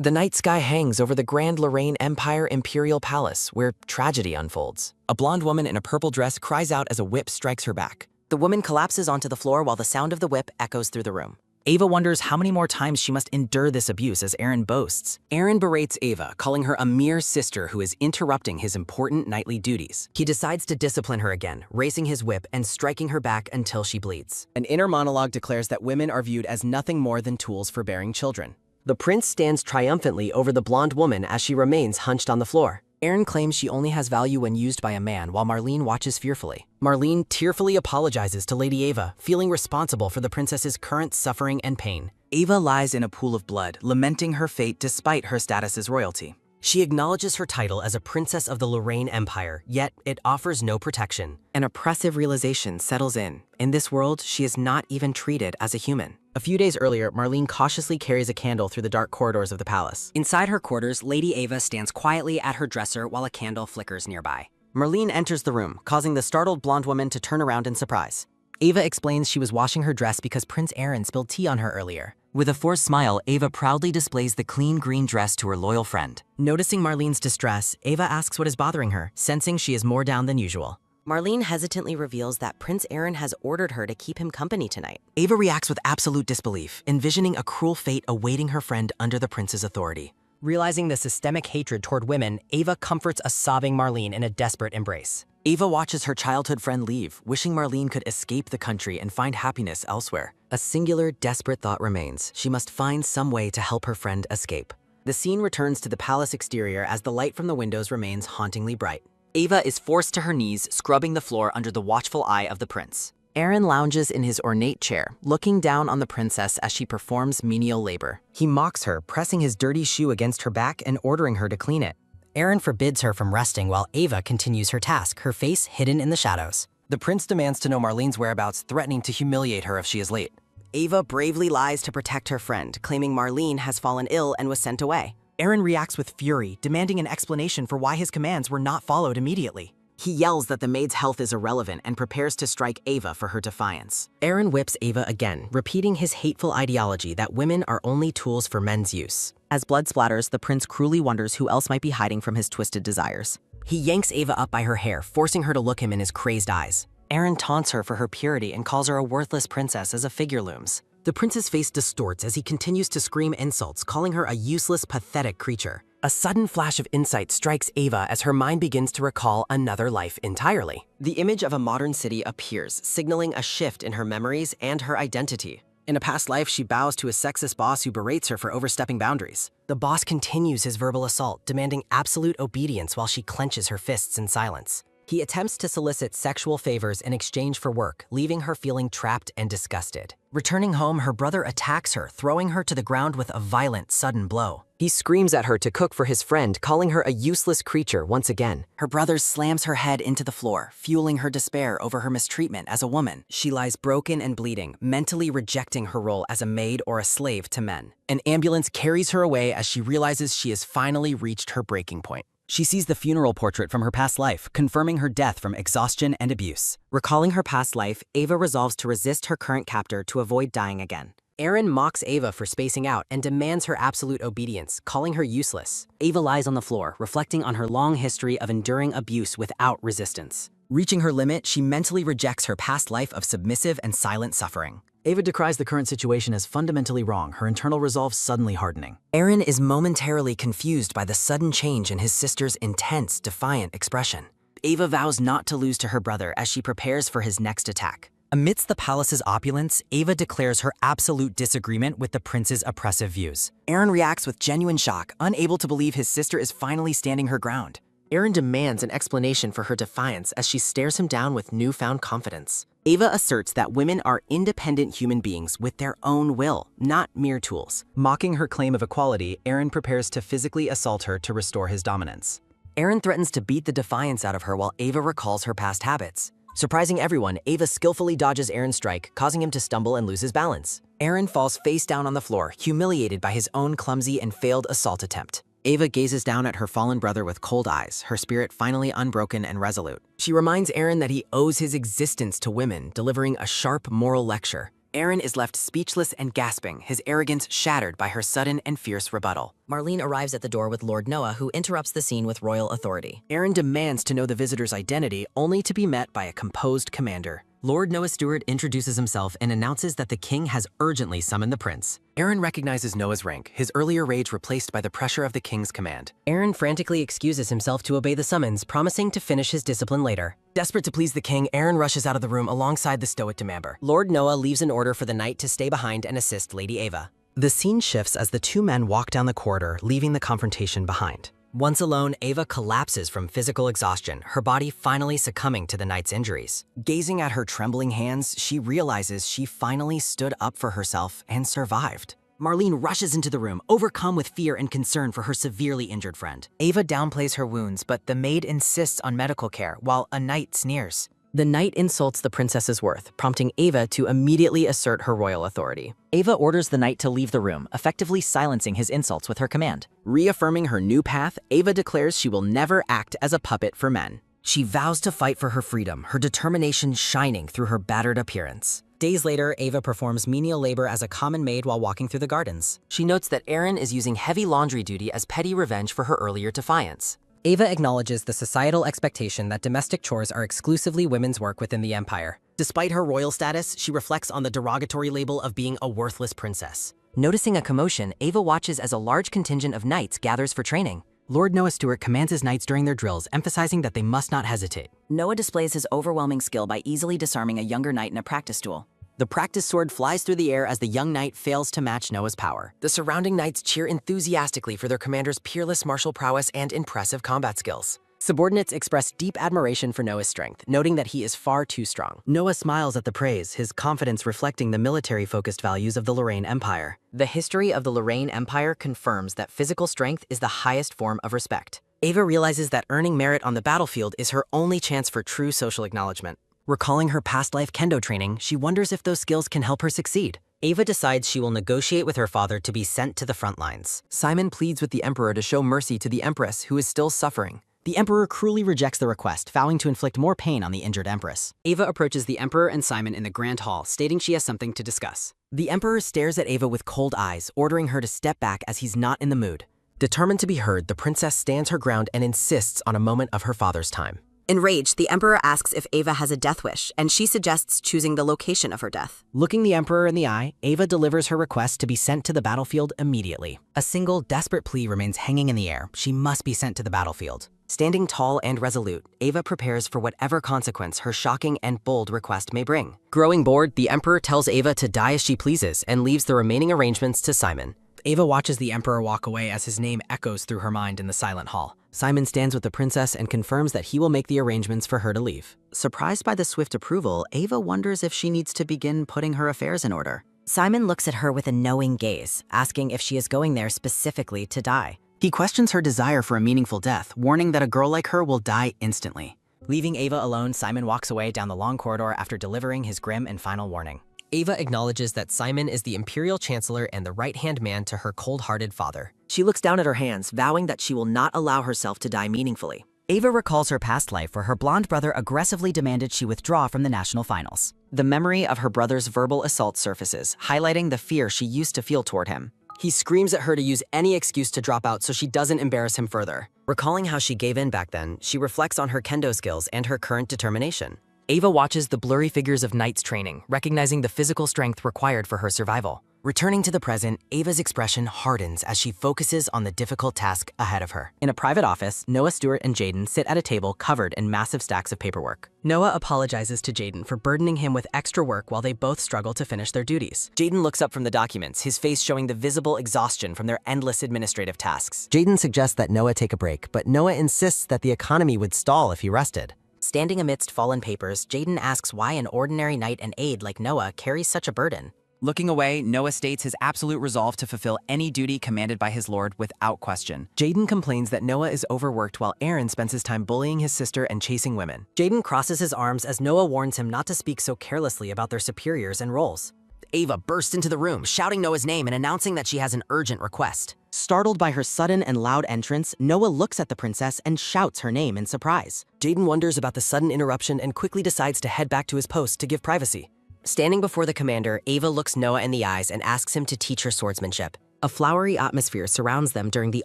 The night sky hangs over the Grand Lorraine Empire Imperial Palace, where tragedy unfolds. A blonde woman in a purple dress cries out as a whip strikes her back. The woman collapses onto the floor while the sound of the whip echoes through the room. Ava wonders how many more times she must endure this abuse as Aaron boasts. Aaron berates Ava, calling her a mere sister who is interrupting his important nightly duties. He decides to discipline her again, raising his whip and striking her back until she bleeds. An inner monologue declares that women are viewed as nothing more than tools for bearing children. The prince stands triumphantly over the blonde woman as she remains hunched on the floor. Aaron claims she only has value when used by a man, while Marlene watches fearfully. Marlene tearfully apologizes to Lady Ava, feeling responsible for the princess's current suffering and pain. Ava lies in a pool of blood, lamenting her fate despite her status as royalty. She acknowledges her title as a princess of the Lorraine Empire, yet it offers no protection. An oppressive realization settles in. In this world, she is not even treated as a human. A few days earlier, Marlene cautiously carries a candle through the dark corridors of the palace. Inside her quarters, Lady Ava stands quietly at her dresser while a candle flickers nearby. Marlene enters the room, causing the startled blonde woman to turn around in surprise. Ava explains she was washing her dress because Prince Aaron spilled tea on her earlier. With a forced smile, Ava proudly displays the clean green dress to her loyal friend. Noticing Marlene's distress, Ava asks what is bothering her, sensing she is more down than usual. Marlene hesitantly reveals that Prince Aaron has ordered her to keep him company tonight. Ava reacts with absolute disbelief, envisioning a cruel fate awaiting her friend under the prince's authority. Realizing the systemic hatred toward women, Ava comforts a sobbing Marlene in a desperate embrace. Ava watches her childhood friend leave, wishing Marlene could escape the country and find happiness elsewhere. A singular, desperate thought remains. She must find some way to help her friend escape. The scene returns to the palace exterior as the light from the windows remains hauntingly bright. Ava is forced to her knees, scrubbing the floor under the watchful eye of the prince. Aaron lounges in his ornate chair, looking down on the princess as she performs menial labor. He mocks her, pressing his dirty shoe against her back and ordering her to clean it. Aaron forbids her from resting while Ava continues her task, her face hidden in the shadows. The prince demands to know Marlene's whereabouts, threatening to humiliate her if she is late. Ava bravely lies to protect her friend, claiming Marlene has fallen ill and was sent away. Aaron reacts with fury, demanding an explanation for why his commands were not followed immediately. He yells that the maid's health is irrelevant and prepares to strike Ava for her defiance. Aaron whips Ava again, repeating his hateful ideology that women are only tools for men's use. As blood splatters, the prince cruelly wonders who else might be hiding from his twisted desires. He yanks Ava up by her hair, forcing her to look him in his crazed eyes. Aaron taunts her for her purity and calls her a worthless princess as a figure looms. The prince's face distorts as he continues to scream insults, calling her a useless, pathetic creature. A sudden flash of insight strikes Ava as her mind begins to recall another life entirely. The image of a modern city appears, signaling a shift in her memories and her identity. In a past life, she bows to a sexist boss who berates her for overstepping boundaries. The boss continues his verbal assault, demanding absolute obedience while she clenches her fists in silence. He attempts to solicit sexual favors in exchange for work, leaving her feeling trapped and disgusted. Returning home, her brother attacks her, throwing her to the ground with a violent, sudden blow. He screams at her to cook for his friend, calling her a useless creature once again. Her brother slams her head into the floor, fueling her despair over her mistreatment as a woman. She lies broken and bleeding, mentally rejecting her role as a maid or a slave to men. An ambulance carries her away as she realizes she has finally reached her breaking point. She sees the funeral portrait from her past life, confirming her death from exhaustion and abuse. Recalling her past life, Ava resolves to resist her current captor to avoid dying again. Aaron mocks Ava for spacing out and demands her absolute obedience, calling her useless. Ava lies on the floor, reflecting on her long history of enduring abuse without resistance. Reaching her limit, she mentally rejects her past life of submissive and silent suffering. Ava decries the current situation as fundamentally wrong, her internal resolve suddenly hardening. Aaron is momentarily confused by the sudden change in his sister's intense, defiant expression. Ava vows not to lose to her brother as she prepares for his next attack. Amidst the palace's opulence, Ava declares her absolute disagreement with the prince's oppressive views. Aaron reacts with genuine shock, unable to believe his sister is finally standing her ground. Aaron demands an explanation for her defiance as she stares him down with newfound confidence. Ava asserts that women are independent human beings with their own will, not mere tools. Mocking her claim of equality, Aaron prepares to physically assault her to restore his dominance. Aaron threatens to beat the defiance out of her while Ava recalls her past habits. Surprising everyone, Ava skillfully dodges Aaron's strike, causing him to stumble and lose his balance. Aaron falls face down on the floor, humiliated by his own clumsy and failed assault attempt. Ava gazes down at her fallen brother with cold eyes, her spirit finally unbroken and resolute. She reminds Aaron that he owes his existence to women, delivering a sharp moral lecture. Aaron is left speechless and gasping, his arrogance shattered by her sudden and fierce rebuttal. Marlene arrives at the door with Lord Noah, who interrupts the scene with royal authority. Aaron demands to know the visitor's identity, only to be met by a composed commander. Lord Noah Stewart introduces himself and announces that the king has urgently summoned the prince. Aaron recognizes Noah's rank, his earlier rage replaced by the pressure of the king's command. Aaron frantically excuses himself to obey the summons, promising to finish his discipline later. Desperate to please the king, Aaron rushes out of the room alongside the stoic Demamber. Lord Noah leaves an order for the knight to stay behind and assist Lady Ava. The scene shifts as the two men walk down the corridor, leaving the confrontation behind. Once alone, Ava collapses from physical exhaustion, her body finally succumbing to the knight's injuries. Gazing at her trembling hands, she realizes she finally stood up for herself and survived. Marlene rushes into the room, overcome with fear and concern for her severely injured friend. Ava downplays her wounds, but the maid insists on medical care, while a knight sneers. The knight insults the princess's worth, prompting Ava to immediately assert her royal authority. Ava orders the knight to leave the room, effectively silencing his insults with her command. Reaffirming her new path, Ava declares she will never act as a puppet for men. She vows to fight for her freedom, her determination shining through her battered appearance. Days later, Ava performs menial labor as a common maid while walking through the gardens. She notes that Aaron is using heavy laundry duty as petty revenge for her earlier defiance. Ava acknowledges the societal expectation that domestic chores are exclusively women's work within the empire. Despite her royal status, she reflects on the derogatory label of being a worthless princess. Noticing a commotion, Ava watches as a large contingent of knights gathers for training. Lord Noah Stewart commands his knights during their drills, emphasizing that they must not hesitate. Noah displays his overwhelming skill by easily disarming a younger knight in a practice duel. The practice sword flies through the air as the young knight fails to match Noah's power. The surrounding knights cheer enthusiastically for their commander's peerless martial prowess and impressive combat skills. Subordinates express deep admiration for Noah's strength, noting that he is far too strong. Noah smiles at the praise, his confidence reflecting the military-focused values of the Lorraine Empire. The history of the Lorraine Empire confirms that physical strength is the highest form of respect. Ava realizes that earning merit on the battlefield is her only chance for true social acknowledgement. Recalling her past life kendo training, she wonders if those skills can help her succeed. Ava decides she will negotiate with her father to be sent to the front lines. Simon pleads with the emperor to show mercy to the empress, who is still suffering. The emperor cruelly rejects the request, vowing to inflict more pain on the injured empress. Ava approaches the emperor and Simon in the grand hall, stating she has something to discuss. The emperor stares at Ava with cold eyes, ordering her to step back as he's not in the mood. Determined to be heard, the princess stands her ground and insists on a moment of her father's time. Enraged, the emperor asks if Ava has a death wish, and she suggests choosing the location of her death. Looking the emperor in the eye, Ava delivers her request to be sent to the battlefield immediately. A single, desperate plea remains hanging in the air. She must be sent to the battlefield. Standing tall and resolute, Ava prepares for whatever consequence her shocking and bold request may bring. Growing bored, the emperor tells Ava to die as she pleases and leaves the remaining arrangements to Simon. Ava watches the emperor walk away as his name echoes through her mind in the silent hall. Simon stands with the princess and confirms that he will make the arrangements for her to leave. Surprised by the swift approval, Ava wonders if she needs to begin putting her affairs in order. Simon looks at her with a knowing gaze, asking if she is going there specifically to die. He questions her desire for a meaningful death, warning that a girl like her will die instantly. Leaving Ava alone, Simon walks away down the long corridor after delivering his grim and final warning. Ava acknowledges that Simon is the imperial chancellor and the right-hand man to her cold-hearted father. She looks down at her hands, vowing that she will not allow herself to die meaningfully. Ava recalls her past life where her blonde brother aggressively demanded she withdraw from the national finals. The memory of her brother's verbal assault surfaces, highlighting the fear she used to feel toward him. He screams at her to use any excuse to drop out so she doesn't embarrass him further. Recalling how she gave in back then, she reflects on her kendo skills and her current determination. Ava watches the blurry figures of knights training, recognizing the physical strength required for her survival. Returning to the present, Ava's expression hardens as she focuses on the difficult task ahead of her. In a private office, Noah Stewart and Jaden sit at a table covered in massive stacks of paperwork. Noah apologizes to Jaden for burdening him with extra work while they both struggle to finish their duties. Jaden looks up from the documents, his face showing the visible exhaustion from their endless administrative tasks. Jaden suggests that Noah take a break, but Noah insists that the economy would stall if he rested. Standing amidst fallen papers, Jaden asks why an ordinary knight and aide like Noah carries such a burden. Looking away, Noah states his absolute resolve to fulfill any duty commanded by his lord without question. Jaden complains that Noah is overworked while Aaron spends his time bullying his sister and chasing women. Jaden crosses his arms as Noah warns him not to speak so carelessly about their superiors and roles. Ava bursts into the room, shouting Noah's name and announcing that she has an urgent request. Startled by her sudden and loud entrance, Noah looks at the princess and shouts her name in surprise. Jaden wonders about the sudden interruption and quickly decides to head back to his post to give privacy. Standing before the commander, Ava looks Noah in the eyes and asks him to teach her swordsmanship. A flowery atmosphere surrounds them during the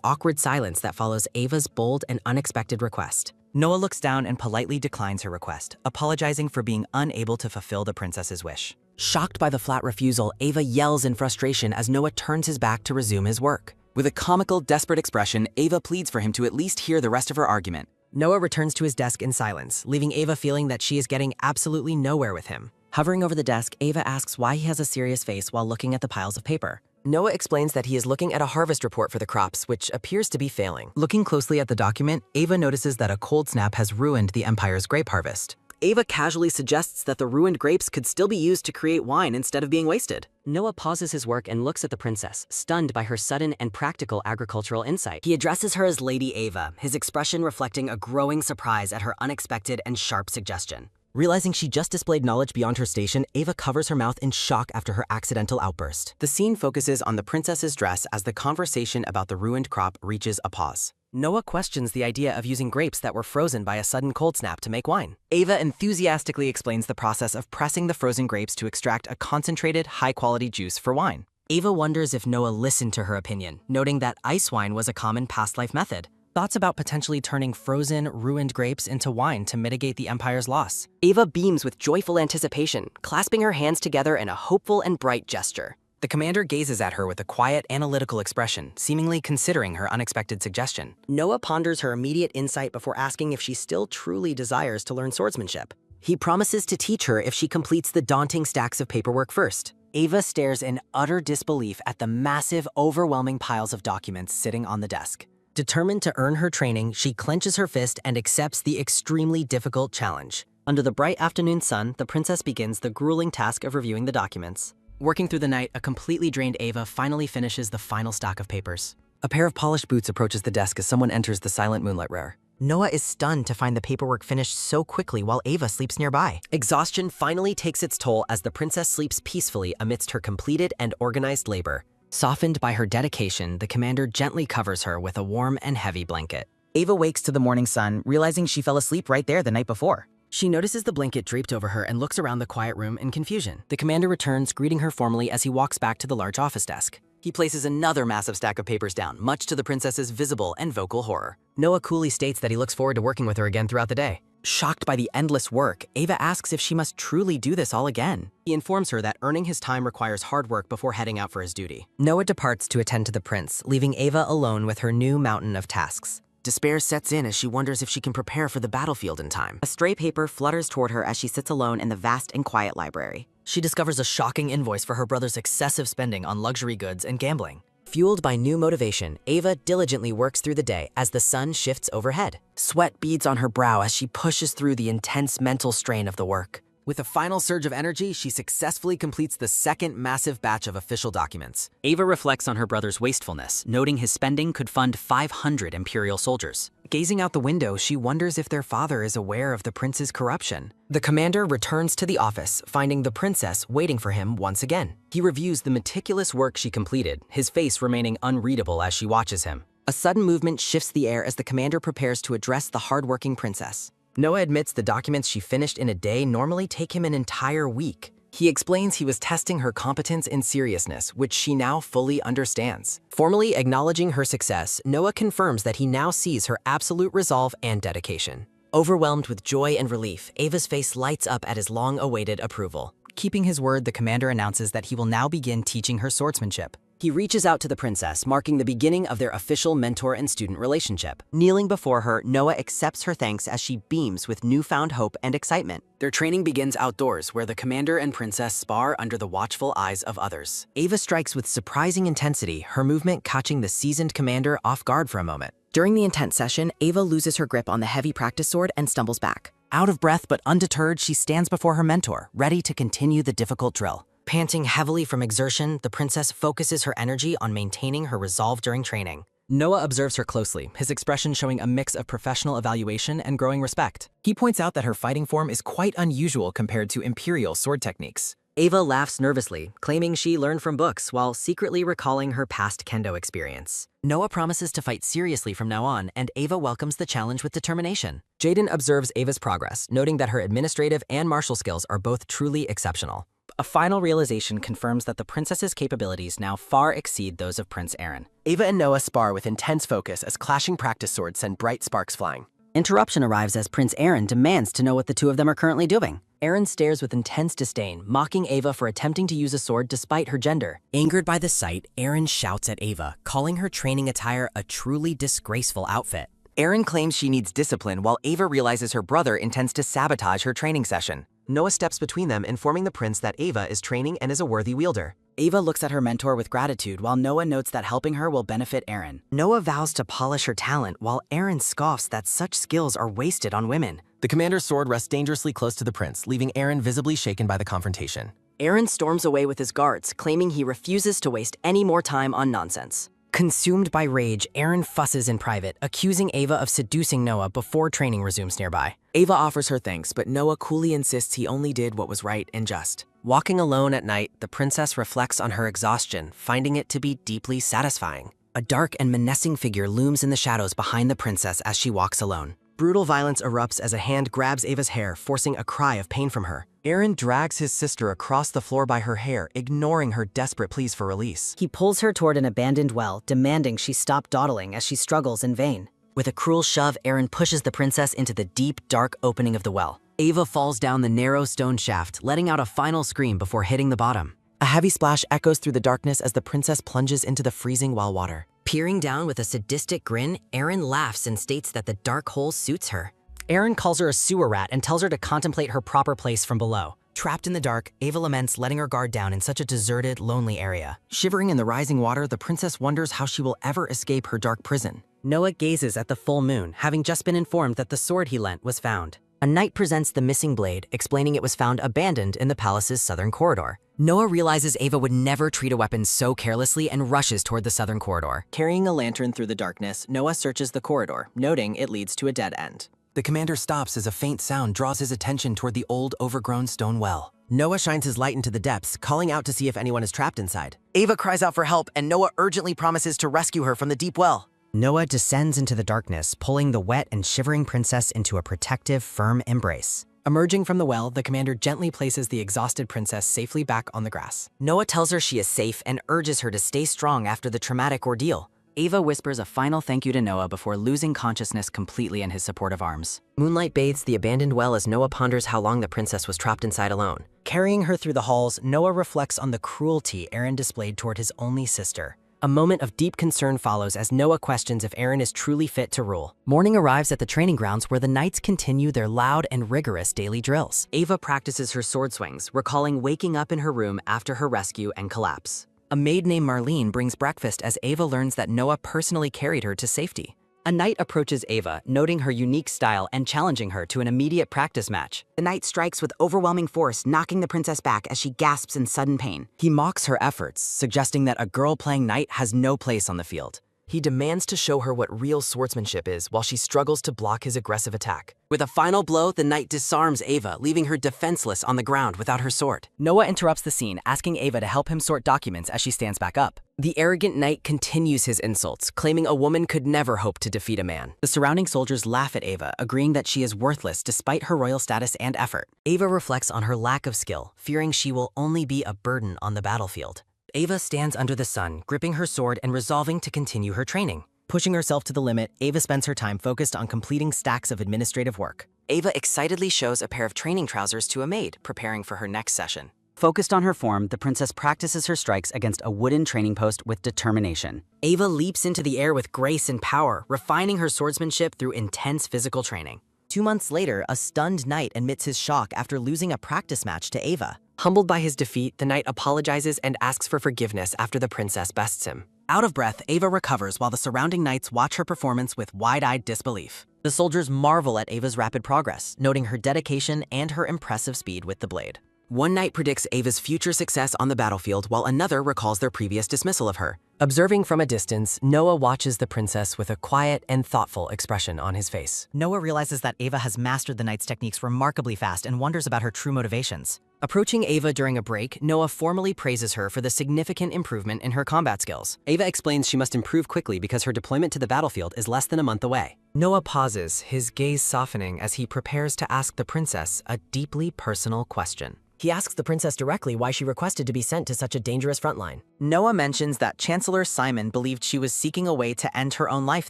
awkward silence that follows Ava's bold and unexpected request. Noah looks down and politely declines her request, apologizing for being unable to fulfill the princess's wish. Shocked by the flat refusal, Ava yells in frustration as Noah turns his back to resume his work. With a comical, desperate expression, Ava pleads for him to at least hear the rest of her argument. Noah returns to his desk in silence, leaving Ava feeling that she is getting absolutely nowhere with him. Hovering over the desk, Ava asks why he has a serious face while looking at the piles of paper. Noah explains that he is looking at a harvest report for the crops, which appears to be failing. Looking closely at the document, Ava notices that a cold snap has ruined the Empire's grape harvest. Ava casually suggests that the ruined grapes could still be used to create wine instead of being wasted. Noah pauses his work and looks at the princess, stunned by her sudden and practical agricultural insight. He addresses her as Lady Ava, his expression reflecting a growing surprise at her unexpected and sharp suggestion. Realizing she just displayed knowledge beyond her station, Ava covers her mouth in shock after her accidental outburst. The scene focuses on the princess's dress as the conversation about the ruined crop reaches a pause. Noah questions the idea of using grapes that were frozen by a sudden cold snap to make wine. Ava enthusiastically explains the process of pressing the frozen grapes to extract a concentrated, high-quality juice for wine. Ava wonders if Noah listened to her opinion, noting that ice wine was a common past-life method. Thoughts about potentially turning frozen, ruined grapes into wine to mitigate the Empire's loss. Ava beams with joyful anticipation, clasping her hands together in a hopeful and bright gesture. The commander gazes at her with a quiet, analytical expression, seemingly considering her unexpected suggestion. Noah ponders her immediate insight before asking if she still truly desires to learn swordsmanship. He promises to teach her if she completes the daunting stacks of paperwork first. Ava stares in utter disbelief at the massive, overwhelming piles of documents sitting on the desk. Determined to earn her training, she clenches her fist and accepts the extremely difficult challenge. Under the bright afternoon sun, the princess begins the grueling task of reviewing the documents. Working through the night, a completely drained Ava finally finishes the final stack of papers. A pair of polished boots approaches the desk as someone enters the silent moonlight rare. Noah is stunned to find the paperwork finished so quickly while Ava sleeps nearby. Exhaustion finally takes its toll as the princess sleeps peacefully amidst her completed and organized labor. Softened by her dedication, the commander gently covers her with a warm and heavy blanket. Ava wakes to the morning sun, realizing she fell asleep right there the night before. She notices the blanket draped over her and looks around the quiet room in confusion. The commander returns, greeting her formally as he walks back to the large office desk. He places another massive stack of papers down, much to the princess's visible and vocal horror. Noah coolly states that he looks forward to working with her again throughout the day. Shocked by the endless work, Ava asks if she must truly do this all again. He informs her that earning his time requires hard work before heading out for his duty. Noah departs to attend to the prince, leaving Ava alone with her new mountain of tasks. Despair sets in as she wonders if she can prepare for the battlefield in time. A stray paper flutters toward her as she sits alone in the vast and quiet library. She discovers a shocking invoice for her brother's excessive spending on luxury goods and gambling. Fueled by new motivation, Ava diligently works through the day as the sun shifts overhead. Sweat beads on her brow as she pushes through the intense mental strain of the work. With a final surge of energy, she successfully completes the second massive batch of official documents. Ava reflects on her brother's wastefulness, noting his spending could fund 500 Imperial soldiers. Gazing out the window, she wonders if their father is aware of the prince's corruption. The commander returns to the office, finding the princess waiting for him once again. He reviews the meticulous work she completed, his face remaining unreadable as she watches him. A sudden movement shifts the air as the commander prepares to address the hardworking princess. Noah admits the documents she finished in a day normally take him an entire week. He explains he was testing her competence and seriousness, which she now fully understands. Formally acknowledging her success, Noah confirms that he now sees her absolute resolve and dedication. Overwhelmed with joy and relief, Ava's face lights up at his long-awaited approval. Keeping his word, the commander announces that he will now begin teaching her swordsmanship. He reaches out to the princess, marking the beginning of their official mentor and student relationship. Kneeling before her, Noah accepts her thanks as she beams with newfound hope and excitement. Their training begins outdoors, where the commander and princess spar under the watchful eyes of others. Ava strikes with surprising intensity, her movement catching the seasoned commander off guard for a moment. During the intense session, Ava loses her grip on the heavy practice sword and stumbles back. Out of breath but undeterred, she stands before her mentor, ready to continue the difficult drill. Panting heavily from exertion, the princess focuses her energy on maintaining her resolve during training. Noah observes her closely, his expression showing a mix of professional evaluation and growing respect. He points out that her fighting form is quite unusual compared to imperial sword techniques. Ava laughs nervously, claiming she learned from books while secretly recalling her past kendo experience. Noah promises to fight seriously from now on, and Ava welcomes the challenge with determination. Jaden observes Ava's progress, noting that her administrative and martial skills are both truly exceptional. A final realization confirms that the princess's capabilities now far exceed those of Prince Aaron. Ava and Noah spar with intense focus as clashing practice swords send bright sparks flying. Interruption arrives as Prince Aaron demands to know what the two of them are currently doing. Aaron stares with intense disdain, mocking Ava for attempting to use a sword despite her gender. Angered by the sight, Aaron shouts at Ava, calling her training attire a truly disgraceful outfit. Aaron claims she needs discipline while Ava realizes her brother intends to sabotage her training session. Noah steps between them, informing the prince that Ava is training and is a worthy wielder. Ava looks at her mentor with gratitude while Noah notes that helping her will benefit Aaron. Noah vows to polish her talent while Aaron scoffs that such skills are wasted on women. The commander's sword rests dangerously close to the prince, leaving Aaron visibly shaken by the confrontation. Aaron storms away with his guards, claiming he refuses to waste any more time on nonsense. Consumed by rage, Aaron fusses in private, accusing Ava of seducing Noah before training resumes nearby. Ava offers her thanks, but Noah coolly insists he only did what was right and just. Walking alone at night, the princess reflects on her exhaustion, finding it to be deeply satisfying. A dark and menacing figure looms in the shadows behind the princess as she walks alone. Brutal violence erupts as a hand grabs Ava's hair, forcing a cry of pain from her. Aaron drags his sister across the floor by her hair, ignoring her desperate pleas for release. He pulls her toward an abandoned well, demanding she stop dawdling as she struggles in vain. With a cruel shove, Aaron pushes the princess into the deep, dark opening of the well. Ava falls down the narrow stone shaft, letting out a final scream before hitting the bottom. A heavy splash echoes through the darkness as the princess plunges into the freezing well water. Peering down with a sadistic grin, Aaron laughs and states that the dark hole suits her. Aaron calls her a sewer rat and tells her to contemplate her proper place from below. Trapped in the dark, Ava laments letting her guard down in such a deserted, lonely area. Shivering in the rising water, the princess wonders how she will ever escape her dark prison. Noah gazes at the full moon, having just been informed that the sword he lent was found. A knight presents the missing blade, explaining it was found abandoned in the palace's southern corridor. Noah realizes Ava would never treat a weapon so carelessly and rushes toward the southern corridor. Carrying a lantern through the darkness, Noah searches the corridor, noting it leads to a dead end. The commander stops as a faint sound draws his attention toward the old, overgrown stone well. Noah shines his light into the depths, calling out to see if anyone is trapped inside. Ava cries out for help, and Noah urgently promises to rescue her from the deep well. Noah descends into the darkness, pulling the wet and shivering princess into a protective, firm embrace. Emerging from the well, the commander gently places the exhausted princess safely back on the grass. Noah tells her she is safe and urges her to stay strong after the traumatic ordeal. Ava whispers a final thank you to Noah before losing consciousness completely in his supportive arms. Moonlight bathes the abandoned well as Noah ponders how long the princess was trapped inside alone. Carrying her through the halls, Noah reflects on the cruelty Aaron displayed toward his only sister. A moment of deep concern follows as Noah questions if Aaron is truly fit to rule. Morning arrives at the training grounds where the knights continue their loud and rigorous daily drills. Ava practices her sword swings, recalling waking up in her room after her rescue and collapse. A maid named Marlene brings breakfast as Ava learns that Noah personally carried her to safety. A knight approaches Ava, noting her unique style and challenging her to an immediate practice match. The knight strikes with overwhelming force, knocking the princess back as she gasps in sudden pain. He mocks her efforts, suggesting that a girl playing knight has no place on the field. He demands to show her what real swordsmanship is while she struggles to block his aggressive attack. With a final blow, the knight disarms Ava, leaving her defenseless on the ground without her sword. Noah interrupts the scene, asking Ava to help him sort documents as she stands back up. The arrogant knight continues his insults, claiming a woman could never hope to defeat a man. The surrounding soldiers laugh at Ava, agreeing that she is worthless despite her royal status and effort. Ava reflects on her lack of skill, fearing she will only be a burden on the battlefield. Ava stands under the sun, gripping her sword and resolving to continue her training. Pushing herself to the limit, Ava spends her time focused on completing stacks of administrative work. Ava excitedly shows a pair of training trousers to a maid, preparing for her next session. Focused on her form, the princess practices her strikes against a wooden training post with determination. Ava leaps into the air with grace and power, refining her swordsmanship through intense physical training. 2 months later, a stunned knight admits his shock after losing a practice match to Ava. Humbled by his defeat, the knight apologizes and asks for forgiveness after the princess bests him. Out of breath, Ava recovers while the surrounding knights watch her performance with wide-eyed disbelief. The soldiers marvel at Ava's rapid progress, noting her dedication and her impressive speed with the blade. One knight predicts Ava's future success on the battlefield while another recalls their previous dismissal of her. Observing from a distance, Noah watches the princess with a quiet and thoughtful expression on his face. Noah realizes that Ava has mastered the knight's techniques remarkably fast and wonders about her true motivations. Approaching Ava during a break, Noah formally praises her for the significant improvement in her combat skills. Ava explains she must improve quickly because her deployment to the battlefield is less than a month away. Noah pauses, his gaze softening as he prepares to ask the princess a deeply personal question. He asks the princess directly why she requested to be sent to such a dangerous frontline. Noah mentions that Chancellor Simon believed she was seeking a way to end her own life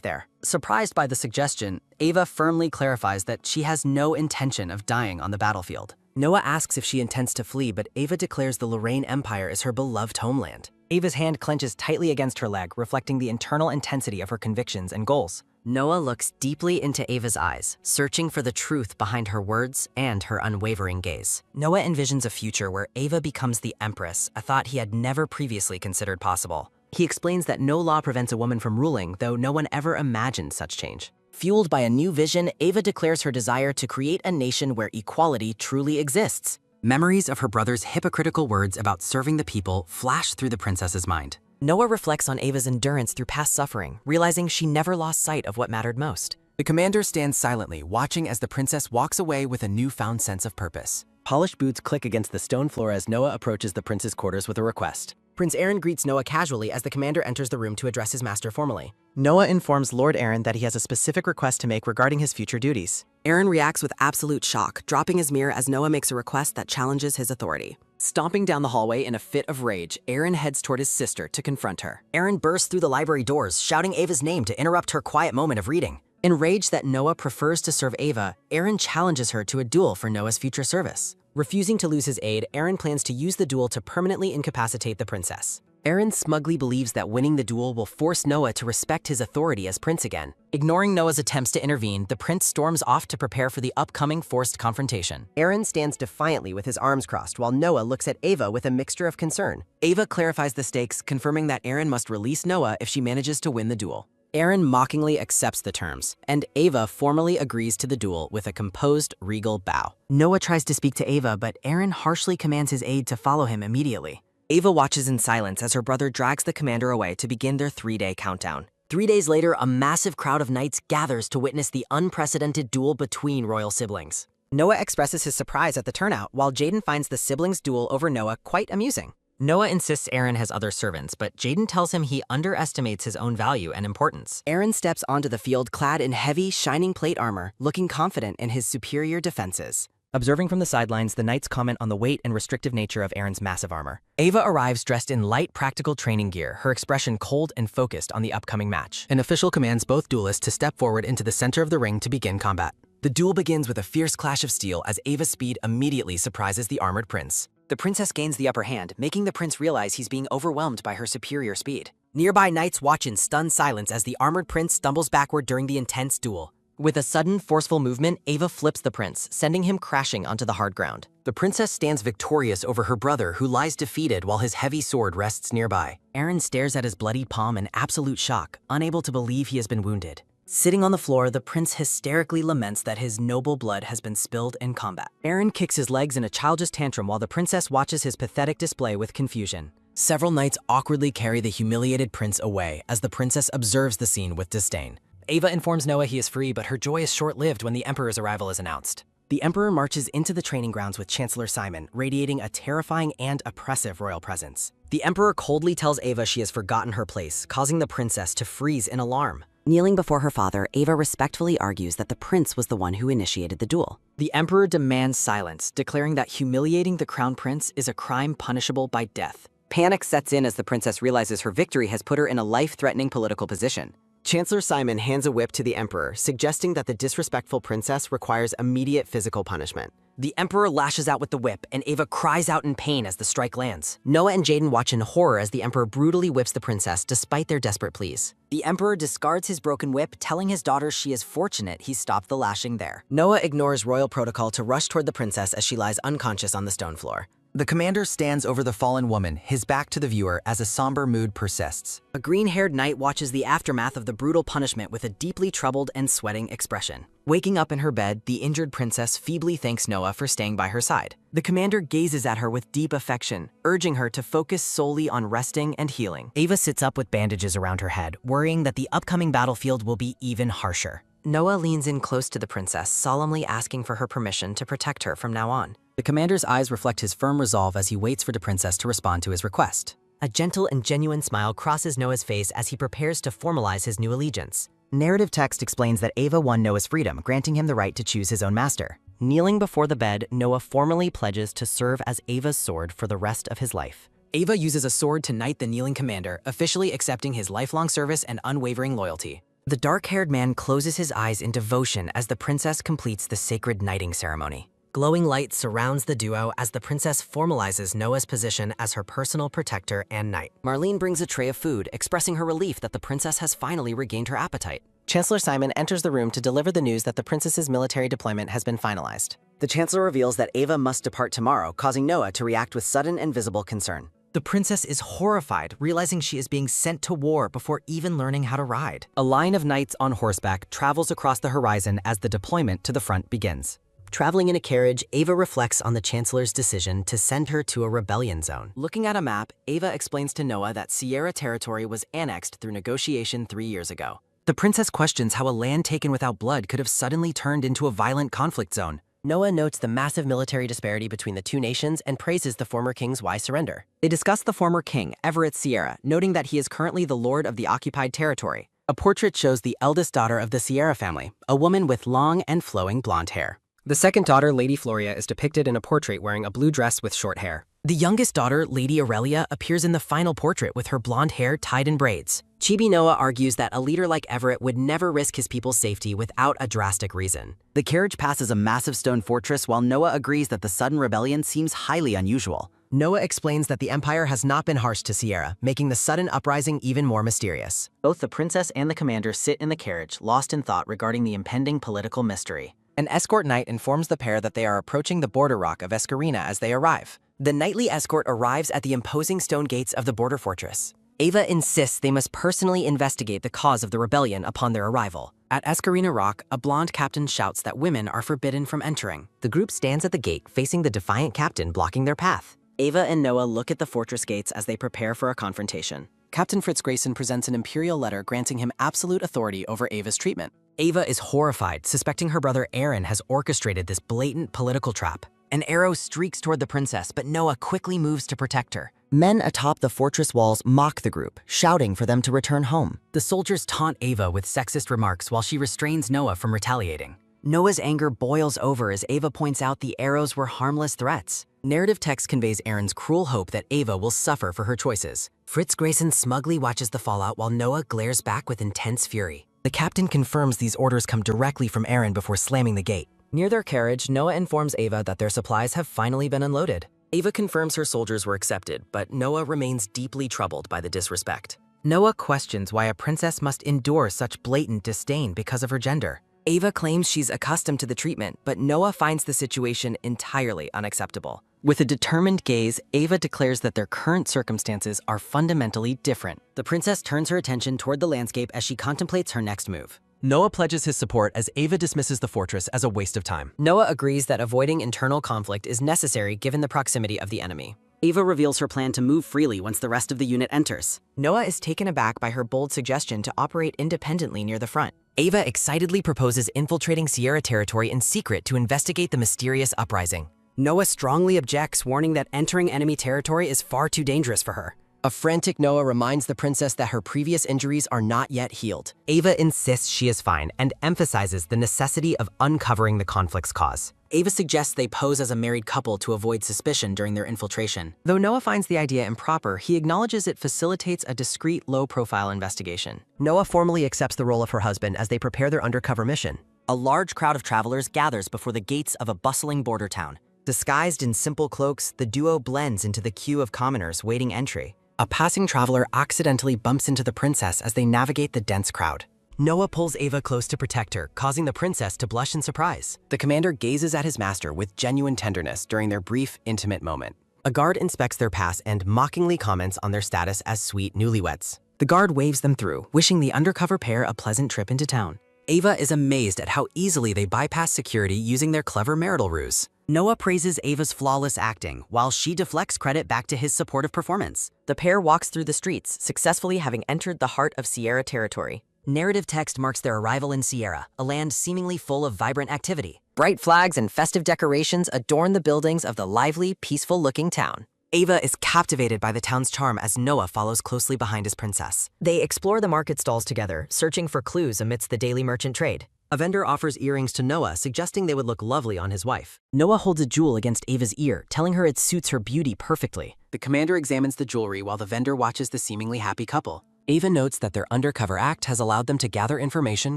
there. Surprised by the suggestion, Ava firmly clarifies that she has no intention of dying on the battlefield. Noah asks if she intends to flee, but Ava declares the Lorraine Empire is her beloved homeland. Ava's hand clenches tightly against her leg, reflecting the internal intensity of her convictions and goals. Noah looks deeply into Ava's eyes, searching for the truth behind her words and her unwavering gaze. Noah envisions a future where Ava becomes the Empress, a thought he had never previously considered possible. He explains that no law prevents a woman from ruling, though no one ever imagined such change. Fueled by a new vision, Ava declares her desire to create a nation where equality truly exists. Memories of her brother's hypocritical words about serving the people flash through the princess's mind. Noah reflects on Ava's endurance through past suffering, realizing she never lost sight of what mattered most. The commander stands silently, watching as the princess walks away with a newfound sense of purpose. Polished boots click against the stone floor as Noah approaches the prince's quarters with a request. Prince Aaron greets Noah casually as the commander enters the room to address his master formally. Noah informs Lord Aaron that he has a specific request to make regarding his future duties. Aaron reacts with absolute shock, dropping his mirror as Noah makes a request that challenges his authority. Stomping down the hallway in a fit of rage, Aaron heads toward his sister to confront her. Aaron bursts through the library doors, shouting Ava's name to interrupt her quiet moment of reading. Enraged that Noah prefers to serve Ava, Aaron challenges her to a duel for Noah's future service. Refusing to lose his aid, Aaron plans to use the duel to permanently incapacitate the princess. Aaron smugly believes that winning the duel will force Noah to respect his authority as prince again. Ignoring Noah's attempts to intervene, the prince storms off to prepare for the upcoming forced confrontation. Aaron stands defiantly with his arms crossed while Noah looks at Ava with a mixture of concern. Ava clarifies the stakes, confirming that Aaron must release Noah if she manages to win the duel. Aaron mockingly accepts the terms, and Ava formally agrees to the duel with a composed, regal bow. Noah tries to speak to Ava, but Aaron harshly commands his aide to follow him immediately. Ava watches in silence as her brother drags the commander away to begin their 3-day countdown. 3 days later, a massive crowd of knights gathers to witness the unprecedented duel between royal siblings. Noah expresses his surprise at the turnout, while Jaden finds the siblings' duel over Noah quite amusing. Noah insists Aaron has other servants, but Jaden tells him he underestimates his own value and importance. Aaron steps onto the field clad in heavy, shining plate armor, looking confident in his superior defenses. Observing from the sidelines, the knights comment on the weight and restrictive nature of Aaron's massive armor. Ava arrives dressed in light, practical training gear, her expression cold and focused on the upcoming match. An official commands both duelists to step forward into the center of the ring to begin combat. The duel begins with a fierce clash of steel as Ava's speed immediately surprises the armored prince. The princess gains the upper hand, making the prince realize he's being overwhelmed by her superior speed. Nearby knights watch in stunned silence as the armored prince stumbles backward during the intense duel. With a sudden, forceful movement, Ava flips the prince, sending him crashing onto the hard ground. The princess stands victorious over her brother, who lies defeated while his heavy sword rests nearby. Aaron stares at his bloodied palm in absolute shock, unable to believe he has been wounded. Sitting on the floor, the prince hysterically laments that his noble blood has been spilled in combat. Aaron kicks his legs in a childish tantrum while the princess watches his pathetic display with confusion. Several knights awkwardly carry the humiliated prince away as the princess observes the scene with disdain. Ava informs Noah he is free, but her joy is short-lived when the emperor's arrival is announced. The emperor marches into the training grounds with Chancellor Simon, radiating a terrifying and oppressive royal presence. The emperor coldly tells Ava she has forgotten her place, causing the princess to freeze in alarm. Kneeling before her father, Ava respectfully argues that the prince was the one who initiated the duel. The emperor demands silence, declaring that humiliating the crown prince is a crime punishable by death. Panic sets in as the princess realizes her victory has put her in a life-threatening political position. Chancellor Simon hands a whip to the emperor, suggesting that the disrespectful princess requires immediate physical punishment. The emperor lashes out with the whip, and Ava cries out in pain as the strike lands. Noah and Jaden watch in horror as the emperor brutally whips the princess despite their desperate pleas. The emperor discards his broken whip, telling his daughters she is fortunate he stopped the lashing there. Noah ignores royal protocol to rush toward the princess as she lies unconscious on the stone floor. The commander stands over the fallen woman, his back to the viewer as a somber mood persists. A green-haired knight watches the aftermath of the brutal punishment with a deeply troubled and sweating expression. Waking up in her bed, the injured princess feebly thanks Noah for staying by her side. The commander gazes at her with deep affection, urging her to focus solely on resting and healing. Ava sits up with bandages around her head, worrying that the upcoming battlefield will be even harsher. Noah leans in close to the princess, solemnly asking for her permission to protect her from now on. The commander's eyes reflect his firm resolve as he waits for the princess to respond to his request. A gentle and genuine smile crosses Noah's face as he prepares to formalize his new allegiance. Narrative text explains that Ava won Noah's freedom, granting him the right to choose his own master. Kneeling before the bed, Noah formally pledges to serve as Ava's sword for the rest of his life. Ava uses a sword to knight the kneeling commander, officially accepting his lifelong service and unwavering loyalty. The dark-haired man closes his eyes in devotion as the princess completes the sacred knighting ceremony. Glowing light surrounds the duo as the princess formalizes Noah's position as her personal protector and knight. Marlene brings a tray of food, expressing her relief that the princess has finally regained her appetite. Chancellor Simon enters the room to deliver the news that the princess's military deployment has been finalized. The Chancellor reveals that Ava must depart tomorrow, causing Noah to react with sudden and visible concern. The princess is horrified, realizing she is being sent to war before even learning how to ride. A line of knights on horseback travels across the horizon as the deployment to the front begins. Traveling in a carriage, Ava reflects on the Chancellor's decision to send her to a rebellion zone. Looking at a map, Ava explains to Noah that Sierra territory was annexed through negotiation 3 years ago. The princess questions how a land taken without blood could have suddenly turned into a violent conflict zone. Noah notes the massive military disparity between the two nations and praises the former king's wise surrender. They discuss the former king, Everett Sierra, noting that he is currently the lord of the occupied territory. A portrait shows the eldest daughter of the Sierra family, a woman with long and flowing blonde hair. The second daughter, Lady Floria, is depicted in a portrait wearing a blue dress with short hair. The youngest daughter, Lady Aurelia, appears in the final portrait with her blonde hair tied in braids. Chibi Noah argues that a leader like Everett would never risk his people's safety without a drastic reason. The carriage passes a massive stone fortress while Noah agrees that the sudden rebellion seems highly unusual. Noah explains that the Empire has not been harsh to Sierra, making the sudden uprising even more mysterious. Both the princess and the commander sit in the carriage, lost in thought regarding the impending political mystery. An escort knight informs the pair that they are approaching the border rock of Escarina as they arrive. The knightly escort arrives at the imposing stone gates of the border fortress. Ava insists they must personally investigate the cause of the rebellion upon their arrival. At Escarina Rock, a blonde captain shouts that women are forbidden from entering. The group stands at the gate, facing the defiant captain blocking their path. Ava and Noah look at the fortress gates as they prepare for a confrontation. Captain Fritz Grayson presents an imperial letter granting him absolute authority over Ava's treatment. Ava is horrified, suspecting her brother Aaron has orchestrated this blatant political trap. An arrow streaks toward the princess, but Noah quickly moves to protect her. Men atop the fortress walls mock the group, shouting for them to return home. The soldiers taunt Ava with sexist remarks while she restrains Noah from retaliating. Noah's anger boils over as Ava points out the arrows were harmless threats. Narrative text conveys Aaron's cruel hope that Ava will suffer for her choices. Fritz Grayson smugly watches the fallout while Noah glares back with intense fury. The captain confirms these orders come directly from Aaron before slamming the gate. Near their carriage, Noah informs Ava that their supplies have finally been unloaded. Ava confirms her soldiers were accepted, but Noah remains deeply troubled by the disrespect. Noah questions why a princess must endure such blatant disdain because of her gender. Ava claims she's accustomed to the treatment, but Noah finds the situation entirely unacceptable. With a determined gaze, Ava declares that their current circumstances are fundamentally different. The princess turns her attention toward the landscape as she contemplates her next move. Noah pledges his support as Ava dismisses the fortress as a waste of time. Noah agrees that avoiding internal conflict is necessary given the proximity of the enemy. Ava reveals her plan to move freely once the rest of the unit enters. Noah is taken aback by her bold suggestion to operate independently near the front. Ava excitedly proposes infiltrating Sierra territory in secret to investigate the mysterious uprising. Noah strongly objects, warning that entering enemy territory is far too dangerous for her. A frantic Noah reminds the princess that her previous injuries are not yet healed. Ava insists she is fine and emphasizes the necessity of uncovering the conflict's cause. Ava suggests they pose as a married couple to avoid suspicion during their infiltration. Though Noah finds the idea improper, he acknowledges it facilitates a discreet, low-profile investigation. Noah formally accepts the role of her husband as they prepare their undercover mission. A large crowd of travelers gathers before the gates of a bustling border town. Disguised in simple cloaks, the duo blends into the queue of commoners waiting entry. A passing traveler accidentally bumps into the princess as they navigate the dense crowd. Noah pulls Ava close to protect her, causing the princess to blush in surprise. The commander gazes at his master with genuine tenderness during their brief, intimate moment. A guard inspects their pass and mockingly comments on their status as sweet newlyweds. The guard waves them through, wishing the undercover pair a pleasant trip into town. Ava is amazed at how easily they bypass security using their clever marital ruse. Noah praises Ava's flawless acting, while she deflects credit back to his supportive performance. The pair walks through the streets, successfully having entered the heart of Sierra territory. Narrative text marks their arrival in Sierra, a land seemingly full of vibrant activity. Bright flags and festive decorations adorn the buildings of the lively, peaceful-looking town. Ava is captivated by the town's charm as Noah follows closely behind his princess. They explore the market stalls together, searching for clues amidst the daily merchant trade. A vendor offers earrings to Noah, suggesting they would look lovely on his wife. Noah holds a jewel against Ava's ear, telling her it suits her beauty perfectly. The commander examines the jewelry while the vendor watches the seemingly happy couple. Ava notes that their undercover act has allowed them to gather information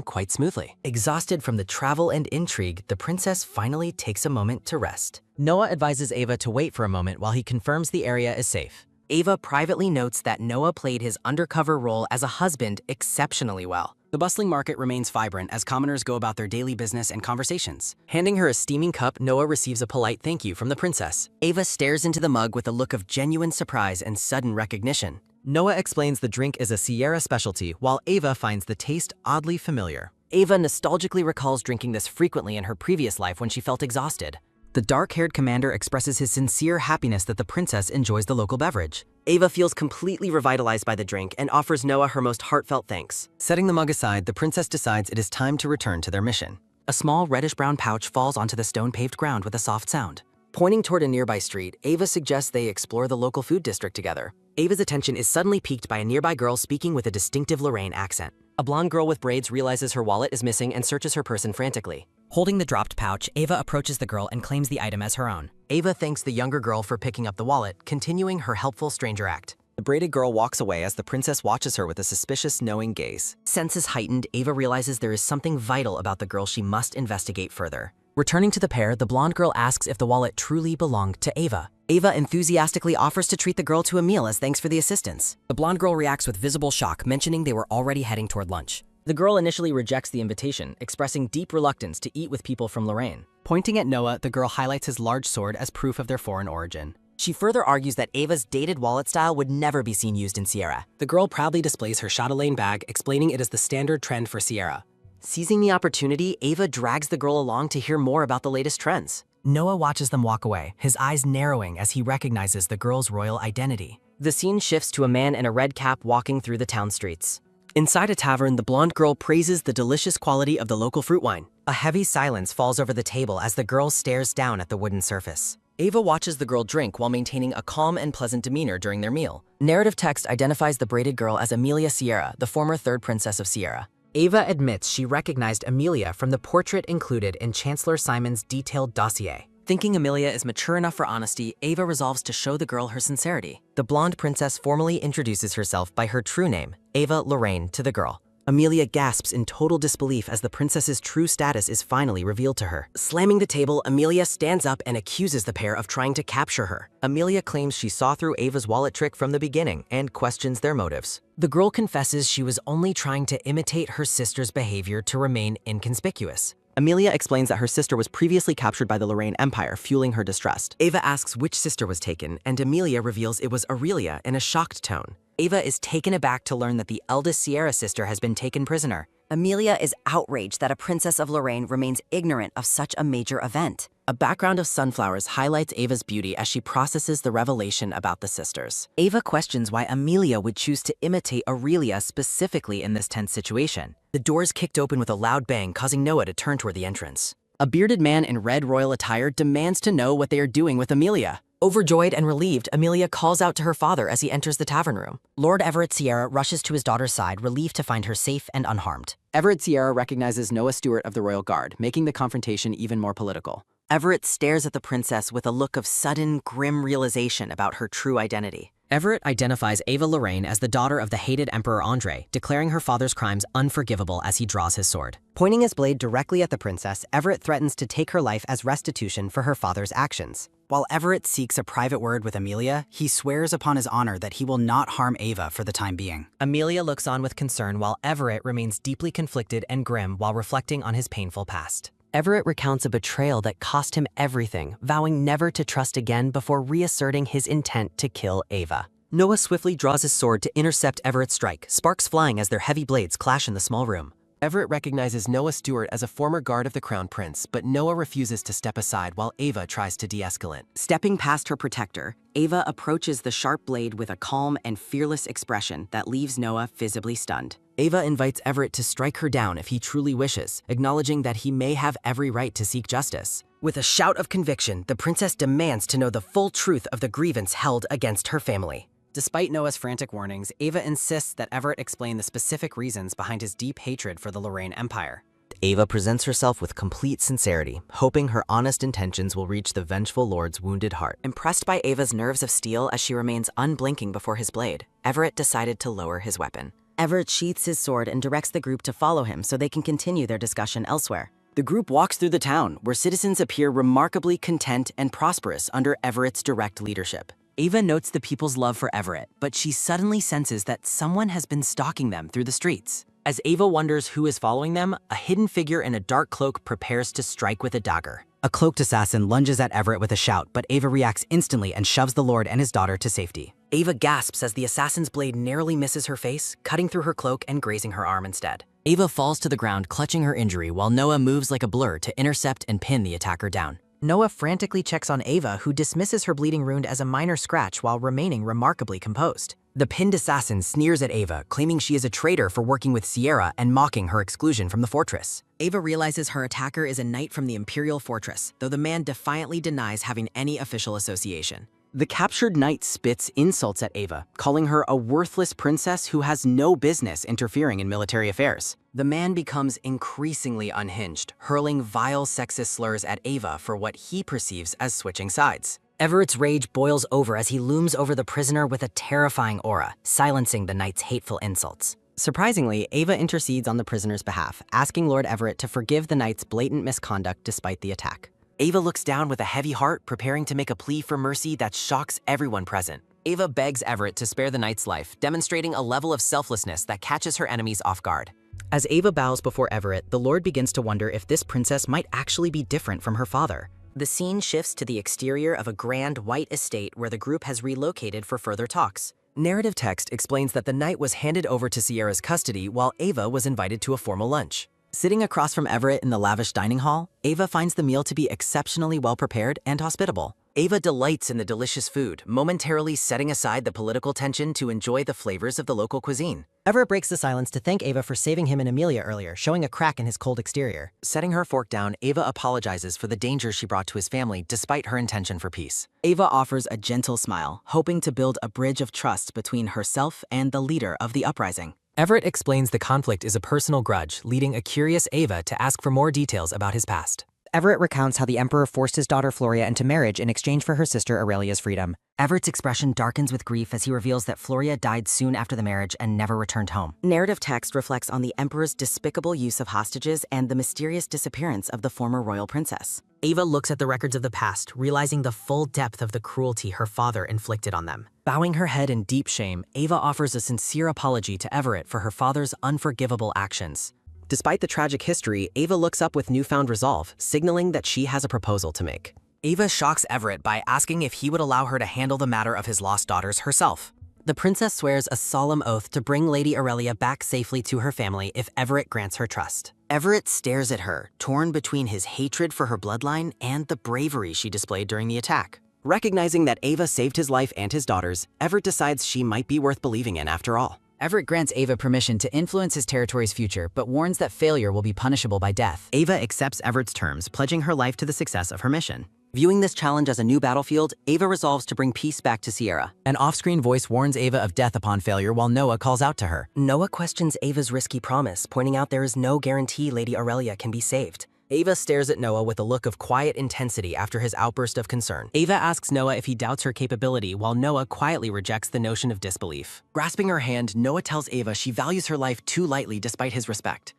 quite smoothly. Exhausted from the travel and intrigue, the princess finally takes a moment to rest. Noah advises Ava to wait for a moment while he confirms the area is safe. Ava privately notes that Noah played his undercover role as a husband exceptionally well. The bustling market remains vibrant as commoners go about their daily business and conversations. Handing her a steaming cup, Noah receives a polite thank you from the princess. Ava stares into the mug with a look of genuine surprise and sudden recognition. Noah explains the drink is a Sierra specialty, while Ava finds the taste oddly familiar. Ava nostalgically recalls drinking this frequently in her previous life when she felt exhausted. The dark-haired commander expresses his sincere happiness that the princess enjoys the local beverage. Ava feels completely revitalized by the drink and offers Noah her most heartfelt thanks. Setting the mug aside, the princess decides it is time to return to their mission. A small reddish-brown pouch falls onto the stone-paved ground with a soft sound. Pointing toward a nearby street, Ava suggests they explore the local food district together. Ava's attention is suddenly piqued by a nearby girl speaking with a distinctive Lorraine accent. A blonde girl with braids realizes her wallet is missing and searches her person frantically. Holding the dropped pouch, Ava approaches the girl and claims the item as her own. Ava thanks the younger girl for picking up the wallet, continuing her helpful stranger act. The braided girl walks away as the princess watches her with a suspicious, knowing gaze. Senses heightened, Ava realizes there is something vital about the girl she must investigate further. Returning to the pair, the blonde girl asks if the wallet truly belonged to Ava. Ava enthusiastically offers to treat the girl to a meal as thanks for the assistance. The blonde girl reacts with visible shock, mentioning they were already heading toward lunch. The girl initially rejects the invitation, expressing deep reluctance to eat with people from Lorraine. Pointing at Noah, the girl highlights his large sword as proof of their foreign origin. She further argues that Ava's dated wallet style would never be seen used in Sierra. The girl proudly displays her chatelaine bag, explaining it is the standard trend for Sierra. Seizing the opportunity, Ava drags the girl along to hear more about the latest trends. Noah watches them walk away, his eyes narrowing as he recognizes the girl's royal identity. The scene shifts to a man in a red cap walking through the town streets. Inside a tavern, the blonde girl praises the delicious quality of the local fruit wine. A heavy silence falls over the table as the girl stares down at the wooden surface. Ava watches the girl drink while maintaining a calm and pleasant demeanor during their meal. Narrative text identifies the braided girl as Amelia Sierra, the former third princess of Sierra. Ava admits she recognized Amelia from the portrait included in Chancellor Simon's detailed dossier. Thinking Amelia is mature enough for honesty, Ava resolves to show the girl her sincerity. The blonde princess formally introduces herself by her true name, Ava Lorraine, to the girl. Amelia gasps in total disbelief as the princess's true status is finally revealed to her. Slamming the table, Amelia stands up and accuses the pair of trying to capture her. Amelia claims she saw through Ava's wallet trick from the beginning and questions their motives. The girl confesses she was only trying to imitate her sister's behavior to remain inconspicuous. Amelia explains that her sister was previously captured by the Lorraine Empire, fueling her distrust. Ava asks which sister was taken, and Amelia reveals it was Aurelia in a shocked tone. Ava is taken aback to learn that the eldest Sierra sister has been taken prisoner. Amelia is outraged that a princess of Lorraine remains ignorant of such a major event. A background of sunflowers highlights Ava's beauty as she processes the revelation about the sisters. Ava questions why Amelia would choose to imitate Aurelia specifically in this tense situation. The doors kicked open with a loud bang, causing Noah to turn toward the entrance. A bearded man in red royal attire demands to know what they are doing with Amelia. Overjoyed and relieved, Amelia calls out to her father as he enters the tavern room. Lord Everett Sierra rushes to his daughter's side, relieved to find her safe and unharmed. Everett Sierra recognizes Noah Stewart of the Royal Guard, making the confrontation even more political. Everett stares at the princess with a look of sudden, grim realization about her true identity. Everett identifies Ava Lorraine as the daughter of the hated Emperor Andre, declaring her father's crimes unforgivable as he draws his sword. Pointing his blade directly at the princess, Everett threatens to take her life as restitution for her father's actions. While Everett seeks a private word with Amelia, he swears upon his honor that he will not harm Ava for the time being. Amelia looks on with concern while Everett remains deeply conflicted and grim while reflecting on his painful past. Everett recounts a betrayal that cost him everything, vowing never to trust again before reasserting his intent to kill Ava. Noah swiftly draws his sword to intercept Everett's strike, sparks flying as their heavy blades clash in the small room. Everett recognizes Noah Stewart as a former guard of the Crown Prince, but Noah refuses to step aside while Ava tries to de-escalate. Stepping past her protector, Ava approaches the sharp blade with a calm and fearless expression that leaves Noah visibly stunned. Ava invites Everett to strike her down if he truly wishes, acknowledging that he may have every right to seek justice. With a shout of conviction, the princess demands to know the full truth of the grievance held against her family. Despite Noah's frantic warnings, Ava insists that Everett explain the specific reasons behind his deep hatred for the Lorraine Empire. Ava presents herself with complete sincerity, hoping her honest intentions will reach the vengeful lord's wounded heart. Impressed by Ava's nerves of steel as she remains unblinking before his blade, Everett decided to lower his weapon. Everett sheaths his sword and directs the group to follow him so they can continue their discussion elsewhere. The group walks through the town, where citizens appear remarkably content and prosperous under Everett's direct leadership. Ava notes the people's love for Everett, but she suddenly senses that someone has been stalking them through the streets. As Ava wonders who is following them, a hidden figure in a dark cloak prepares to strike with a dagger. A cloaked assassin lunges at Everett with a shout, but Ava reacts instantly and shoves the lord and his daughter to safety. Ava gasps as the assassin's blade narrowly misses her face, cutting through her cloak and grazing her arm instead. Ava falls to the ground, clutching her injury, while Noah moves like a blur to intercept and pin the attacker down. Noah frantically checks on Ava, who dismisses her bleeding wound as a minor scratch while remaining remarkably composed. The pinned assassin sneers at Ava, claiming she is a traitor for working with Sierra and mocking her exclusion from the fortress. Ava realizes her attacker is a knight from the Imperial Fortress, though the man defiantly denies having any official association. The captured knight spits insults at Ava, calling her a worthless princess who has no business interfering in military affairs. The man becomes increasingly unhinged, hurling vile sexist slurs at Ava for what he perceives as switching sides. Everett's rage boils over as he looms over the prisoner with a terrifying aura, silencing the knight's hateful insults. Surprisingly, Ava intercedes on the prisoner's behalf, asking Lord Everett to forgive the knight's blatant misconduct despite the attack. Ava looks down with a heavy heart, preparing to make a plea for mercy that shocks everyone present. Ava begs Everett to spare the knight's life, demonstrating a level of selflessness that catches her enemies off guard. As Ava bows before Everett, the Lord begins to wonder if this princess might actually be different from her father. The scene shifts to the exterior of a grand white estate where the group has relocated for further talks. Narrative text explains that the knight was handed over to Sierra's custody while Ava was invited to a formal lunch. Sitting across from Everett in the lavish dining hall, Ava finds the meal to be exceptionally well prepared and hospitable. Ava delights in the delicious food, momentarily setting aside the political tension to enjoy the flavors of the local cuisine. Everett breaks the silence to thank Ava for saving him and Amelia earlier, showing a crack in his cold exterior. Setting her fork down, Ava apologizes for the danger she brought to his family despite her intention for peace. Ava offers a gentle smile, hoping to build a bridge of trust between herself and the leader of the uprising. Everett explains the conflict is a personal grudge, leading a curious Ava to ask for more details about his past. Everett recounts how the Emperor forced his daughter Floria into marriage in exchange for her sister Aurelia's freedom. Everett's expression darkens with grief as he reveals that Floria died soon after the marriage and never returned home. Narrative text reflects on the Emperor's despicable use of hostages and the mysterious disappearance of the former royal princess. Ava looks at the records of the past, realizing the full depth of the cruelty her father inflicted on them. Bowing her head in deep shame, Ava offers a sincere apology to Everett for her father's unforgivable actions. Despite the tragic history, Ava looks up with newfound resolve, signaling that she has a proposal to make. Ava shocks Everett by asking if he would allow her to handle the matter of his lost daughters herself. The princess swears a solemn oath to bring Lady Aurelia back safely to her family if Everett grants her trust. Everett stares at her, torn between his hatred for her bloodline and the bravery she displayed during the attack. Recognizing that Ava saved his life and his daughters, Everett decides she might be worth believing in after all. Everett grants Ava permission to influence his territory's future, but warns that failure will be punishable by death. Ava accepts Everett's terms, pledging her life to the success of her mission. Viewing this challenge as a new battlefield, Ava resolves to bring peace back to Sierra. An off-screen voice warns Ava of death upon failure while Noah calls out to her. Noah questions Ava's risky promise, pointing out there is no guarantee Lady Aurelia can be saved. Ava stares at Noah with a look of quiet intensity after his outburst of concern. Ava asks Noah if he doubts her capability, while Noah quietly rejects the notion of disbelief. Grasping her hand, Noah tells Ava she values her life too lightly despite his respect.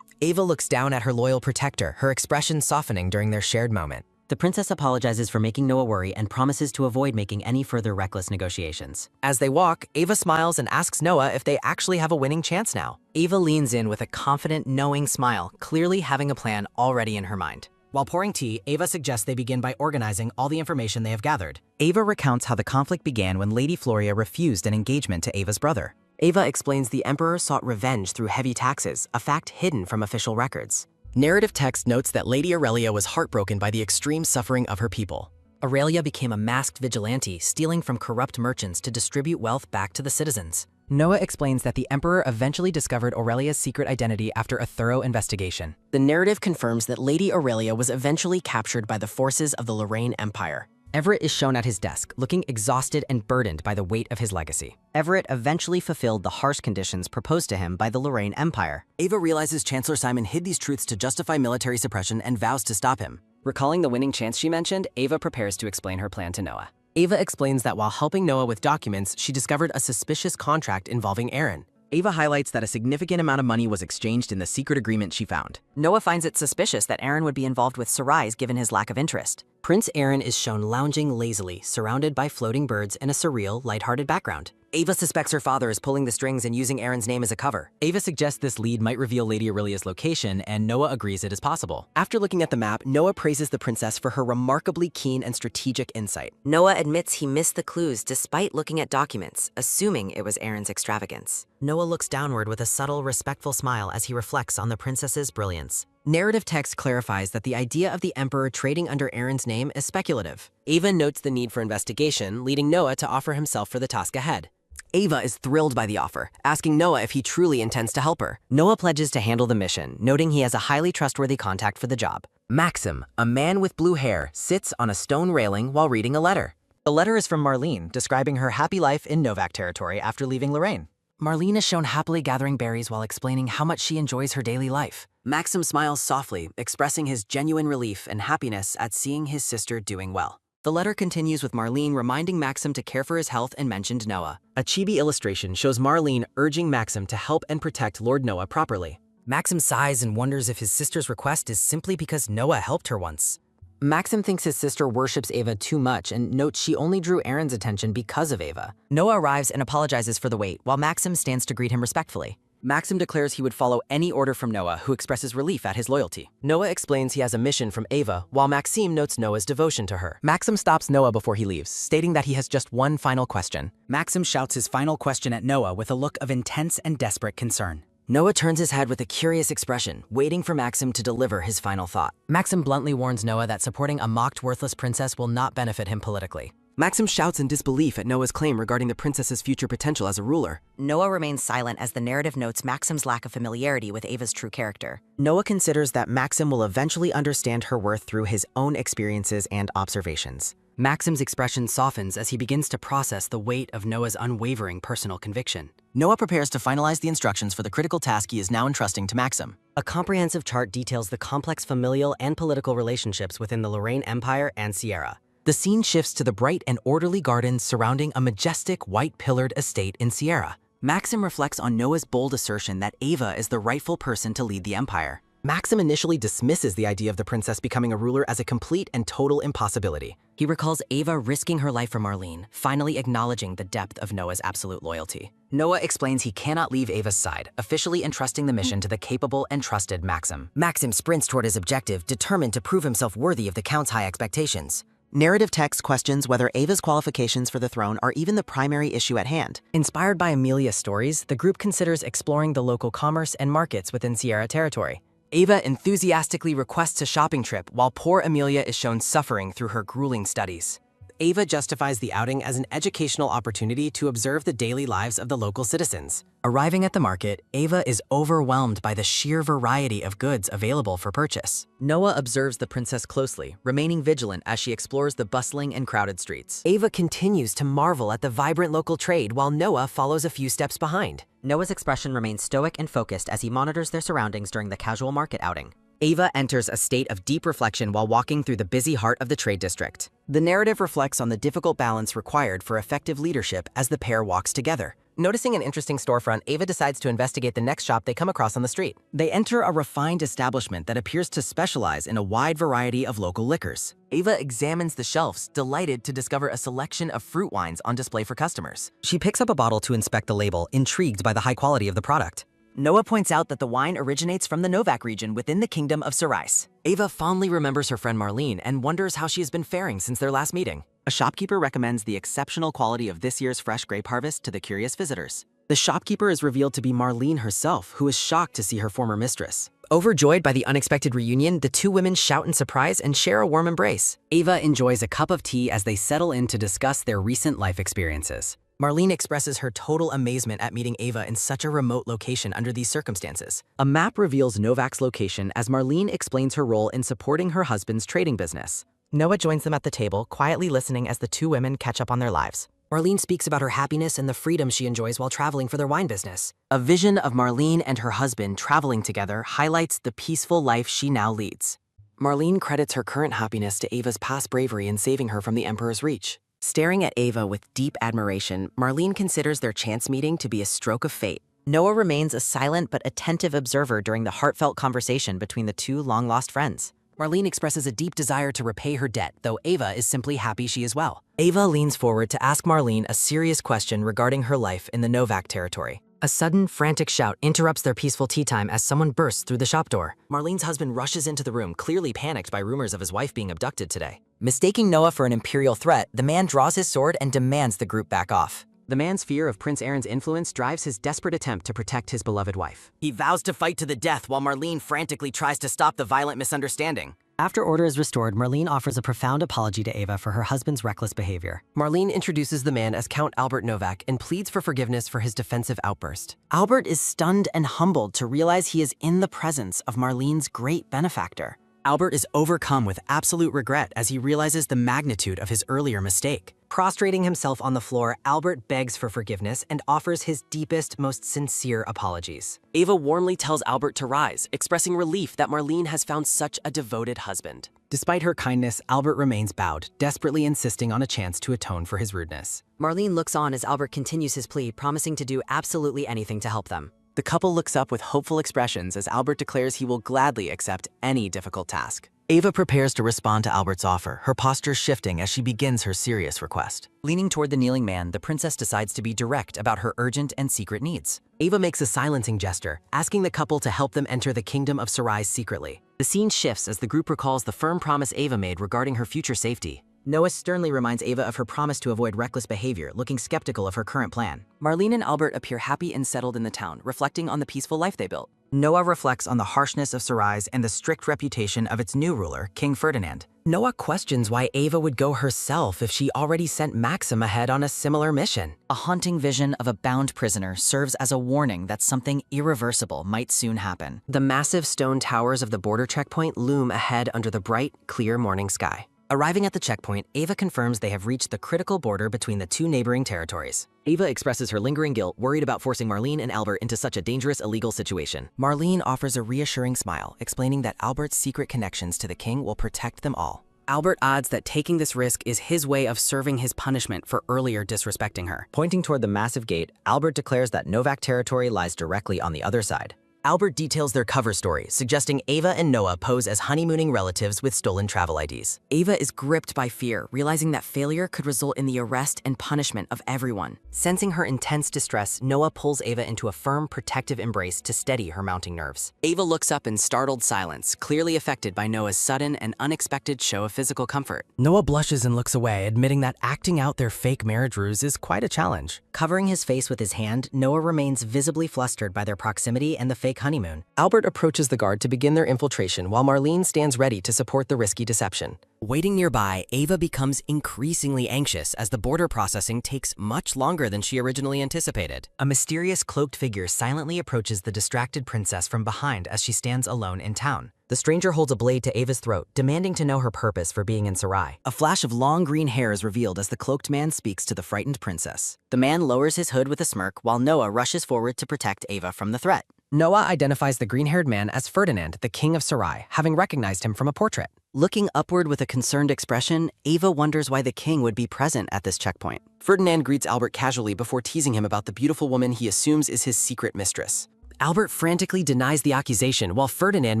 Ava looks down at her loyal protector, her expression softening during their shared moment. The princess apologizes for making Noah worry and promises to avoid making any further reckless negotiations. As they walk, Ava smiles and asks Noah if they actually have a winning chance now. Ava leans in with a confident, knowing smile, clearly having a plan already in her mind. While pouring tea, Ava suggests they begin by organizing all the information they have gathered. Ava recounts how the conflict began when Lady Floria refused an engagement to Ava's brother. Ava explains the Emperor sought revenge through heavy taxes, a fact hidden from official records. Narrative text notes that Lady Aurelia was heartbroken by the extreme suffering of her people. Aurelia became a masked vigilante, stealing from corrupt merchants to distribute wealth back to the citizens. Noah explains that the Emperor eventually discovered Aurelia's secret identity after a thorough investigation. The narrative confirms that Lady Aurelia was eventually captured by the forces of the Lorraine Empire. Everett is shown at his desk, looking exhausted and burdened by the weight of his legacy. Everett eventually fulfilled the harsh conditions proposed to him by the Lorraine Empire. Ava realizes Chancellor Simon hid these truths to justify military suppression and vows to stop him. Recalling the winning chance she mentioned, Ava prepares to explain her plan to Noah. Ava explains that while helping Noah with documents, she discovered a suspicious contract involving Aaron. Ava highlights that a significant amount of money was exchanged in the secret agreement she found. Noah finds it suspicious that Aaron would be involved with Sarais given his lack of interest. Prince Aaron is shown lounging lazily, surrounded by floating birds in a surreal, lighthearted background. Ava suspects her father is pulling the strings and using Aaron's name as a cover. Ava suggests this lead might reveal Lady Aurelia's location, and Noah agrees it is possible. After looking at the map, Noah praises the princess for her remarkably keen and strategic insight. Noah admits he missed the clues despite looking at documents, assuming it was Aaron's extravagance. Noah looks downward with a subtle, respectful smile as he reflects on the princess's brilliance. Narrative text clarifies that the idea of the Emperor trading under Aaron's name is speculative. Ava notes the need for investigation, leading Noah to offer himself for the task ahead. Ava is thrilled by the offer, asking Noah if he truly intends to help her. Noah pledges to handle the mission, noting he has a highly trustworthy contact for the job. Maxim, a man with blue hair, sits on a stone railing while reading a letter. The letter is from Marlene, describing her happy life in Novak territory after leaving Lorraine. Marlene is shown happily gathering berries while explaining how much she enjoys her daily life. Maxim smiles softly, expressing his genuine relief and happiness at seeing his sister doing well. The letter continues with Marlene reminding Maxim to care for his health and mentioned Noah. A chibi illustration shows Marlene urging Maxim to help and protect Lord Noah properly. Maxim sighs and wonders if his sister's request is simply because Noah helped her once. Maxim thinks his sister worships Ava too much and notes she only drew Aaron's attention because of Ava. Noah arrives and apologizes for the wait, while Maxim stands to greet him respectfully. Maxim declares he would follow any order from Noah, who expresses relief at his loyalty. Noah explains he has a mission from Ava, while Maxime notes Noah's devotion to her. Maxim stops Noah before he leaves, stating that he has just one final question. Maxim shouts his final question at Noah with a look of intense and desperate concern. Noah turns his head with a curious expression, waiting for Maxim to deliver his final thought. Maxim bluntly warns Noah that supporting a mocked worthless princess will not benefit him politically. Maxim shouts in disbelief at Noah's claim regarding the princess's future potential as a ruler. Noah remains silent as the narrative notes Maxim's lack of familiarity with Ava's true character. Noah considers that Maxim will eventually understand her worth through his own experiences and observations. Maxim's expression softens as he begins to process the weight of Noah's unwavering personal conviction. Noah prepares to finalize the instructions for the critical task he is now entrusting to Maxim. A comprehensive chart details the complex familial and political relationships within the Lorraine Empire and Sierra. The scene shifts to the bright and orderly gardens surrounding a majestic white-pillared estate in Sierra. Maxim reflects on Noah's bold assertion that Ava is the rightful person to lead the empire. Maxim initially dismisses the idea of the princess becoming a ruler as a complete and total impossibility. He recalls Ava risking her life for Marlene, finally acknowledging the depth of Noah's absolute loyalty. Noah explains he cannot leave Ava's side, officially entrusting the mission to the capable and trusted Maxim. Maxim sprints toward his objective, determined to prove himself worthy of the Count's high expectations. Narrative text questions whether Ava's qualifications for the throne are even the primary issue at hand. Inspired by Amelia's stories, the group considers exploring the local commerce and markets within Sierra territory. Ava enthusiastically requests a shopping trip, while poor Amelia is shown suffering through her grueling studies. Ava justifies the outing as an educational opportunity to observe the daily lives of the local citizens. Arriving at the market, Ava is overwhelmed by the sheer variety of goods available for purchase. Noah observes the princess closely, remaining vigilant as she explores the bustling and crowded streets. Ava continues to marvel at the vibrant local trade while Noah follows a few steps behind. Noah's expression remains stoic and focused as he monitors their surroundings during the casual market outing. Ava enters a state of deep reflection while walking through the busy heart of the trade district. The narrative reflects on the difficult balance required for effective leadership as the pair walks together. Noticing an interesting storefront, Ava decides to investigate the next shop they come across on the street. They enter a refined establishment that appears to specialize in a wide variety of local liquors. Ava examines the shelves, delighted to discover a selection of fruit wines on display for customers. She picks up a bottle to inspect the label, intrigued by the high quality of the product. Noah points out that the wine originates from the Novak region within the kingdom of Sarais. Ava fondly remembers her friend Marlene and wonders how she has been faring since their last meeting. A shopkeeper recommends the exceptional quality of this year's fresh grape harvest to the curious visitors. The shopkeeper is revealed to be Marlene herself, who is shocked to see her former mistress. Overjoyed by the unexpected reunion, the two women shout in surprise and share a warm embrace. Ava enjoys a cup of tea as they settle in to discuss their recent life experiences. Marlene expresses her total amazement at meeting Ava in such a remote location under these circumstances. A map reveals Novak's location as Marlene explains her role in supporting her husband's trading business. Noah joins them at the table, quietly listening as the two women catch up on their lives. Marlene speaks about her happiness and the freedom she enjoys while traveling for their wine business. A vision of Marlene and her husband traveling together highlights the peaceful life she now leads. Marlene credits her current happiness to Ava's past bravery in saving her from the Emperor's reach. Staring at Ava with deep admiration, Marlene considers their chance meeting to be a stroke of fate. Noah remains a silent but attentive observer during the heartfelt conversation between the two long-lost friends. Marlene expresses a deep desire to repay her debt, though Ava is simply happy she is well. Ava leans forward to ask Marlene a serious question regarding her life in the Novak territory. A sudden, frantic shout interrupts their peaceful tea time as someone bursts through the shop door. Marlene's husband rushes into the room, clearly panicked by rumors of his wife being abducted today. Mistaking Noah for an imperial threat, the man draws his sword and demands the group back off. The man's fear of Prince Aaron's influence drives his desperate attempt to protect his beloved wife. He vows to fight to the death while Marlene frantically tries to stop the violent misunderstanding. After order is restored, Marlene offers a profound apology to Ava for her husband's reckless behavior. Marlene introduces the man as Count Albert Novak and pleads for forgiveness for his defensive outburst. Albert is stunned and humbled to realize he is in the presence of Marlene's great benefactor. Albert is overcome with absolute regret as he realizes the magnitude of his earlier mistake. Prostrating himself on the floor, Albert begs for forgiveness and offers his deepest, most sincere apologies. Ava warmly tells Albert to rise, expressing relief that Marlene has found such a devoted husband. Despite her kindness, Albert remains bowed, desperately insisting on a chance to atone for his rudeness. Marlene looks on as Albert continues his plea, promising to do absolutely anything to help them. The couple looks up with hopeful expressions as Albert declares he will gladly accept any difficult task. Ava prepares to respond to Albert's offer, her posture shifting as she begins her serious request. Leaning toward the kneeling man, the princess decides to be direct about her urgent and secret needs. Ava makes a silencing gesture, asking the couple to help them enter the kingdom of Sarai secretly. The scene shifts as the group recalls the firm promise Ava made regarding her future safety. Noah sternly reminds Ava of her promise to avoid reckless behavior, looking skeptical of her current plan. Marlene and Albert appear happy and settled in the town, reflecting on the peaceful life they built. Noah reflects on the harshness of Sarai's and the strict reputation of its new ruler, King Ferdinand. Noah questions why Ava would go herself if she already sent Maxim ahead on a similar mission. A haunting vision of a bound prisoner serves as a warning that something irreversible might soon happen. The massive stone towers of the border checkpoint loom ahead under the bright, clear morning sky. Arriving at the checkpoint, Ava confirms they have reached the critical border between the two neighboring territories. Ava expresses her lingering guilt, worried about forcing Marlene and Albert into such a dangerous illegal situation. Marlene offers a reassuring smile, explaining that Albert's secret connections to the king will protect them all. Albert adds that taking this risk is his way of serving his punishment for earlier disrespecting her. Pointing toward the massive gate, Albert declares that Novak territory lies directly on the other side. Albert details their cover story, suggesting Ava and Noah pose as honeymooning relatives with stolen travel IDs. Ava is gripped by fear, realizing that failure could result in the arrest and punishment of everyone. Sensing her intense distress, Noah pulls Ava into a firm, protective embrace to steady her mounting nerves. Ava looks up in startled silence, clearly affected by Noah's sudden and unexpected show of physical comfort. Noah blushes and looks away, admitting that acting out their fake marriage ruse is quite a challenge. Covering his face with his hand, Noah remains visibly flustered by their proximity and the fake honeymoon. Albert approaches the guard to begin their infiltration while Marlene stands ready to support the risky deception. Waiting nearby, Ava becomes increasingly anxious as the border processing takes much longer than she originally anticipated. A mysterious cloaked figure silently approaches the distracted princess from behind as she stands alone in town. The stranger holds a blade to Ava's throat, demanding to know her purpose for being in Sarai. A flash of long green hair is revealed as the cloaked man speaks to the frightened princess. The man lowers his hood with a smirk while Noah rushes forward to protect Ava from the threat. Noah identifies the green-haired man as Ferdinand, the king of Sarai, having recognized him from a portrait. Looking upward with a concerned expression, Ava wonders why the king would be present at this checkpoint. Ferdinand greets Albert casually before teasing him about the beautiful woman he assumes is his secret mistress. Albert frantically denies the accusation while Ferdinand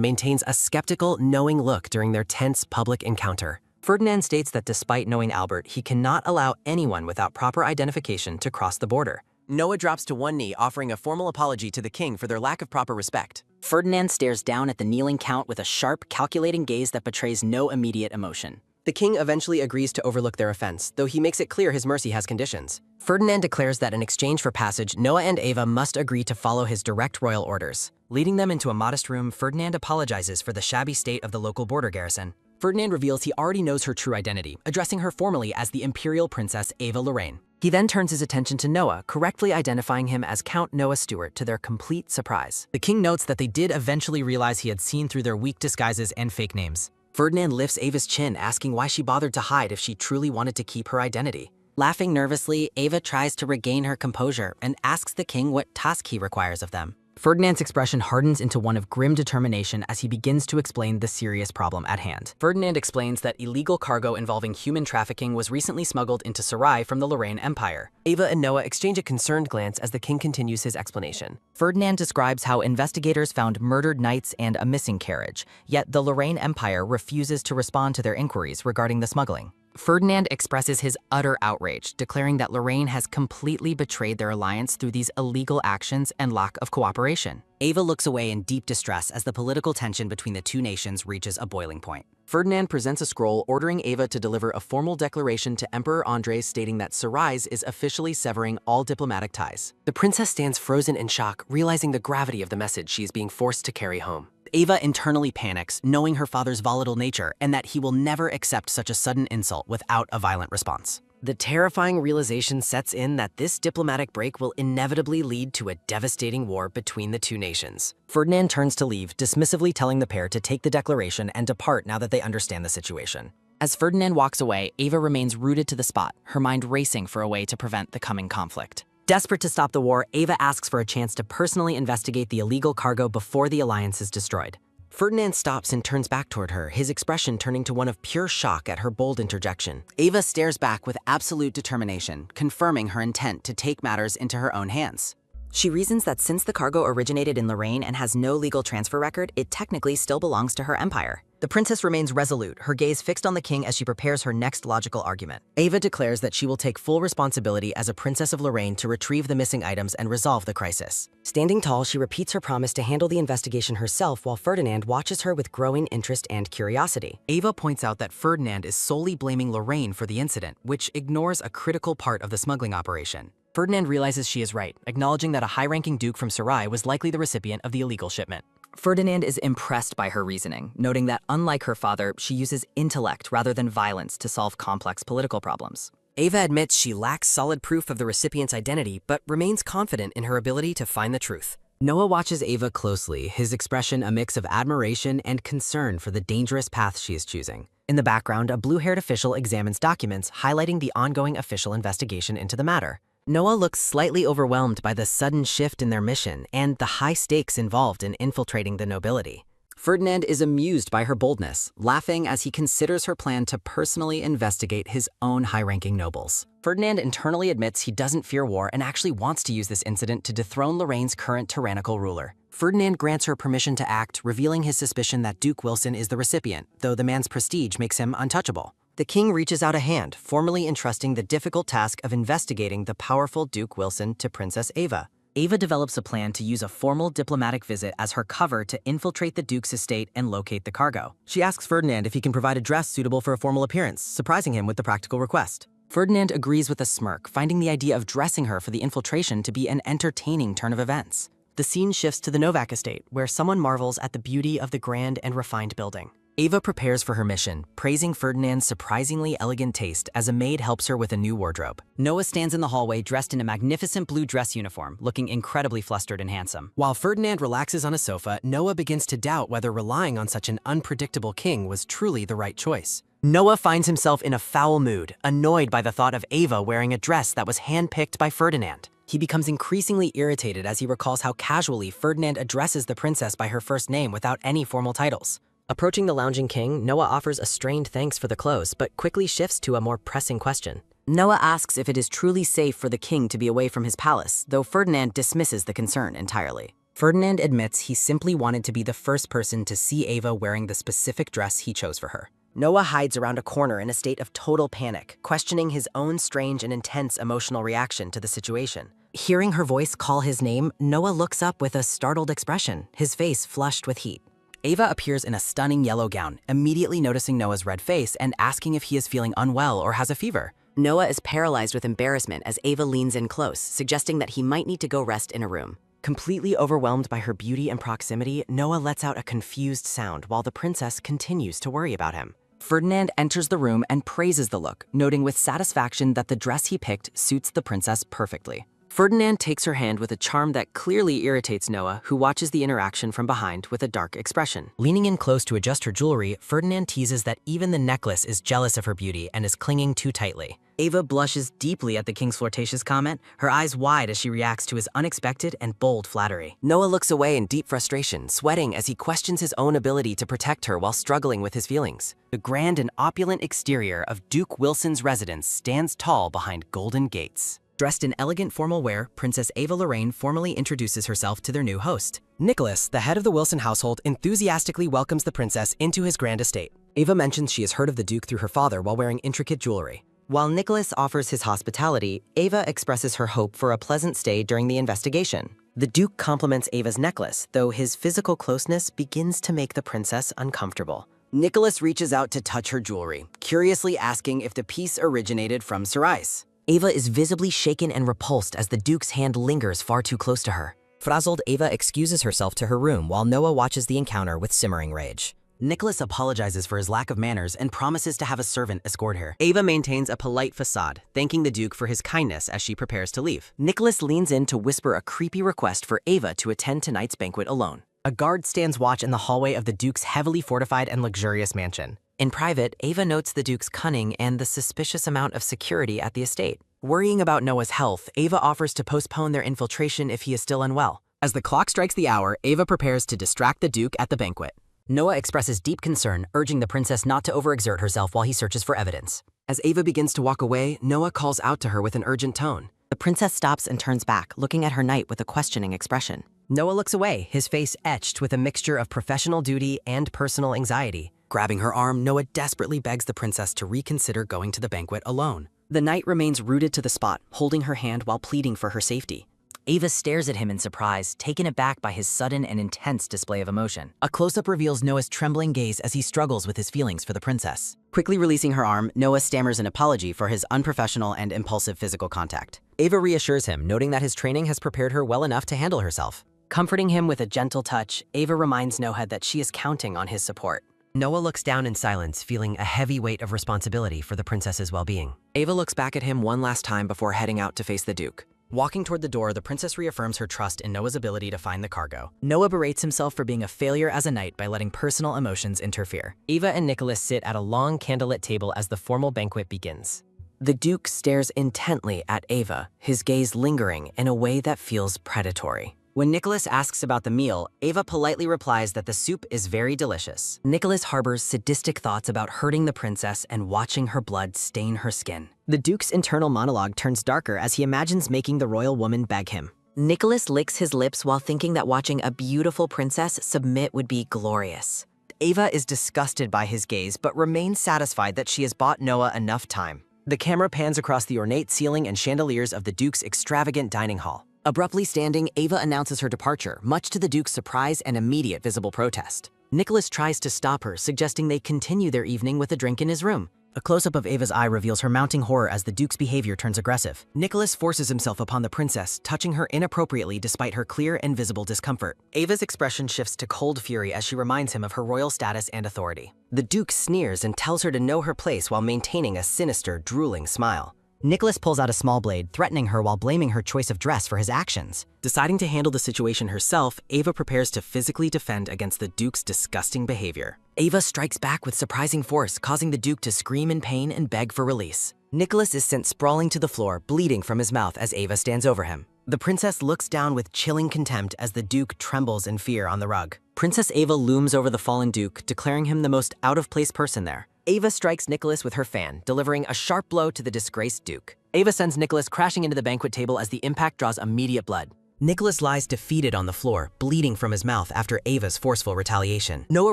maintains a skeptical, knowing look during their tense public encounter. Ferdinand states that despite knowing Albert, he cannot allow anyone without proper identification to cross the border. Noah drops to one knee, offering a formal apology to the king for their lack of proper respect. Ferdinand stares down at the kneeling count with a sharp, calculating gaze that betrays no immediate emotion. The king eventually agrees to overlook their offense, though he makes it clear his mercy has conditions. Ferdinand declares that in exchange for passage, Noah and Ava must agree to follow his direct royal orders. Leading them into a modest room, Ferdinand apologizes for the shabby state of the local border garrison. Ferdinand reveals he already knows her true identity, addressing her formally as the imperial princess Ava Lorraine. He then turns his attention to Noah, correctly identifying him as Count Noah Stewart to their complete surprise. The king notes that they did eventually realize he had seen through their weak disguises and fake names. Ferdinand lifts Ava's chin, asking why she bothered to hide if she truly wanted to keep her identity. Laughing nervously, Ava tries to regain her composure and asks the king what task he requires of them. Ferdinand's expression hardens into one of grim determination as he begins to explain the serious problem at hand. Ferdinand explains that illegal cargo involving human trafficking was recently smuggled into Sarai from the Lorraine Empire. Ava and Noah exchange a concerned glance as the king continues his explanation. Ferdinand describes how investigators found murdered knights and a missing carriage, yet the Lorraine Empire refuses to respond to their inquiries regarding the smuggling. Ferdinand expresses his utter outrage, declaring that Lorraine has completely betrayed their alliance through these illegal actions and lack of cooperation. Ava looks away in deep distress as the political tension between the two nations reaches a boiling point. Ferdinand presents a scroll ordering Ava to deliver a formal declaration to Emperor Andres stating that Sarai is officially severing all diplomatic ties. The princess stands frozen in shock, realizing the gravity of the message she is being forced to carry home. Ava internally panics, knowing her father's volatile nature and that he will never accept such a sudden insult without a violent response. The terrifying realization sets in that this diplomatic break will inevitably lead to a devastating war between the two nations. Ferdinand turns to leave, dismissively telling the pair to take the declaration and depart now that they understand the situation. As Ferdinand walks away, Ava remains rooted to the spot, her mind racing for a way to prevent the coming conflict. Desperate to stop the war, Ava asks for a chance to personally investigate the illegal cargo before the alliance is destroyed. Ferdinand stops and turns back toward her, his expression turning to one of pure shock at her bold interjection. Ava stares back with absolute determination, confirming her intent to take matters into her own hands. She reasons that since the cargo originated in Lorraine and has no legal transfer record, it technically still belongs to her empire. The princess remains resolute, her gaze fixed on the king as she prepares her next logical argument. Ava declares that she will take full responsibility as a princess of Lorraine to retrieve the missing items and resolve the crisis. Standing tall, she repeats her promise to handle the investigation herself while Ferdinand watches her with growing interest and curiosity. Ava points out that Ferdinand is solely blaming Lorraine for the incident, which ignores a critical part of the smuggling operation. Ferdinand realizes she is right, acknowledging that a high-ranking duke from Sarai was likely the recipient of the illegal shipment. Ferdinand is impressed by her reasoning, noting that unlike her father, she uses intellect rather than violence to solve complex political problems. Ava admits she lacks solid proof of the recipient's identity, but remains confident in her ability to find the truth. Noah watches Ava closely, his expression a mix of admiration and concern for the dangerous path she is choosing. In the background, a blue-haired official examines documents, highlighting the ongoing official investigation into the matter. Noah looks slightly overwhelmed by the sudden shift in their mission and the high stakes involved in infiltrating the nobility. Ferdinand is amused by her boldness, laughing as he considers her plan to personally investigate his own high-ranking nobles. Ferdinand internally admits he doesn't fear war and actually wants to use this incident to dethrone Lorraine's current tyrannical ruler. Ferdinand grants her permission to act, revealing his suspicion that Duke Wilson is the recipient, though the man's prestige makes him untouchable. The king reaches out a hand, formally entrusting the difficult task of investigating the powerful Duke Wilson to Princess Ava. Ava develops a plan to use a formal diplomatic visit as her cover to infiltrate the Duke's estate and locate the cargo. She asks Ferdinand if he can provide a dress suitable for a formal appearance, surprising him with the practical request. Ferdinand agrees with a smirk, finding the idea of dressing her for the infiltration to be an entertaining turn of events. The scene shifts to the Novak estate, where someone marvels at the beauty of the grand and refined building. Ava prepares for her mission, praising Ferdinand's surprisingly elegant taste as a maid helps her with a new wardrobe. Noah stands in the hallway dressed in a magnificent blue dress uniform, looking incredibly flustered and handsome. While Ferdinand relaxes on a sofa, Noah begins to doubt whether relying on such an unpredictable king was truly the right choice. Noah finds himself in a foul mood, annoyed by the thought of Ava wearing a dress that was handpicked by Ferdinand. He becomes increasingly irritated as he recalls how casually Ferdinand addresses the princess by her first name without any formal titles. Approaching the lounging king, Noah offers a strained thanks for the clothes, but quickly shifts to a more pressing question. Noah asks if it is truly safe for the king to be away from his palace, though Ferdinand dismisses the concern entirely. Ferdinand admits he simply wanted to be the first person to see Ava wearing the specific dress he chose for her. Noah hides around a corner in a state of total panic, questioning his own strange and intense emotional reaction to the situation. Hearing her voice call his name, Noah looks up with a startled expression, his face flushed with heat. Ava appears in a stunning yellow gown, immediately noticing Noah's red face and asking if he is feeling unwell or has a fever. Noah is paralyzed with embarrassment as Ava leans in close, suggesting that he might need to go rest in a room. Completely overwhelmed by her beauty and proximity, Noah lets out a confused sound while the princess continues to worry about him. Ferdinand enters the room and praises the look, noting with satisfaction that the dress he picked suits the princess perfectly. Ferdinand takes her hand with a charm that clearly irritates Noah, who watches the interaction from behind with a dark expression. Leaning in close to adjust her jewelry, Ferdinand teases that even the necklace is jealous of her beauty and is clinging too tightly. Ava blushes deeply at the king's flirtatious comment, her eyes wide as she reacts to his unexpected and bold flattery. Noah looks away in deep frustration, sweating as he questions his own ability to protect her while struggling with his feelings. The grand and opulent exterior of Duke Wilson's residence stands tall behind golden gates. Dressed in elegant formal wear, Princess Ava Lorraine formally introduces herself to their new host. Nicholas, the head of the Wilson household, enthusiastically welcomes the princess into his grand estate. Ava mentions she has heard of the Duke through her father while wearing intricate jewelry. While Nicholas offers his hospitality, Ava expresses her hope for a pleasant stay during the investigation. The Duke compliments Ava's necklace, though his physical closeness begins to make the princess uncomfortable. Nicholas reaches out to touch her jewelry, curiously asking if the piece originated from Cerise. Ava is visibly shaken and repulsed as the Duke's hand lingers far too close to her. Frazzled, Ava excuses herself to her room while Noah watches the encounter with simmering rage. Nicholas apologizes for his lack of manners and promises to have a servant escort her. Ava maintains a polite facade, thanking the Duke for his kindness as she prepares to leave. Nicholas leans in to whisper a creepy request for Ava to attend tonight's banquet alone. A guard stands watch in the hallway of the Duke's heavily fortified and luxurious mansion. In private, Ava notes the Duke's cunning and the suspicious amount of security at the estate. Worrying about Noah's health, Ava offers to postpone their infiltration if he is still unwell. As the clock strikes the hour, Ava prepares to distract the Duke at the banquet. Noah expresses deep concern, urging the princess not to overexert herself while he searches for evidence. As Ava begins to walk away, Noah calls out to her with an urgent tone. The princess stops and turns back, looking at her knight with a questioning expression. Noah looks away, his face etched with a mixture of professional duty and personal anxiety. Grabbing her arm, Noah desperately begs the princess to reconsider going to the banquet alone. The knight remains rooted to the spot, holding her hand while pleading for her safety. Ava stares at him in surprise, taken aback by his sudden and intense display of emotion. A close-up reveals Noah's trembling gaze as he struggles with his feelings for the princess. Quickly releasing her arm, Noah stammers an apology for his unprofessional and impulsive physical contact. Ava reassures him, noting that his training has prepared her well enough to handle herself. Comforting him with a gentle touch, Ava reminds Noah that she is counting on his support. Noah looks down in silence, feeling a heavy weight of responsibility for the princess's well-being. Ava looks back at him one last time before heading out to face the Duke. Walking toward the door, the princess reaffirms her trust in Noah's ability to find the cargo. Noah berates himself for being a failure as a knight by letting personal emotions interfere. Ava and Nicholas sit at a long candlelit table as the formal banquet begins. The Duke stares intently at Ava, his gaze lingering in a way that feels predatory. When Nicholas asks about the meal, Ava politely replies that the soup is very delicious. Nicholas harbors sadistic thoughts about hurting the princess and watching her blood stain her skin. The Duke's internal monologue turns darker as he imagines making the royal woman beg him. Nicholas licks his lips while thinking that watching a beautiful princess submit would be glorious. Ava is disgusted by his gaze but remains satisfied that she has bought Noah enough time. The camera pans across the ornate ceiling and chandeliers of the Duke's extravagant dining hall. Abruptly standing, Ava announces her departure, much to the Duke's surprise and immediate visible protest. Nicholas tries to stop her, suggesting they continue their evening with a drink in his room. A close-up of Ava's eye reveals her mounting horror as the Duke's behavior turns aggressive. Nicholas forces himself upon the princess, touching her inappropriately despite her clear and visible discomfort. Ava's expression shifts to cold fury as she reminds him of her royal status and authority. The Duke sneers and tells her to know her place while maintaining a sinister, drooling smile. Nicholas pulls out a small blade, threatening her while blaming her choice of dress for his actions. Deciding to handle the situation herself, Ava prepares to physically defend against the Duke's disgusting behavior. Ava strikes back with surprising force, causing the Duke to scream in pain and beg for release. Nicholas is sent sprawling to the floor, bleeding from his mouth as Ava stands over him. The princess looks down with chilling contempt as the Duke trembles in fear on the rug. Princess Ava looms over the fallen Duke, declaring him the most out-of-place person there. Ava strikes Nicholas with her fan, delivering a sharp blow to the disgraced Duke. Ava sends Nicholas crashing into the banquet table as the impact draws immediate blood. Nicholas lies defeated on the floor, bleeding from his mouth after Ava's forceful retaliation. Noah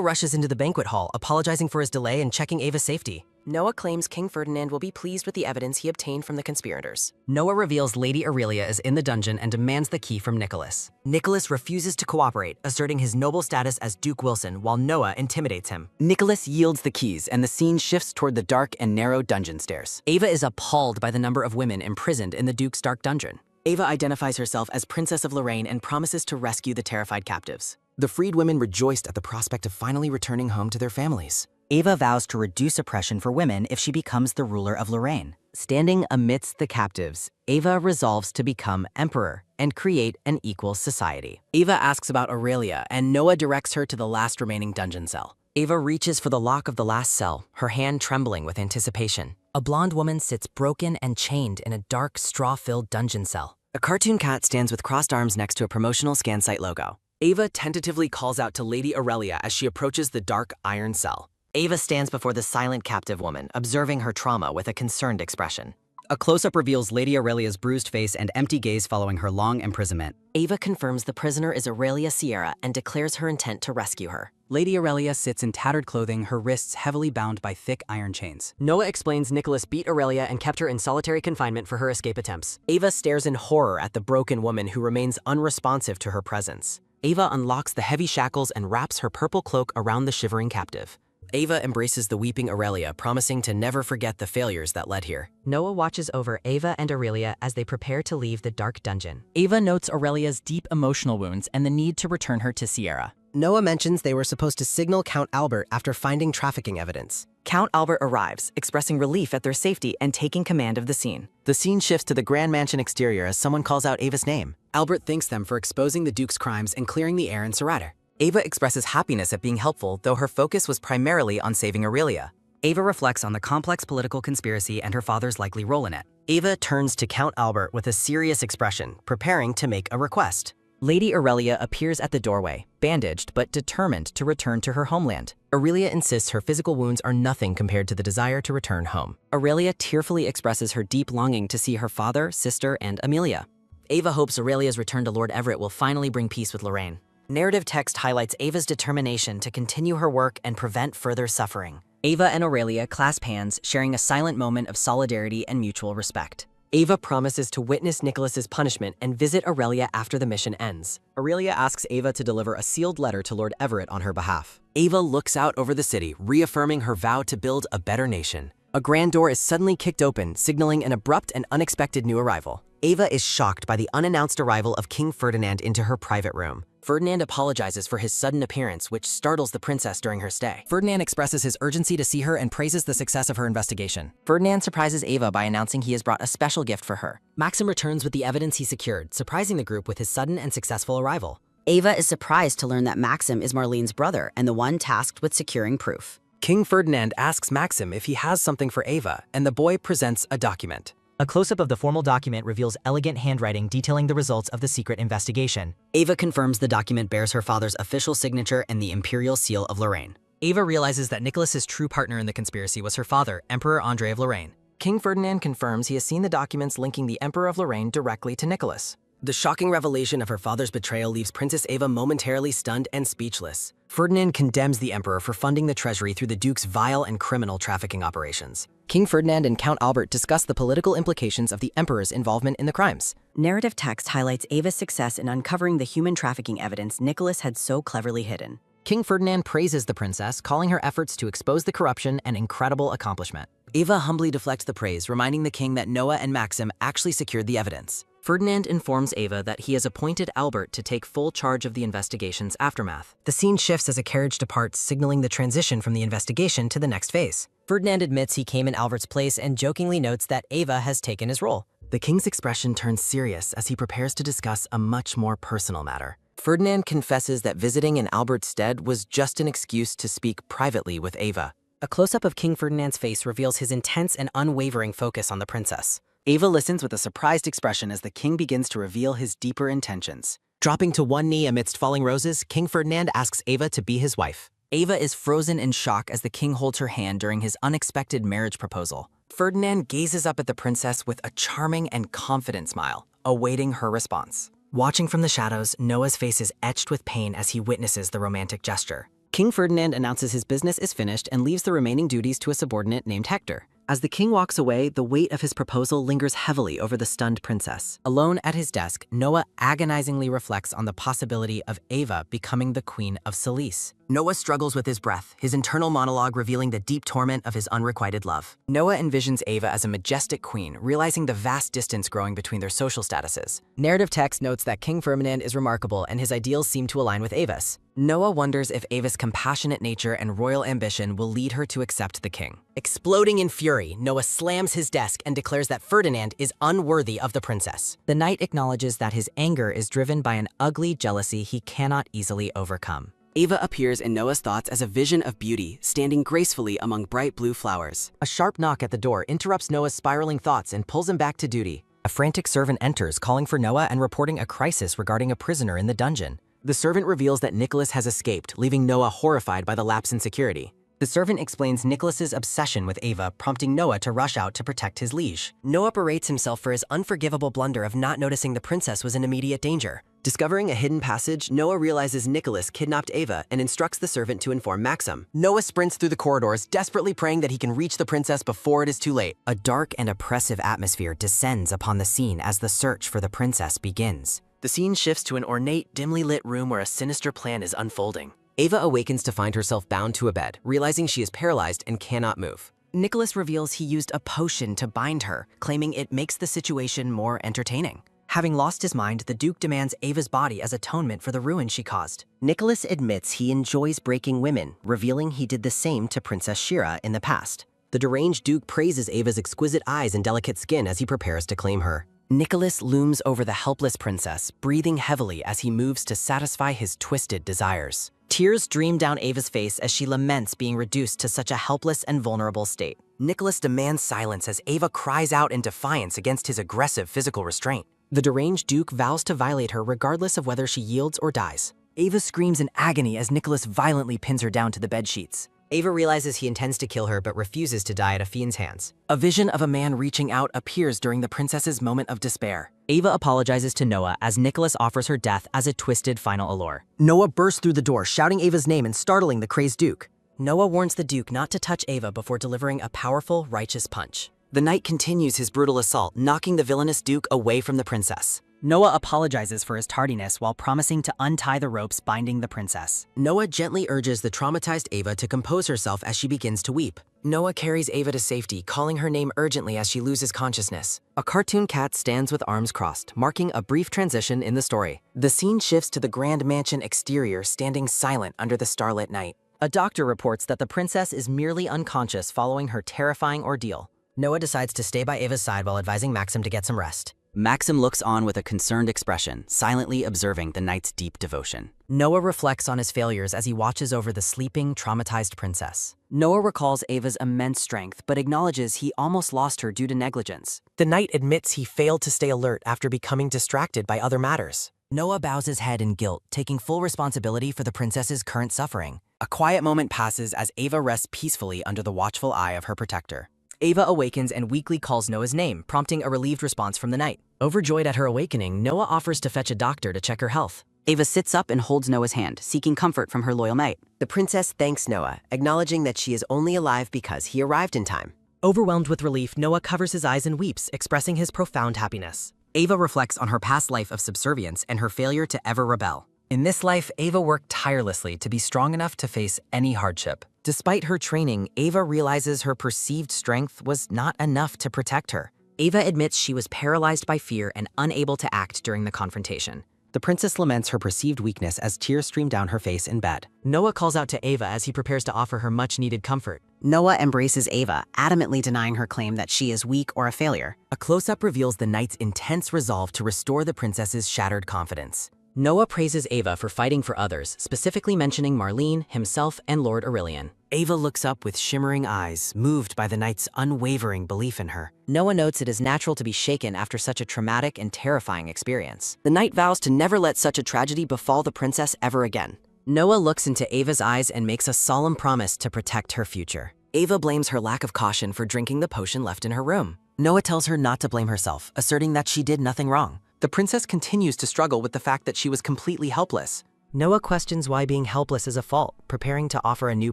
rushes into the banquet hall, apologizing for his delay and checking Ava's safety. Noah claims King Ferdinand will be pleased with the evidence he obtained from the conspirators. Noah reveals Lady Aurelia is in the dungeon and demands the key from Nicholas. Nicholas refuses to cooperate, asserting his noble status as Duke Wilson while Noah intimidates him. Nicholas yields the keys and the scene shifts toward the dark and narrow dungeon stairs. Ava is appalled by the number of women imprisoned in the Duke's dark dungeon. Ava identifies herself as Princess of Lorraine and promises to rescue the terrified captives. The freed women rejoiced at the prospect of finally returning home to their families. Ava vows to reduce oppression for women if she becomes the ruler of Lorraine. Standing amidst the captives, Ava resolves to become emperor and create an equal society. Ava asks about Aurelia, and Noah directs her to the last remaining dungeon cell. Ava reaches for the lock of the last cell, her hand trembling with anticipation. A blonde woman sits broken and chained in a dark, straw-filled dungeon cell. A cartoon cat stands with crossed arms next to a promotional scan site logo. Ava tentatively calls out to Lady Aurelia as she approaches the dark iron cell. Ava stands before the silent captive woman, observing her trauma with a concerned expression. A close-up reveals Lady Aurelia's bruised face and empty gaze following her long imprisonment. Ava confirms the prisoner is Aurelia Sierra and declares her intent to rescue her. Lady Aurelia sits in tattered clothing, her wrists heavily bound by thick iron chains. Noah explains Nicholas beat Aurelia and kept her in solitary confinement for her escape attempts. Ava stares in horror at the broken woman who remains unresponsive to her presence. Ava unlocks the heavy shackles and wraps her purple cloak around the shivering captive. Ava embraces the weeping Aurelia, promising to never forget the failures that led here. Noah watches over Ava and Aurelia as they prepare to leave the dark dungeon. Ava notes Aurelia's deep emotional wounds and the need to return her to Sierra. Noah mentions they were supposed to signal Count Albert after finding trafficking evidence. Count Albert arrives, expressing relief at their safety and taking command of the scene. The scene shifts to the Grand Mansion exterior as someone calls out Ava's name. Albert thanks them for exposing the Duke's crimes and clearing the air in Seratter. Ava expresses happiness at being helpful, though her focus was primarily on saving Aurelia. Ava reflects on the complex political conspiracy and her father's likely role in it. Ava turns to Count Albert with a serious expression, preparing to make a request. Lady Aurelia appears at the doorway, bandaged but determined to return to her homeland. Aurelia insists her physical wounds are nothing compared to the desire to return home. Aurelia tearfully expresses her deep longing to see her father, sister, and Amelia. Ava hopes Aurelia's return to Lord Everett will finally bring peace with Lorraine. Narrative text highlights Ava's determination to continue her work and prevent further suffering. Ava and Aurelia clasp hands, sharing a silent moment of solidarity and mutual respect. Ava promises to witness Nicholas's punishment and visit Aurelia after the mission ends. Aurelia asks Ava to deliver a sealed letter to Lord Everett on her behalf. Ava looks out over the city, reaffirming her vow to build a better nation. A grand door is suddenly kicked open, signaling an abrupt and unexpected new arrival. Ava is shocked by the unannounced arrival of King Ferdinand into her private room. Ferdinand apologizes for his sudden appearance, which startles the princess during her stay. Ferdinand expresses his urgency to see her and praises the success of her investigation. Ferdinand surprises Ava by announcing he has brought a special gift for her. Maxim returns with the evidence he secured, surprising the group with his sudden and successful arrival. Ava is surprised to learn that Maxim is Marlene's brother and the one tasked with securing proof. King Ferdinand asks Maxim if he has something for Ava, and the boy presents a document. A close-up of the formal document reveals elegant handwriting detailing the results of the secret investigation. Ava confirms the document bears her father's official signature and the imperial seal of Lorraine. Ava realizes that Nicholas's true partner in the conspiracy was her father, Emperor Andrei of Lorraine. King Ferdinand confirms he has seen the documents linking the Emperor of Lorraine directly to Nicholas. The shocking revelation of her father's betrayal leaves Princess Ava momentarily stunned and speechless. Ferdinand condemns the Emperor for funding the treasury through the Duke's vile and criminal trafficking operations. King Ferdinand and Count Albert discuss the political implications of the Emperor's involvement in the crimes. Narrative text highlights Ava's success in uncovering the human trafficking evidence Nicholas had so cleverly hidden. King Ferdinand praises the princess, calling her efforts to expose the corruption an incredible accomplishment. Ava humbly deflects the praise, reminding the king that Noah and Maxim actually secured the evidence. Ferdinand informs Ava that he has appointed Albert to take full charge of the investigation's aftermath. The scene shifts as a carriage departs, signaling the transition from the investigation to the next phase. Ferdinand admits he came in Albert's place and jokingly notes that Ava has taken his role. The king's expression turns serious as he prepares to discuss a much more personal matter. Ferdinand confesses that visiting in Albert's stead was just an excuse to speak privately with Ava. A close-up of King Ferdinand's face reveals his intense and unwavering focus on the princess. Ava listens with a surprised expression as the king begins to reveal his deeper intentions. Dropping to one knee amidst falling roses, King Ferdinand asks Ava to be his wife. Ava is frozen in shock as the king holds her hand during his unexpected marriage proposal. Ferdinand gazes up at the princess with a charming and confident smile, awaiting her response. Watching from the shadows, Noah's face is etched with pain as he witnesses the romantic gesture. King Ferdinand announces his business is finished and leaves the remaining duties to a subordinate named Hector. As the king walks away, the weight of his proposal lingers heavily over the stunned princess. Alone at his desk, Noah agonizingly reflects on the possibility of Ava becoming the Queen of Salice. Noah struggles with his breath, his internal monologue revealing the deep torment of his unrequited love. Noah envisions Ava as a majestic queen, realizing the vast distance growing between their social statuses. Narrative text notes that King Ferdinand is remarkable and his ideals seem to align with Ava's. Noah wonders if Ava's compassionate nature and royal ambition will lead her to accept the king. Exploding in fury, Noah slams his desk and declares that Ferdinand is unworthy of the princess. The knight acknowledges that his anger is driven by an ugly jealousy he cannot easily overcome. Ava appears in Noah's thoughts as a vision of beauty, standing gracefully among bright blue flowers. A sharp knock at the door interrupts Noah's spiraling thoughts and pulls him back to duty. A frantic servant enters, calling for Noah and reporting a crisis regarding a prisoner in the dungeon. The servant reveals that Nicholas has escaped, leaving Noah horrified by the lapse in security. The servant explains Nicholas's obsession with Ava, prompting Noah to rush out to protect his liege. Noah berates himself for his unforgivable blunder of not noticing the princess was in immediate danger. Discovering a hidden passage, Noah realizes Nicholas kidnapped Ava and instructs the servant to inform Maxim. Noah sprints through the corridors, desperately praying that he can reach the princess before it is too late. A dark and oppressive atmosphere descends upon the scene as the search for the princess begins. The scene shifts to an ornate, dimly lit room where a sinister plan is unfolding. Ava awakens to find herself bound to a bed, realizing she is paralyzed and cannot move. Nicholas reveals he used a potion to bind her, claiming it makes the situation more entertaining. Having lost his mind, the Duke demands Ava's body as atonement for the ruin she caused. Nicholas admits he enjoys breaking women, revealing he did the same to Princess Shira in the past. The deranged Duke praises Ava's exquisite eyes and delicate skin as he prepares to claim her. Nicholas looms over the helpless princess, breathing heavily as he moves to satisfy his twisted desires. Tears stream down Ava's face as she laments being reduced to such a helpless and vulnerable state. Nicholas demands silence as Ava cries out in defiance against his aggressive physical restraint. The deranged Duke vows to violate her regardless of whether she yields or dies. Ava screams in agony as Nicholas violently pins her down to the bedsheets. Ava realizes he intends to kill her but refuses to die at a fiend's hands. A vision of a man reaching out appears during the princess's moment of despair. Ava apologizes to Noah as Nicholas offers her death as a twisted final allure. Noah bursts through the door, shouting Ava's name and startling the crazed Duke. Noah warns the Duke not to touch Ava before delivering a powerful, righteous punch. The knight continues his brutal assault, knocking the villainous Duke away from the princess. Noah apologizes for his tardiness while promising to untie the ropes binding the princess. Noah gently urges the traumatized Ava to compose herself as she begins to weep. Noah carries Ava to safety, calling her name urgently as she loses consciousness. A cartoon cat stands with arms crossed, marking a brief transition in the story. The scene shifts to the grand mansion exterior, standing silent under the starlit night. A doctor reports that the princess is merely unconscious following her terrifying ordeal. Noah decides to stay by Ava's side while advising Maxim to get some rest. Maxim looks on with a concerned expression, silently observing the knight's deep devotion. Noah reflects on his failures as he watches over the sleeping, traumatized princess. Noah recalls Ava's immense strength, but acknowledges he almost lost her due to negligence. The knight admits he failed to stay alert after becoming distracted by other matters. Noah bows his head in guilt, taking full responsibility for the princess's current suffering. A quiet moment passes as Ava rests peacefully under the watchful eye of her protector. Ava awakens and weakly calls Noah's name, prompting a relieved response from the knight. Overjoyed at her awakening, Noah offers to fetch a doctor to check her health. Ava sits up and holds Noah's hand, seeking comfort from her loyal knight. The princess thanks Noah, acknowledging that she is only alive because he arrived in time. Overwhelmed with relief, Noah covers his eyes and weeps, expressing his profound happiness. Ava reflects on her past life of subservience and her failure to ever rebel. In this life, Ava worked tirelessly to be strong enough to face any hardship. Despite her training, Ava realizes her perceived strength was not enough to protect her. Ava admits she was paralyzed by fear and unable to act during the confrontation. The princess laments her perceived weakness as tears stream down her face in bed. Noah calls out to Ava as he prepares to offer her much-needed comfort. Noah embraces Ava, adamantly denying her claim that she is weak or a failure. A close-up reveals the knight's intense resolve to restore the princess's shattered confidence. Noah praises Ava for fighting for others, specifically mentioning Marlene, himself, and Lord Aurelian. Ava looks up with shimmering eyes, moved by the knight's unwavering belief in her. Noah notes it is natural to be shaken after such a traumatic and terrifying experience. The knight vows to never let such a tragedy befall the princess ever again. Noah looks into Ava's eyes and makes a solemn promise to protect her future. Ava blames her lack of caution for drinking the potion left in her room. Noah tells her not to blame herself, asserting that she did nothing wrong. The princess continues to struggle with the fact that she was completely helpless. Noah questions why being helpless is a fault, preparing to offer a new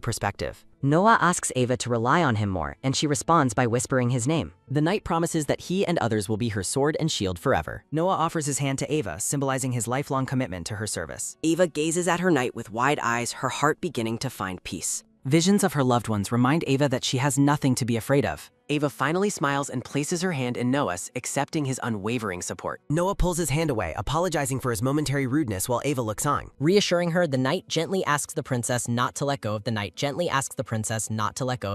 perspective. Noah asks Ava to rely on him more, and she responds by whispering his name. The knight promises that he and others will be her sword and shield forever. Noah offers his hand to Ava, symbolizing his lifelong commitment to her service. Ava gazes at her knight with wide eyes, her heart beginning to find peace. Visions of her loved ones remind Ava that she has nothing to be afraid of. Ava finally smiles and places her hand in Noah's, accepting his unwavering support. Noah pulls his hand away, apologizing for his momentary rudeness while Ava looks on. Reassuring her, the knight gently asks the princess not to let go of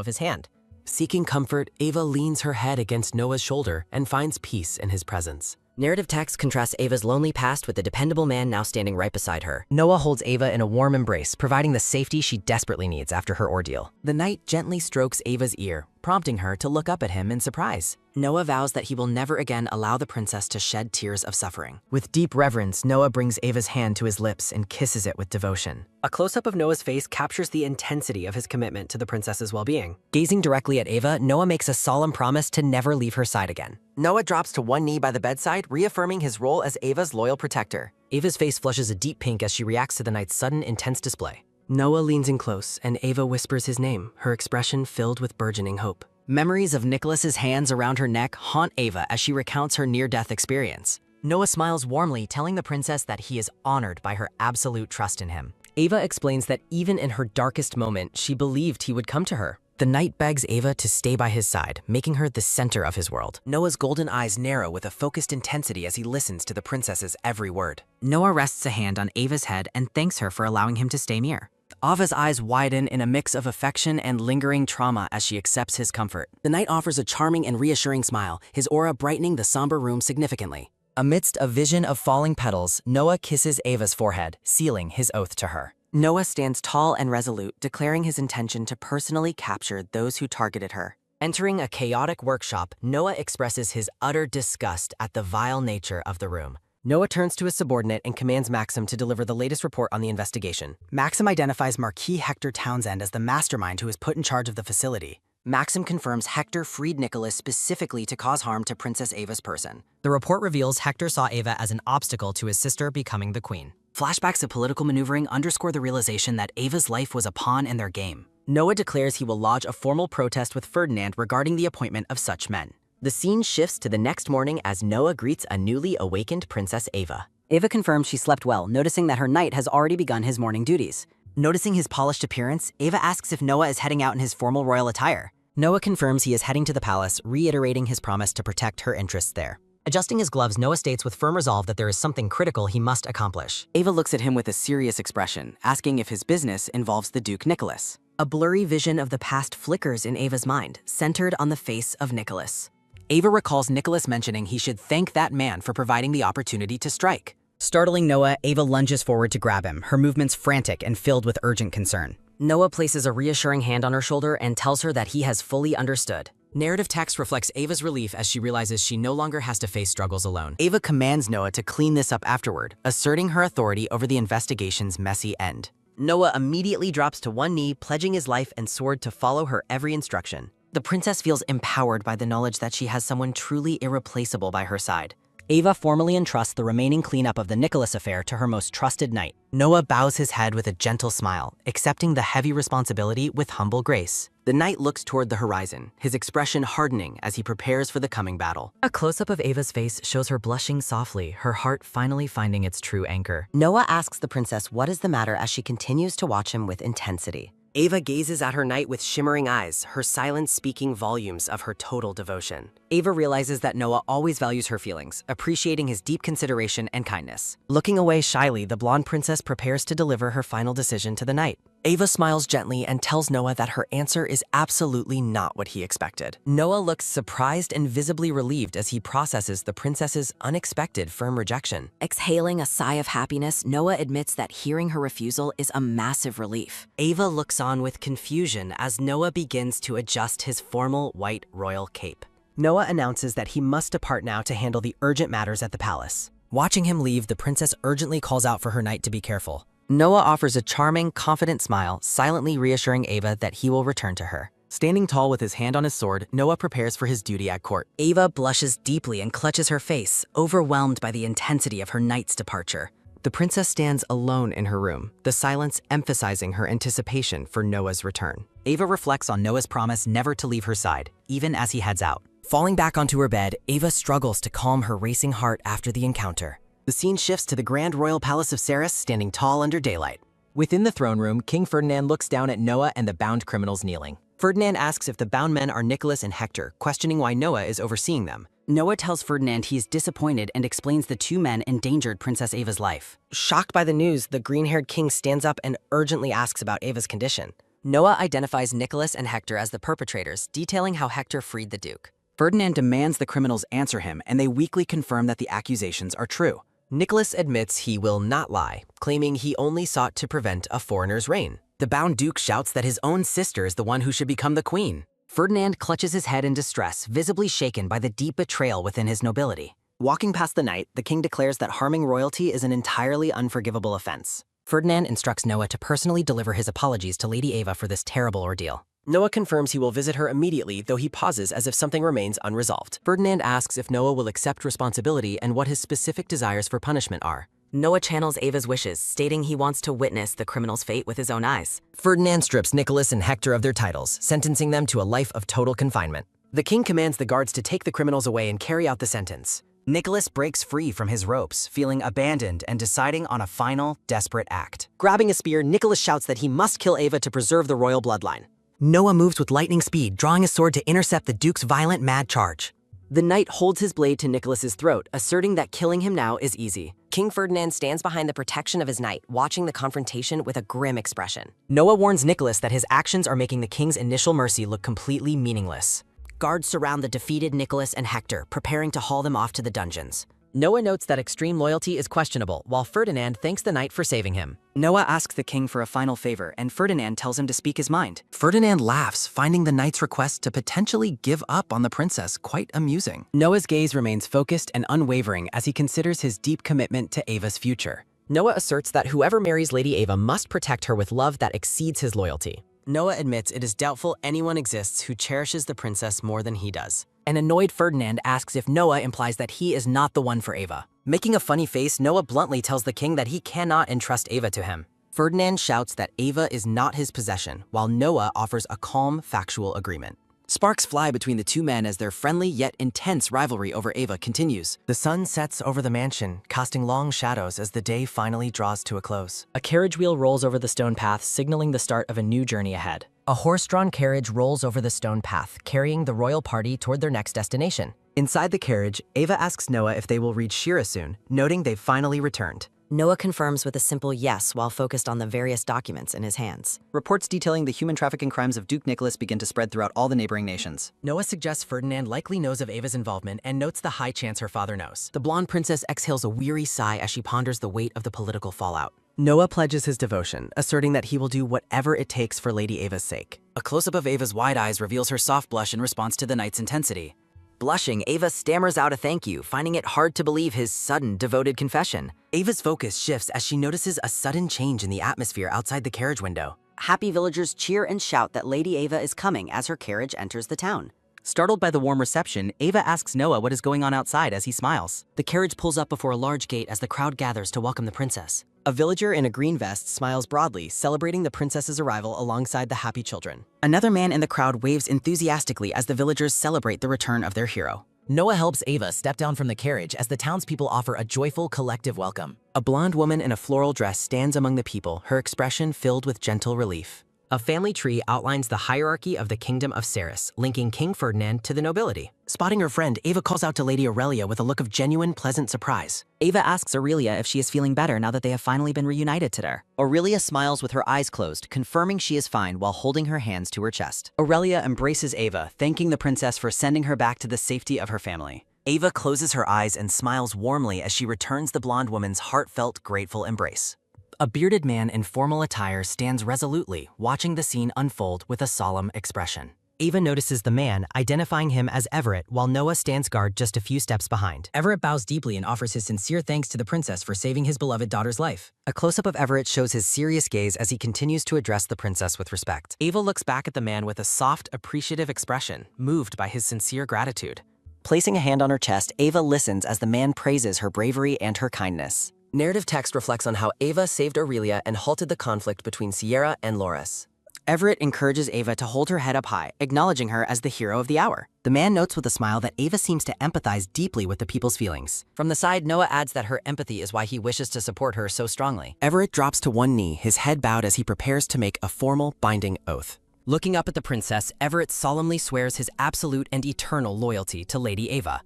his hand. Seeking comfort, Ava leans her head against Noah's shoulder and finds peace in his presence. Narrative text contrasts Ava's lonely past with the dependable man now standing right beside her. Noah holds Ava in a warm embrace, providing the safety she desperately needs after her ordeal. The knight gently strokes Ava's ear, prompting her to look up at him in surprise. Noah vows that he will never again allow the princess to shed tears of suffering. With deep reverence, Noah brings Ava's hand to his lips and kisses it with devotion. A close-up of Noah's face captures the intensity of his commitment to the princess's well-being. Gazing directly at Ava, Noah makes a solemn promise to never leave her side again. Noah drops to one knee by the bedside, reaffirming his role as Ava's loyal protector. Ava's face flushes a deep pink as she reacts to the knight's sudden, intense display. Noah leans in close, and Ava whispers his name, her expression filled with burgeoning hope. Memories of Nicholas's hands around her neck haunt Ava as she recounts her near-death experience. Noah smiles warmly, telling the princess that he is honored by her absolute trust in him. Ava explains that even in her darkest moment, she believed he would come to her. The knight begs Ava to stay by his side, making her the center of his world. Noah's golden eyes narrow with a focused intensity as he listens to the princess's every word. Noah rests a hand on Ava's head and thanks her for allowing him to stay near. Ava's eyes widen in a mix of affection and lingering trauma as she accepts his comfort. The knight offers a charming and reassuring smile, his aura brightening the somber room significantly. Amidst a vision of falling petals, Noah kisses Ava's forehead, sealing his oath to her. Noah stands tall and resolute, declaring his intention to personally capture those who targeted her. Entering a chaotic workshop, Noah expresses his utter disgust at the vile nature of the room. Noah turns to his subordinate and commands Maxim to deliver the latest report on the investigation. Maxim identifies Marquis Hector Townsend as the mastermind who is put in charge of the facility. Maxim confirms Hector freed Nicholas specifically to cause harm to Princess Ava's person. The report reveals Hector saw Ava as an obstacle to his sister becoming the queen. Flashbacks of political maneuvering underscore the realization that Ava's life was a pawn in their game. Noah declares he will lodge a formal protest with Ferdinand regarding the appointment of such men. The scene shifts to the next morning as Noah greets a newly awakened Princess Ava. Ava confirms she slept well, noticing that her knight has already begun his morning duties. Noticing his polished appearance, Ava asks if Noah is heading out in his formal royal attire. Noah confirms he is heading to the palace, reiterating his promise to protect her interests there. Adjusting his gloves, Noah states with firm resolve that there is something critical he must accomplish. Ava looks at him with a serious expression, asking if his business involves the Duke Nicholas. A blurry vision of the past flickers in Ava's mind, centered on the face of Nicholas. Ava recalls Nicholas mentioning he should thank that man for providing the opportunity to strike. Startling Noah, Ava lunges forward to grab him, her movements frantic and filled with urgent concern. Noah places a reassuring hand on her shoulder and tells her that he has fully understood. Narrative text reflects Ava's relief as she realizes she no longer has to face struggles alone. Ava commands Noah to clean this up afterward, asserting her authority over the investigation's messy end. Noah immediately drops to one knee, pledging his life and sword to follow her every instruction. The princess feels empowered by the knowledge that she has someone truly irreplaceable by her side. Ava formally entrusts the remaining cleanup of the Nicholas affair to her most trusted knight. Noah bows his head with a gentle smile, accepting the heavy responsibility with humble grace. The knight looks toward the horizon, his expression hardening as he prepares for the coming battle. A close-up of Ava's face shows her blushing softly, her heart finally finding its true anchor. Noah asks the princess what is the matter as she continues to watch him with intensity. Ava gazes at her knight with shimmering eyes, her silence speaking volumes of her total devotion. Ava realizes that Noah always values her feelings, appreciating his deep consideration and kindness. Looking away shyly, the blonde princess prepares to deliver her final decision to the knight. Ava smiles gently and tells Noah that her answer is absolutely not what he expected. Noah looks surprised and visibly relieved as he processes the princess's unexpected firm rejection. Exhaling a sigh of happiness, Noah admits that hearing her refusal is a massive relief. Ava looks on with confusion as Noah begins to adjust his formal white royal cape. Noah announces that he must depart now to handle the urgent matters at the palace. Watching him leave, the princess urgently calls out for her knight to be careful. Noah offers a charming, confident smile, silently reassuring Ava that he will return to her. Standing tall with his hand on his sword, Noah prepares for his duty at court. Ava blushes deeply and clutches her face, overwhelmed by the intensity of her knight's departure. The princess stands alone in her room, the silence emphasizing her anticipation for Noah's return. Ava reflects on Noah's promise never to leave her side, even as he heads out. Falling back onto her bed, Ava struggles to calm her racing heart after the encounter. The scene shifts to the grand royal palace of Ceres, standing tall under daylight. Within the throne room, King Ferdinand looks down at Noah and the bound criminals kneeling. Ferdinand asks if the bound men are Nicholas and Hector, questioning why Noah is overseeing them. Noah tells Ferdinand he is disappointed and explains the two men endangered Princess Ava's life. Shocked by the news, the green-haired king stands up and urgently asks about Ava's condition. Noah identifies Nicholas and Hector as the perpetrators, detailing how Hector freed the Duke. Ferdinand demands the criminals answer him, and they weakly confirm that the accusations are true. Nicholas admits he will not lie, claiming he only sought to prevent a foreigner's reign. The bound Duke shouts that his own sister is the one who should become the queen. Ferdinand clutches his head in distress, visibly shaken by the deep betrayal within his nobility. Walking past the knight, the king declares that harming royalty is an entirely unforgivable offense. Ferdinand instructs Noah to personally deliver his apologies to Lady Ava for this terrible ordeal. Noah confirms he will visit her immediately, though he pauses as if something remains unresolved. Ferdinand asks if Noah will accept responsibility and what his specific desires for punishment are. Noah channels Ava's wishes, stating he wants to witness the criminal's fate with his own eyes. Ferdinand strips Nicholas and Hector of their titles, sentencing them to a life of total confinement. The king commands the guards to take the criminals away and carry out the sentence. Nicholas breaks free from his ropes, feeling abandoned and deciding on a final, desperate act. Grabbing a spear, Nicholas shouts that he must kill Ava to preserve the royal bloodline. Noah moves with lightning speed, drawing a sword to intercept the Duke's violent, mad charge. The knight holds his blade to Nicholas's throat, asserting that killing him now is easy. King Ferdinand stands behind the protection of his knight, watching the confrontation with a grim expression. Noah warns Nicholas that his actions are making the king's initial mercy look completely meaningless. Guards surround the defeated Nicholas and Hector, preparing to haul them off to the dungeons. Noah notes that extreme loyalty is questionable, while Ferdinand thanks the knight for saving him. Noah asks the king for a final favor, and Ferdinand tells him to speak his mind. Ferdinand laughs, finding the knight's request to potentially give up on the princess quite amusing. Noah's gaze remains focused and unwavering as he considers his deep commitment to Ava's future. Noah asserts that whoever marries Lady Ava must protect her with love that exceeds his loyalty. Noah admits it is doubtful anyone exists who cherishes the princess more than he does. An annoyed Ferdinand asks if Noah implies that he is not the one for Ava. Making a funny face, Noah bluntly tells the king that he cannot entrust Ava to him. Ferdinand shouts that Ava is not his possession, while Noah offers a calm, factual agreement. Sparks fly between the two men as their friendly yet intense rivalry over Ava continues. The sun sets over the mansion, casting long shadows as the day finally draws to a close. A carriage wheel rolls over the stone path, signaling the start of a new journey ahead. A horse-drawn carriage rolls over the stone path, carrying the royal party toward their next destination. Inside the carriage, Ava asks Noah if they will reach Shira soon, noting they've finally returned. Noah confirms with a simple yes while focused on the various documents in his hands. Reports detailing the human trafficking crimes of Duke Nicholas begin to spread throughout all the neighboring nations. Noah suggests Ferdinand likely knows of Ava's involvement and notes the high chance her father knows. The blonde princess exhales a weary sigh as she ponders the weight of the political fallout. Noah pledges his devotion, asserting that he will do whatever it takes for Lady Ava's sake. A close-up of Ava's wide eyes reveals her soft blush in response to the knight's intensity. Blushing, Ava stammers out a thank you, finding it hard to believe his sudden, devoted confession. Ava's focus shifts as she notices a sudden change in the atmosphere outside the carriage window. Happy villagers cheer and shout that Lady Ava is coming as her carriage enters the town. Startled by the warm reception, Ava asks Noah what is going on outside as he smiles. The carriage pulls up before a large gate as the crowd gathers to welcome the princess. A villager in a green vest smiles broadly, celebrating the princess's arrival alongside the happy children. Another man in the crowd waves enthusiastically as the villagers celebrate the return of their hero. Noah helps Ava step down from the carriage as the townspeople offer a joyful collective welcome. A blonde woman in a floral dress stands among the people, her expression filled with gentle relief. A family tree outlines the hierarchy of the kingdom of Ceres, linking King Ferdinand to the nobility. Spotting her friend, Ava calls out to Lady Aurelia with a look of genuine, pleasant surprise. Ava asks Aurelia if she is feeling better now that they have finally been reunited today. Aurelia smiles with her eyes closed, confirming she is fine while holding her hands to her chest. Aurelia embraces Ava, thanking the princess for sending her back to the safety of her family. Ava closes her eyes and smiles warmly as she returns the blonde woman's heartfelt, grateful embrace. A bearded man in formal attire stands resolutely, watching the scene unfold with a solemn expression. Ava notices the man, identifying him as Everett, while Noah stands guard just a few steps behind. Everett bows deeply and offers his sincere thanks to the princess for saving his beloved daughter's life. A close-up of Everett shows his serious gaze as he continues to address the princess with respect. Ava looks back at the man with a soft, appreciative expression, moved by his sincere gratitude. Placing a hand on her chest, Ava listens as the man praises her bravery and her kindness. Narrative text reflects on how Ava saved Aurelia and halted the conflict between Sierra and Loris. Everett encourages Ava to hold her head up high, acknowledging her as the hero of the hour. The man notes with a smile that Ava seems to empathize deeply with the people's feelings. From the side, Noah adds that her empathy is why he wishes to support her so strongly. Everett drops to one knee, his head bowed as he prepares to make a formal, binding oath. Looking up at the princess, Everett solemnly swears his absolute and eternal loyalty to Lady Ava.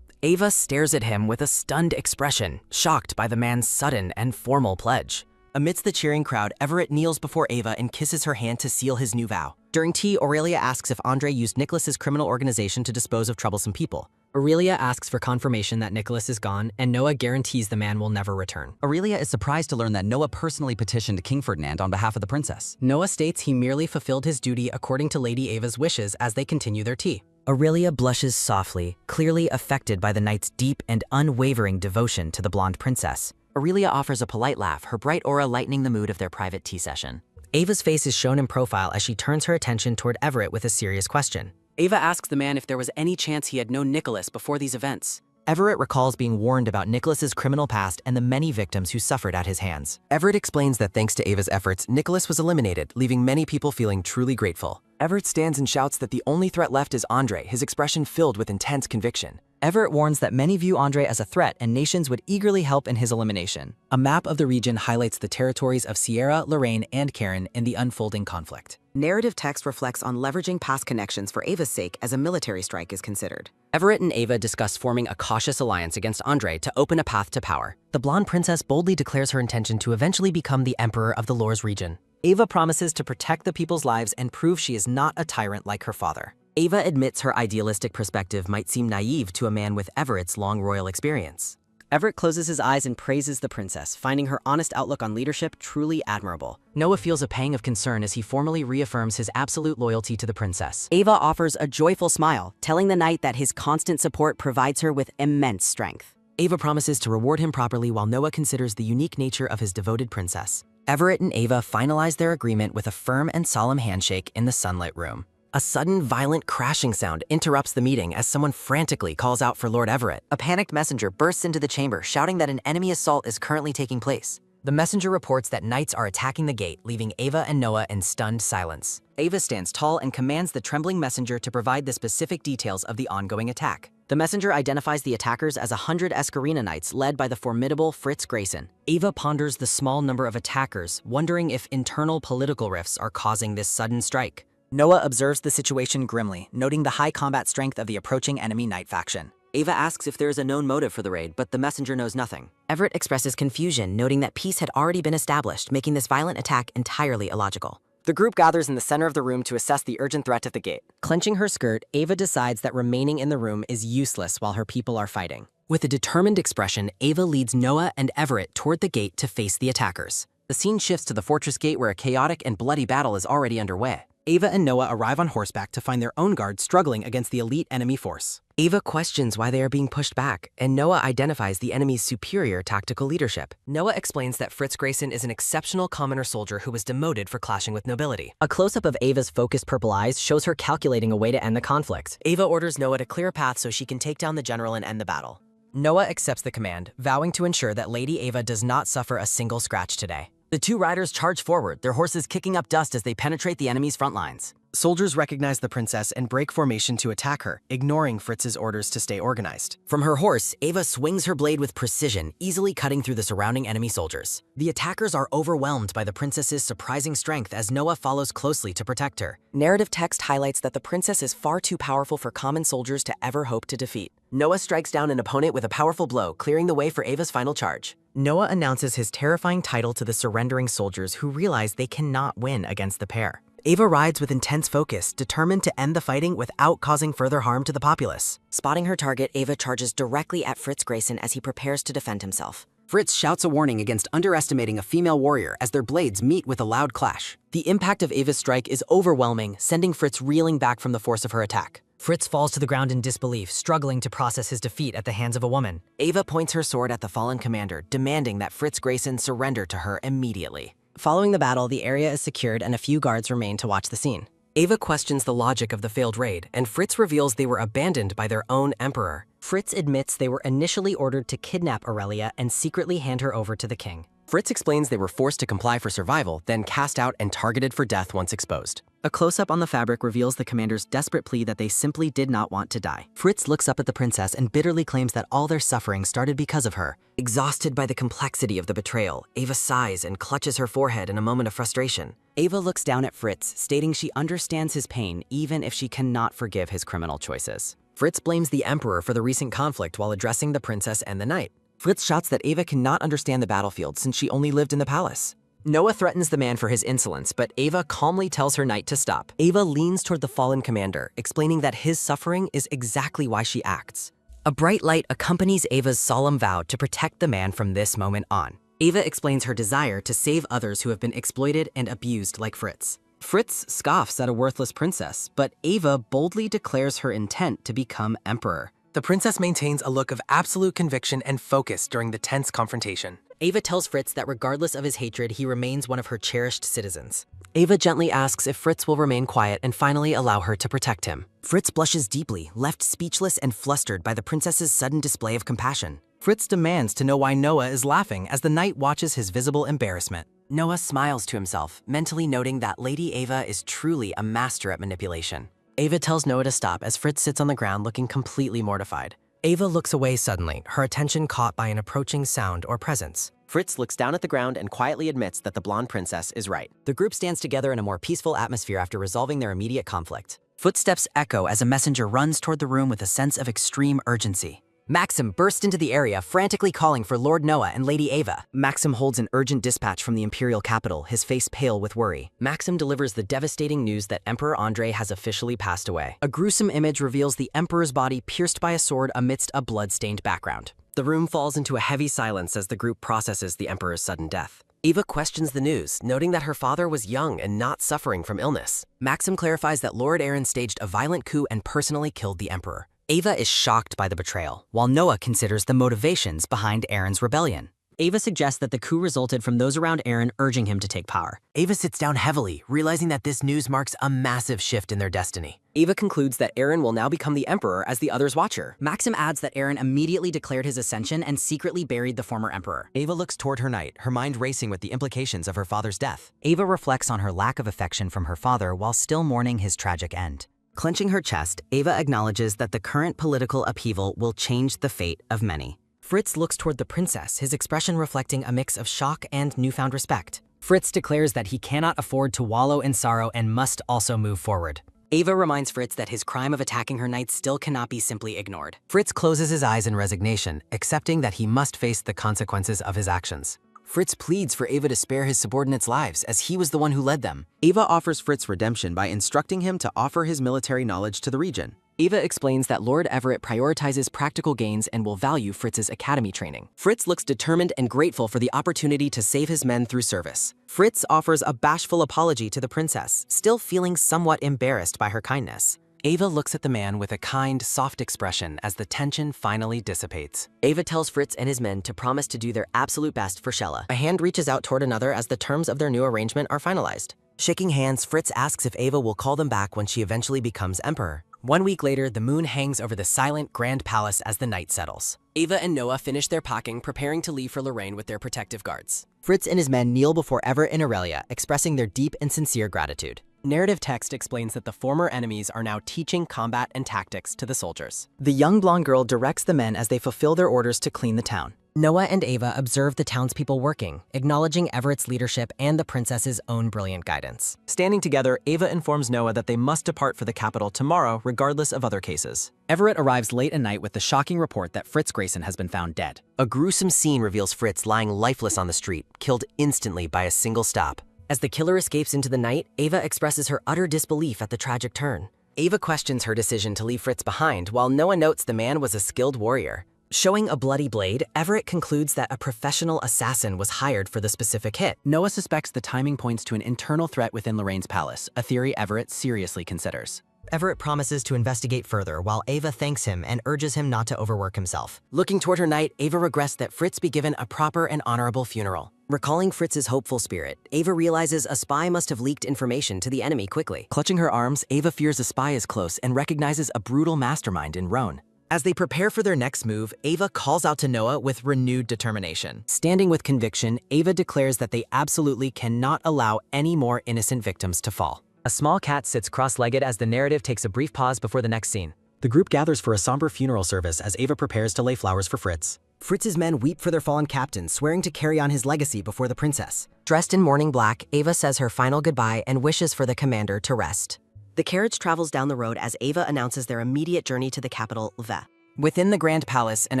Ava stares at him with a stunned expression, shocked by the man's sudden and formal pledge. Amidst the cheering crowd, Everett kneels before Ava and kisses her hand to seal his new vow. During tea, Aurelia asks if Andre used Nicholas's criminal organization to dispose of troublesome people. Aurelia asks for confirmation that Nicholas is gone, and Noah guarantees the man will never return. Aurelia is surprised to learn that Noah personally petitioned King Ferdinand on behalf of the princess. Noah states he merely fulfilled his duty according to Lady Ava's wishes as they continue their tea. Aurelia blushes softly, clearly affected by the knight's deep and unwavering devotion to the blonde princess. Aurelia offers a polite laugh, her bright aura lightening the mood of their private tea session. Ava's face is shown in profile as she turns her attention toward Everett with a serious question. Ava asks the man if there was any chance he had known Nicholas before these events. Everett recalls being warned about Nicholas's criminal past and the many victims who suffered at his hands. Everett explains that thanks to Ava's efforts, Nicholas was eliminated, leaving many people feeling truly grateful. Everett stands and shouts that the only threat left is Andre, his expression filled with intense conviction. Everett warns that many view Andre as a threat and nations would eagerly help in his elimination. A map of the region highlights the territories of Sierra, Lorraine, and Karen in the unfolding conflict. Narrative text reflects on leveraging past connections for Ava's sake as a military strike is considered. Everett and Ava discuss forming a cautious alliance against Andre to open a path to power. The blonde princess boldly declares her intention to eventually become the emperor of the Lor's region. Ava promises to protect the people's lives and prove she is not a tyrant like her father. Ava admits her idealistic perspective might seem naive to a man with Everett's long royal experience. Everett closes his eyes and praises the princess, finding her honest outlook on leadership truly admirable. Noah feels a pang of concern as he formally reaffirms his absolute loyalty to the princess. Ava offers a joyful smile, telling the knight that his constant support provides her with immense strength. Ava promises to reward him properly while Noah considers the unique nature of his devoted princess. Everett and Ava finalize their agreement with a firm and solemn handshake in the sunlit room. A sudden, violent crashing sound interrupts the meeting as someone frantically calls out for Lord Everett. A panicked messenger bursts into the chamber, shouting that an enemy assault is currently taking place. The messenger reports that knights are attacking the gate, leaving Ava and Noah in stunned silence. Ava stands tall and commands the trembling messenger to provide the specific details of the ongoing attack. The messenger identifies the attackers as 100 Escarina knights led by the formidable Fritz Grayson. Ava ponders the small number of attackers, wondering if internal political rifts are causing this sudden strike. Noah observes the situation grimly, noting the high combat strength of the approaching enemy knight faction. Ava asks if there is a known motive for the raid, but the messenger knows nothing. Everett expresses confusion, noting that peace had already been established, making this violent attack entirely illogical. The group gathers in the center of the room to assess the urgent threat at the gate. Clenching her skirt, Ava decides that remaining in the room is useless while her people are fighting. With a determined expression, Ava leads Noah and Everett toward the gate to face the attackers. The scene shifts to the fortress gate where a chaotic and bloody battle is already underway. Ava and Noah arrive on horseback to find their own guard struggling against the elite enemy force. Ava questions why they are being pushed back, and Noah identifies the enemy's superior tactical leadership. Noah explains that Fritz Grayson is an exceptional commoner soldier who was demoted for clashing with nobility. A close-up of Ava's focused purple eyes shows her calculating a way to end the conflict. Ava orders Noah to clear a path so she can take down the general and end the battle. Noah accepts the command, vowing to ensure that Lady Ava does not suffer a single scratch today. The two riders charge forward, their horses kicking up dust as they penetrate the enemy's front lines. Soldiers recognize the princess and break formation to attack her, ignoring Fritz's orders to stay organized. From her horse, Ava swings her blade with precision, easily cutting through the surrounding enemy soldiers. The attackers are overwhelmed by the princess's surprising strength as Noah follows closely to protect her. Narrative text highlights that the princess is far too powerful for common soldiers to ever hope to defeat. Noah strikes down an opponent with a powerful blow, clearing the way for Ava's final charge. Noah announces his terrifying title to the surrendering soldiers who realize they cannot win against the pair. Ava rides with intense focus, determined to end the fighting without causing further harm to the populace. Spotting her target, Ava charges directly at Fritz Grayson as he prepares to defend himself. Fritz shouts a warning against underestimating a female warrior as their blades meet with a loud clash. The impact of Ava's strike is overwhelming, sending Fritz reeling back from the force of her attack. Fritz falls to the ground in disbelief, struggling to process his defeat at the hands of a woman. Ava points her sword at the fallen commander, demanding that Fritz Grayson surrender to her immediately. Following the battle, the area is secured and a few guards remain to watch the scene. Ava questions the logic of the failed raid, and Fritz reveals they were abandoned by their own emperor. Fritz admits they were initially ordered to kidnap Aurelia and secretly hand her over to the king. Fritz explains they were forced to comply for survival, then cast out and targeted for death once exposed. A close-up on the fabric reveals the commander's desperate plea that they simply did not want to die. Fritz looks up at the princess and bitterly claims that all their suffering started because of her. Exhausted by the complexity of the betrayal, Ava sighs and clutches her forehead in a moment of frustration. Ava looks down at Fritz, stating she understands his pain even if she cannot forgive his criminal choices. Fritz blames the Emperor for the recent conflict while addressing the princess and the knight. Fritz shouts that Ava cannot understand the battlefield since she only lived in the palace. Noah threatens the man for his insolence, but Ava calmly tells her knight to stop. Ava leans toward the fallen commander, explaining that his suffering is exactly why she acts. A bright light accompanies Ava's solemn vow to protect the man from this moment on. Ava explains her desire to save others who have been exploited and abused like Fritz. Fritz scoffs at a worthless princess, but Ava boldly declares her intent to become emperor. The princess maintains a look of absolute conviction and focus during the tense confrontation. Ava tells Fritz that regardless of his hatred, he remains one of her cherished citizens. Ava gently asks if Fritz will remain quiet and finally allow her to protect him. Fritz blushes deeply, left speechless and flustered by the princess's sudden display of compassion. Fritz demands to know why Noah is laughing as the knight watches his visible embarrassment. Noah smiles to himself, mentally noting that Lady Ava is truly a master at manipulation. Ava tells Noah to stop as Fritz sits on the ground looking completely mortified. Ava looks away suddenly, her attention caught by an approaching sound or presence. Fritz looks down at the ground and quietly admits that the blonde princess is right. The group stands together in a more peaceful atmosphere after resolving their immediate conflict. Footsteps echo as a messenger runs toward the room with a sense of extreme urgency. Maxim bursts into the area, frantically calling for Lord Noah and Lady Ava. Maxim holds an urgent dispatch from the imperial capital, his face pale with worry. Maxim delivers the devastating news that Emperor Andre has officially passed away. A gruesome image reveals the emperor's body pierced by a sword amidst a blood-stained background. The room falls into a heavy silence as the group processes the emperor's sudden death. Ava questions the news, noting that her father was young and not suffering from illness. Maxim clarifies that Lord Aaron staged a violent coup and personally killed the emperor. Ava is shocked by the betrayal, while Noah considers the motivations behind Aaron's rebellion. Ava suggests that the coup resulted from those around Aaron urging him to take power. Ava sits down heavily, realizing that this news marks a massive shift in their destiny. Ava concludes that Aaron will now become the emperor as the others watch her. Maxim adds that Aaron immediately declared his ascension and secretly buried the former emperor. Ava looks toward her knight, her mind racing with the implications of her father's death. Ava reflects on her lack of affection from her father while still mourning his tragic end. Clenching her chest, Ava acknowledges that the current political upheaval will change the fate of many. Fritz looks toward the princess, his expression reflecting a mix of shock and newfound respect. Fritz declares that he cannot afford to wallow in sorrow and must also move forward. Ava reminds Fritz that his crime of attacking her knight still cannot be simply ignored. Fritz closes his eyes in resignation, accepting that he must face the consequences of his actions. Fritz pleads for Ava to spare his subordinates' lives, as he was the one who led them. Ava offers Fritz redemption by instructing him to offer his military knowledge to the region. Ava explains that Lord Everett prioritizes practical gains and will value Fritz's academy training. Fritz looks determined and grateful for the opportunity to save his men through service. Fritz offers a bashful apology to the princess, still feeling somewhat embarrassed by her kindness. Ava looks at the man with a kind, soft expression as the tension finally dissipates. Ava tells Fritz and his men to promise to do their absolute best for Shella. A hand reaches out toward another as the terms of their new arrangement are finalized. Shaking hands, Fritz asks if Ava will call them back when she eventually becomes emperor. 1 week later, the moon hangs over the silent, grand palace as the night settles. Ava and Noah finish their packing, preparing to leave for Lorraine with their protective guards. Fritz and his men kneel before Everett and Aurelia, expressing their deep and sincere gratitude. Narrative text explains that the former enemies are now teaching combat and tactics to the soldiers. The young blonde girl directs the men as they fulfill their orders to clean the town. Noah and Ava observe the townspeople working, acknowledging Everett's leadership and the princess's own brilliant guidance. Standing together, Ava informs Noah that they must depart for the capital tomorrow, regardless of other cases. Everett arrives late at night with the shocking report that Fritz Grayson has been found dead. A gruesome scene reveals Fritz lying lifeless on the street, killed instantly by a single stop. As the killer escapes into the night, Ava expresses her utter disbelief at the tragic turn. Ava questions her decision to leave Fritz behind, while Noah notes the man was a skilled warrior. Showing a bloody blade, Everett concludes that a professional assassin was hired for the specific hit. Noah suspects the timing points to an internal threat within Lorraine's palace, a theory Everett seriously considers. Everett promises to investigate further, while Ava thanks him and urges him not to overwork himself. Looking toward her knight, Ava regrets that Fritz be given a proper and honorable funeral. Recalling Fritz's hopeful spirit, Ava realizes a spy must have leaked information to the enemy quickly. Clutching her arms, Ava fears a spy is close and recognizes a brutal mastermind in Roan. As they prepare for their next move, Ava calls out to Noah with renewed determination. Standing with conviction, Ava declares that they absolutely cannot allow any more innocent victims to fall. A small cat sits cross-legged as the narrative takes a brief pause before the next scene. The group gathers for a somber funeral service as Ava prepares to lay flowers for Fritz. Fritz's men weep for their fallen captain, swearing to carry on his legacy before the princess. Dressed in mourning black, Ava says her final goodbye and wishes for the commander to rest. The carriage travels down the road as Ava announces their immediate journey to the capital, Lve. Within the Grand Palace, an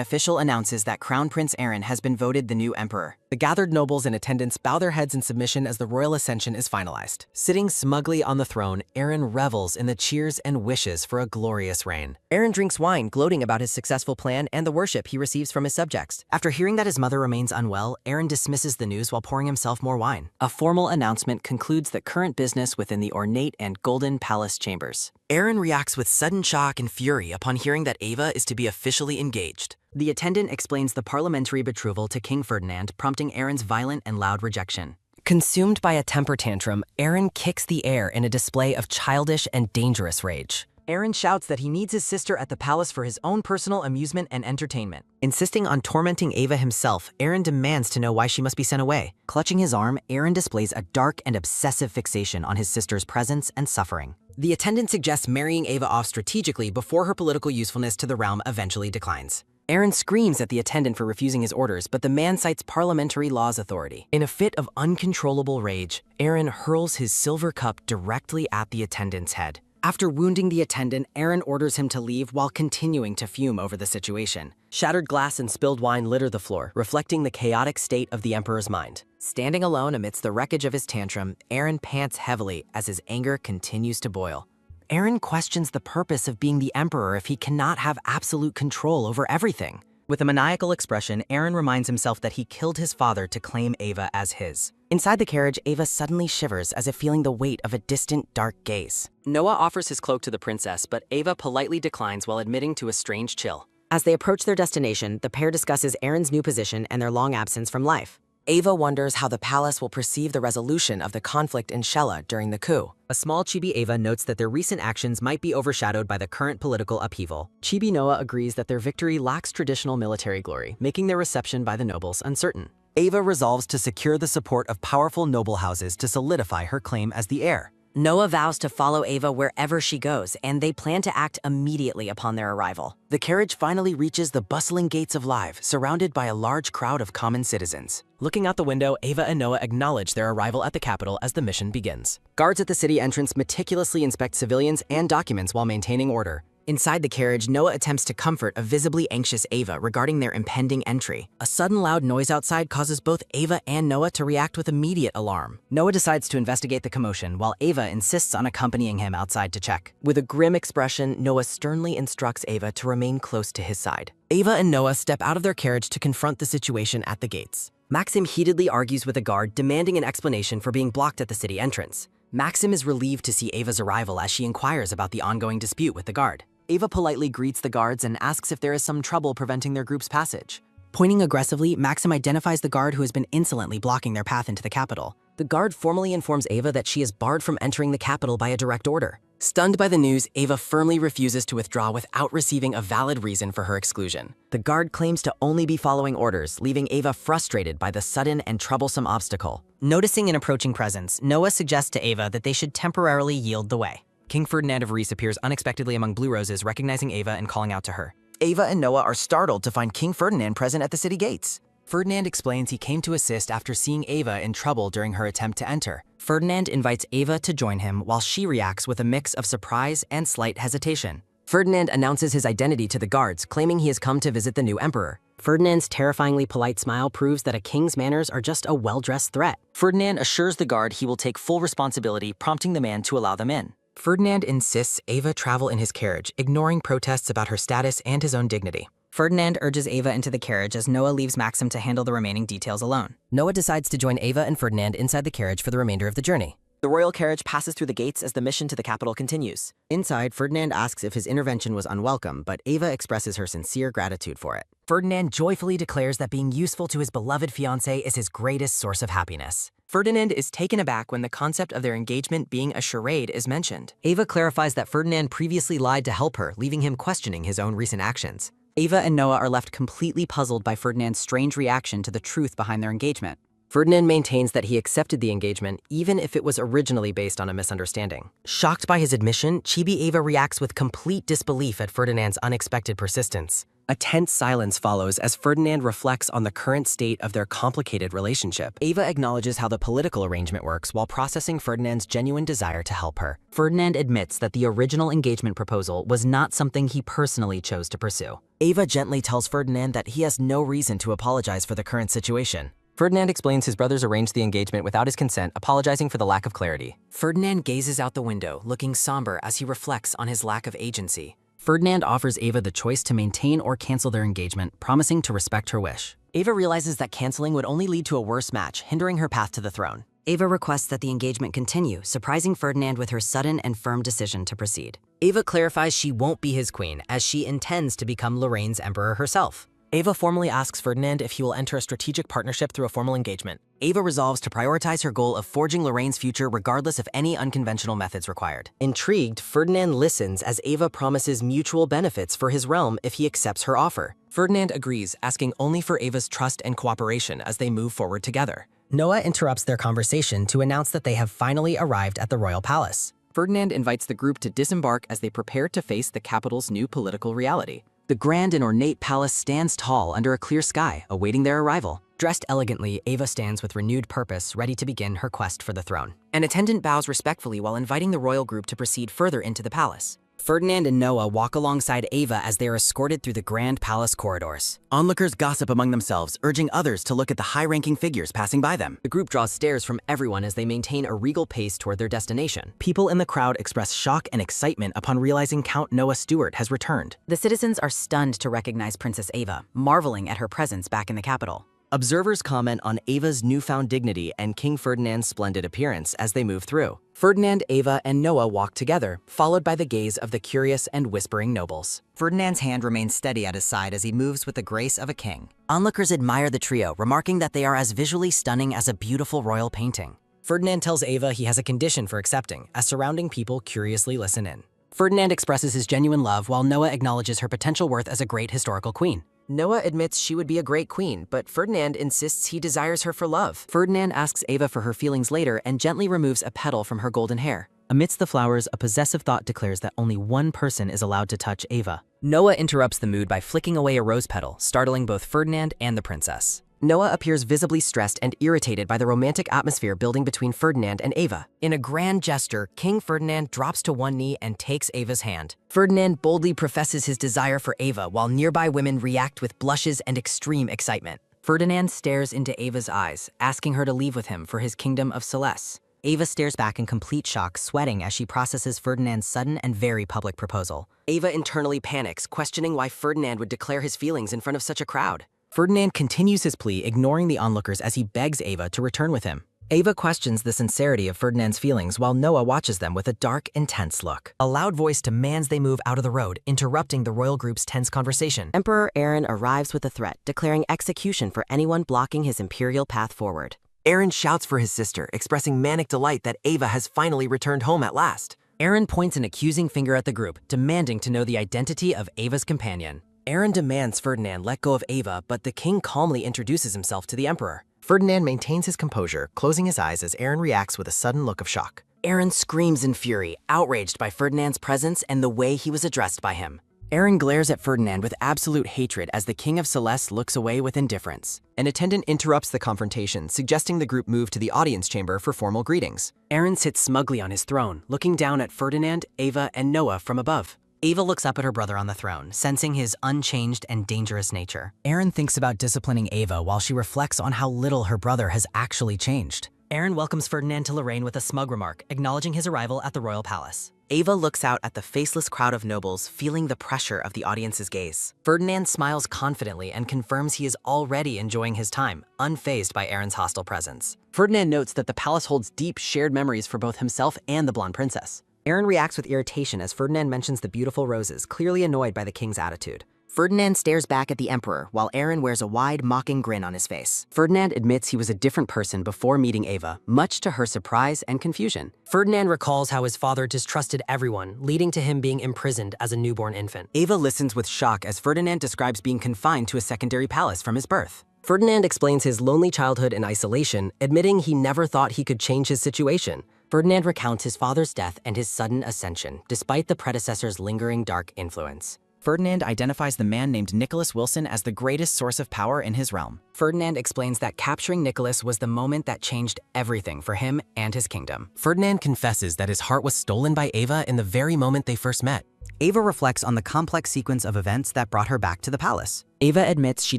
official announces that Crown Prince Aaron has been voted the new emperor. The gathered nobles in attendance bow their heads in submission as the royal ascension is finalized. Sitting smugly on the throne, Aaron revels in the cheers and wishes for a glorious reign. Aaron drinks wine, gloating about his successful plan and the worship he receives from his subjects. After hearing that his mother remains unwell, Aaron dismisses the news while pouring himself more wine. A formal announcement concludes the current business within the ornate and golden palace chambers. Aaron reacts with sudden shock and fury upon hearing that Ava is to be officially engaged. The attendant explains the parliamentary betrothal to King Ferdinand, prompting Aaron's violent and loud rejection. Consumed by a temper tantrum, Aaron kicks the air in a display of childish and dangerous rage. Aaron shouts that he needs his sister at the palace for his own personal amusement and entertainment. Insisting on tormenting Ava himself, Aaron demands to know why she must be sent away. Clutching his arm, Aaron displays a dark and obsessive fixation on his sister's presence and suffering. The attendant suggests marrying Ava off strategically before her political usefulness to the realm eventually declines. Aaron screams at the attendant for refusing his orders, but the man cites parliamentary law's authority. In a fit of uncontrollable rage, Aaron hurls his silver cup directly at the attendant's head. After wounding the attendant, Aaron orders him to leave while continuing to fume over the situation. Shattered glass and spilled wine litter the floor, reflecting the chaotic state of the emperor's mind. Standing alone amidst the wreckage of his tantrum, Aaron pants heavily as his anger continues to boil. Aaron questions the purpose of being the emperor if he cannot have absolute control over everything. With a maniacal expression, Aaron reminds himself that he killed his father to claim Ava as his. Inside the carriage, Ava suddenly shivers as if feeling the weight of a distant, dark gaze. Noah offers his cloak to the princess, but Ava politely declines while admitting to a strange chill. As they approach their destination, the pair discusses Aaron's new position and their long absence from life. Ava wonders how the palace will perceive the resolution of the conflict in Shella during the coup. A small Chibi Ava notes that their recent actions might be overshadowed by the current political upheaval. Chibi Noah agrees that their victory lacks traditional military glory, making their reception by the nobles uncertain. Ava resolves to secure the support of powerful noble houses to solidify her claim as the heir. Noah vows to follow Ava wherever she goes, and they plan to act immediately upon their arrival. The carriage finally reaches the bustling gates of Live, surrounded by a large crowd of common citizens. Looking out the window, Ava and Noah acknowledge their arrival at the capital as the mission begins. Guards at the city entrance meticulously inspect civilians and documents while maintaining order. Inside the carriage, Noah attempts to comfort a visibly anxious Ava regarding their impending entry. A sudden loud noise outside causes both Ava and Noah to react with immediate alarm. Noah decides to investigate the commotion, while Ava insists on accompanying him outside to check. With a grim expression, Noah sternly instructs Ava to remain close to his side. Ava and Noah step out of their carriage to confront the situation at the gates. Maxim heatedly argues with a guard, demanding an explanation for being blocked at the city entrance. Maxim is relieved to see Ava's arrival as she inquires about the ongoing dispute with the guard. Ava politely greets the guards and asks if there is some trouble preventing their group's passage. Pointing aggressively, Maxim identifies the guard who has been insolently blocking their path into the capital. The guard formally informs Ava that she is barred from entering the capital by a direct order. Stunned by the news, Ava firmly refuses to withdraw without receiving a valid reason for her exclusion. The guard claims to only be following orders, leaving Ava frustrated by the sudden and troublesome obstacle. Noticing an approaching presence, Noah suggests to Ava that they should temporarily yield the way. King Ferdinand of Rice appears unexpectedly among blue roses, recognizing Ava and calling out to her. Ava and Noah are startled to find King Ferdinand present at the city gates. Ferdinand explains he came to assist after seeing Ava in trouble during her attempt to enter. Ferdinand invites Ava to join him while she reacts with a mix of surprise and slight hesitation. Ferdinand announces his identity to the guards, claiming he has come to visit the new emperor. Ferdinand's terrifyingly polite smile proves that a king's manners are just a well-dressed threat. Ferdinand assures the guard he will take full responsibility, prompting the man to allow them in. Ferdinand insists Ava travel in his carriage, ignoring protests about her status and his own dignity. Ferdinand urges Ava into the carriage as Noah leaves Maxim to handle the remaining details alone. Noah decides to join Ava and Ferdinand inside the carriage for the remainder of the journey. The royal carriage passes through the gates as the mission to the capital continues. Inside, Ferdinand asks if his intervention was unwelcome, but Ava expresses her sincere gratitude for it. Ferdinand joyfully declares that being useful to his beloved fiancée is his greatest source of happiness. Ferdinand is taken aback when the concept of their engagement being a charade is mentioned. Ava clarifies that Ferdinand previously lied to help her, leaving him questioning his own recent actions. Ava and Noah are left completely puzzled by Ferdinand's strange reaction to the truth behind their engagement. Ferdinand maintains that he accepted the engagement even if it was originally based on a misunderstanding. Shocked by his admission, Chibi Ava reacts with complete disbelief at Ferdinand's unexpected persistence. A tense silence follows as Ferdinand reflects on the current state of their complicated relationship. Ava acknowledges how the political arrangement works while processing Ferdinand's genuine desire to help her. Ferdinand admits that the original engagement proposal was not something he personally chose to pursue. Ava gently tells Ferdinand that he has no reason to apologize for the current situation. Ferdinand explains his brothers arranged the engagement without his consent, apologizing for the lack of clarity. Ferdinand gazes out the window, looking somber as he reflects on his lack of agency. Ferdinand offers Ava the choice to maintain or cancel their engagement, promising to respect her wish. Ava realizes that canceling would only lead to a worse match, hindering her path to the throne. Ava requests that the engagement continue, surprising Ferdinand with her sudden and firm decision to proceed. Ava clarifies she won't be his queen, as she intends to become Lorraine's emperor herself. Ava formally asks Ferdinand if he will enter a strategic partnership through a formal engagement. Ava resolves to prioritize her goal of forging Lorraine's future regardless of any unconventional methods required. Intrigued, Ferdinand listens as Ava promises mutual benefits for his realm if he accepts her offer. Ferdinand agrees, asking only for Ava's trust and cooperation as they move forward together. Noah interrupts their conversation to announce that they have finally arrived at the royal palace. Ferdinand invites the group to disembark as they prepare to face the capital's new political reality. The grand and ornate palace stands tall under a clear sky, awaiting their arrival. Dressed elegantly, Ava stands with renewed purpose, ready to begin her quest for the throne. An attendant bows respectfully while inviting the royal group to proceed further into the palace. Ferdinand and Noah walk alongside Ava as they are escorted through the grand palace corridors. Onlookers gossip among themselves, urging others to look at the high-ranking figures passing by them. The group draws stares from everyone as they maintain a regal pace toward their destination. People in the crowd express shock and excitement upon realizing Count Noah Stewart has returned. The citizens are stunned to recognize Princess Ava, marveling at her presence back in the capital. Observers comment on Ava's newfound dignity and King Ferdinand's splendid appearance as they move through. Ferdinand, Ava, and Noah walk together, followed by the gaze of the curious and whispering nobles. Ferdinand's hand remains steady at his side as he moves with the grace of a king. Onlookers admire the trio, remarking that they are as visually stunning as a beautiful royal painting. Ferdinand tells Ava he has a condition for accepting, as surrounding people curiously listen in. Ferdinand expresses his genuine love while Noah acknowledges her potential worth as a great historical queen. Noah admits she would be a great queen, but Ferdinand insists he desires her for love. Ferdinand asks Ava for her feelings later and gently removes a petal from her golden hair. Amidst the flowers, a possessive thought declares that only one person is allowed to touch Ava. Noah interrupts the mood by flicking away a rose petal, startling both Ferdinand and the princess. Noah appears visibly stressed and irritated by the romantic atmosphere building between Ferdinand and Ava. In a grand gesture, King Ferdinand drops to one knee and takes Ava's hand. Ferdinand boldly professes his desire for Ava while nearby women react with blushes and extreme excitement. Ferdinand stares into Ava's eyes, asking her to leave with him for his kingdom of Celeste. Ava stares back in complete shock, sweating as she processes Ferdinand's sudden and very public proposal. Ava internally panics, questioning why Ferdinand would declare his feelings in front of such a crowd. Ferdinand continues his plea, ignoring the onlookers as he begs Ava to return with him. Ava questions the sincerity of Ferdinand's feelings while Noah watches them with a dark, intense look. A loud voice demands they move out of the road, interrupting the royal group's tense conversation. Emperor Aaron arrives with a threat, declaring execution for anyone blocking his imperial path forward. Aaron shouts for his sister, expressing manic delight that Ava has finally returned home at last. Aaron points an accusing finger at the group, demanding to know the identity of Ava's companion. Aaron demands Ferdinand let go of Ava, but the king calmly introduces himself to the emperor. Ferdinand maintains his composure, closing his eyes as Aaron reacts with a sudden look of shock. Aaron screams in fury, outraged by Ferdinand's presence and the way he was addressed by him. Aaron glares at Ferdinand with absolute hatred as the King of Celeste looks away with indifference. An attendant interrupts the confrontation, suggesting the group move to the audience chamber for formal greetings. Aaron sits smugly on his throne, looking down at Ferdinand, Ava, and Noah from above. Ava looks up at her brother on the throne, sensing his unchanged and dangerous nature. Aaron thinks about disciplining Ava while she reflects on how little her brother has actually changed. Aaron welcomes Ferdinand to Lorraine with a smug remark, acknowledging his arrival at the royal palace. Ava looks out at the faceless crowd of nobles, feeling the pressure of the audience's gaze. Ferdinand smiles confidently and confirms he is already enjoying his time, unfazed by Aaron's hostile presence. Ferdinand notes that the palace holds deep shared memories for both himself and the blonde princess. Aaron reacts with irritation as Ferdinand mentions the beautiful roses, clearly annoyed by the king's attitude. Ferdinand stares back at the emperor while Aaron wears a wide, mocking grin on his face. Ferdinand admits he was a different person before meeting Ava, much to her surprise and confusion. Ferdinand recalls how his father distrusted everyone, leading to him being imprisoned as a newborn infant. Ava listens with shock as Ferdinand describes being confined to a secondary palace from his birth. Ferdinand explains his lonely childhood and isolation, admitting he never thought he could change his situation. Ferdinand recounts his father's death and his sudden ascension, despite the predecessor's lingering dark influence. Ferdinand identifies the man named Nicholas Wilson as the greatest source of power in his realm. Ferdinand explains that capturing Nicholas was the moment that changed everything for him and his kingdom. Ferdinand confesses that his heart was stolen by Ava in the very moment they first met. Ava reflects on the complex sequence of events that brought her back to the palace. Ava admits she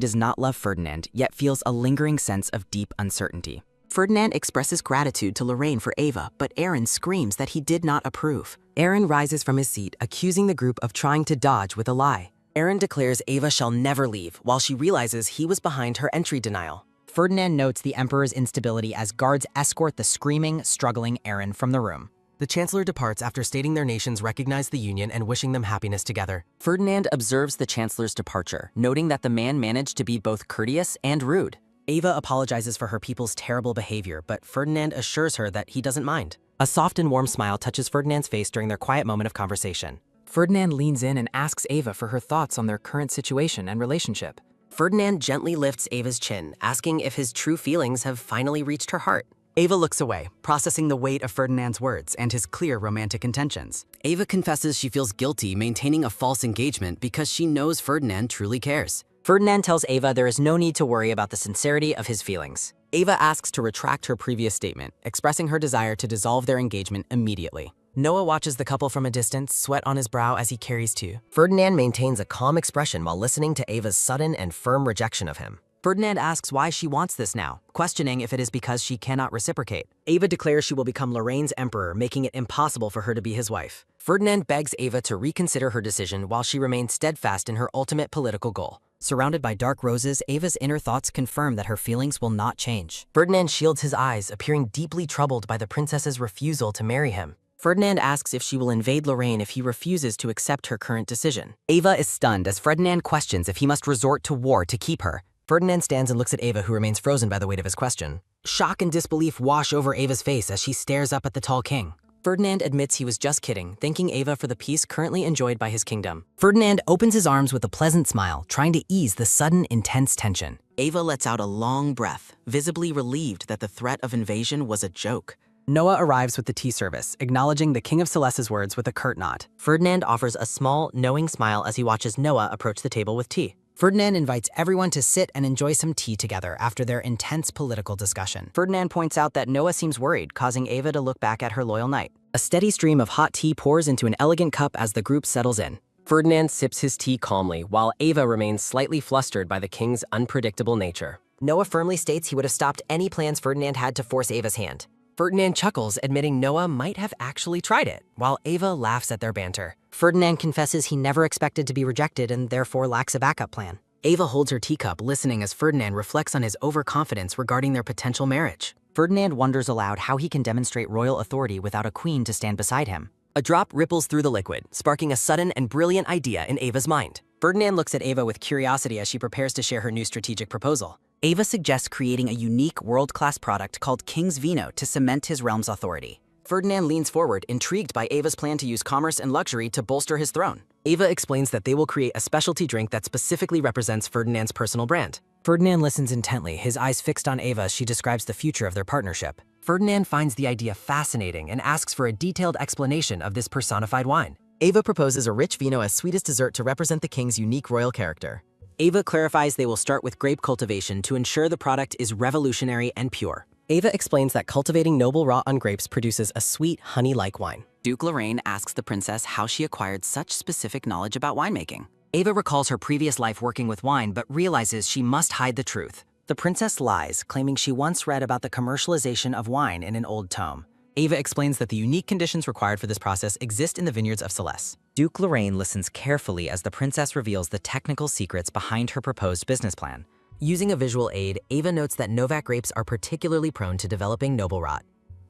does not love Ferdinand, yet feels a lingering sense of deep uncertainty. Ferdinand expresses gratitude to Lorraine for Ava, but Aaron screams that he did not approve. Aaron rises from his seat, accusing the group of trying to dodge with a lie. Aaron declares Ava shall never leave, while she realizes he was behind her entry denial. Ferdinand notes the emperor's instability as guards escort the screaming, struggling Aaron from the room. The chancellor departs after stating their nations recognize the union and wishing them happiness together. Ferdinand observes the chancellor's departure, noting that the man managed to be both courteous and rude. Ava apologizes for her people's terrible behavior, but Ferdinand assures her that he doesn't mind. A soft and warm smile touches Ferdinand's face during their quiet moment of conversation. Ferdinand leans in and asks Ava for her thoughts on their current situation and relationship. Ferdinand gently lifts Ava's chin, asking if his true feelings have finally reached her heart. Ava looks away, processing the weight of Ferdinand's words and his clear romantic intentions. Ava confesses she feels guilty maintaining a false engagement because she knows Ferdinand truly cares. Ferdinand tells Ava there is no need to worry about the sincerity of his feelings. Ava asks to retract her previous statement, expressing her desire to dissolve their engagement immediately. Noah watches the couple from a distance, sweat on his brow as he carries to. Ferdinand maintains a calm expression while listening to Ava's sudden and firm rejection of him. Ferdinand asks why she wants this now, questioning if it is because she cannot reciprocate. Ava declares she will become Lorraine's emperor, making it impossible for her to be his wife. Ferdinand begs Ava to reconsider her decision while she remains steadfast in her ultimate political goal. Surrounded by dark roses, Ava's inner thoughts confirm that her feelings will not change. Ferdinand shields his eyes, appearing deeply troubled by the princess's refusal to marry him. Ferdinand asks if she will invade Lorraine if he refuses to accept her current decision. Ava is stunned as Ferdinand questions if he must resort to war to keep her. Ferdinand stands and looks at Ava, who remains frozen by the weight of his question. Shock and disbelief wash over Ava's face as she stares up at the tall king. Ferdinand admits he was just kidding, thanking Ava for the peace currently enjoyed by his kingdom. Ferdinand opens his arms with a pleasant smile, trying to ease the sudden, intense tension. Ava lets out a long breath, visibly relieved that the threat of invasion was a joke. Noah arrives with the tea service, acknowledging the King of Celeste's words with a curt nod. Ferdinand offers a small, knowing smile as he watches Noah approach the table with tea. Ferdinand invites everyone to sit and enjoy some tea together after their intense political discussion. Ferdinand points out that Noah seems worried, causing Ava to look back at her loyal knight. A steady stream of hot tea pours into an elegant cup as the group settles in. Ferdinand sips his tea calmly, while Ava remains slightly flustered by the king's unpredictable nature. Noah firmly states he would have stopped any plans Ferdinand had to force Ava's hand. Ferdinand chuckles, admitting Noah might have actually tried it, while Ava laughs at their banter. Ferdinand confesses he never expected to be rejected and therefore lacks a backup plan. Ava holds her teacup, listening as Ferdinand reflects on his overconfidence regarding their potential marriage. Ferdinand wonders aloud how he can demonstrate royal authority without a queen to stand beside him. A drop ripples through the liquid, sparking a sudden and brilliant idea in Ava's mind. Ferdinand looks at Ava with curiosity as she prepares to share her new strategic proposal. Ava suggests creating a unique world-class product called King's Vino to cement his realm's authority. Ferdinand leans forward, intrigued by Ava's plan to use commerce and luxury to bolster his throne. Ava explains that they will create a specialty drink that specifically represents Ferdinand's personal brand. Ferdinand listens intently, his eyes fixed on Ava as she describes the future of their partnership. Ferdinand finds the idea fascinating and asks for a detailed explanation of this personified wine. Ava proposes a rich vino as sweet as dessert to represent the king's unique royal character. Ava clarifies they will start with grape cultivation to ensure the product is revolutionary and pure. Ava explains that cultivating noble rot on grapes produces a sweet, honey-like wine. Duke Lorraine asks the princess how she acquired such specific knowledge about winemaking. Ava recalls her previous life working with wine, but realizes she must hide the truth. The princess lies, claiming she once read about the commercialization of wine in an old tome. Ava explains that the unique conditions required for this process exist in the vineyards of Celeste. Duke Lorraine listens carefully as the princess reveals the technical secrets behind her proposed business plan. Using a visual aid, Ava notes that Novak grapes are particularly prone to developing noble rot.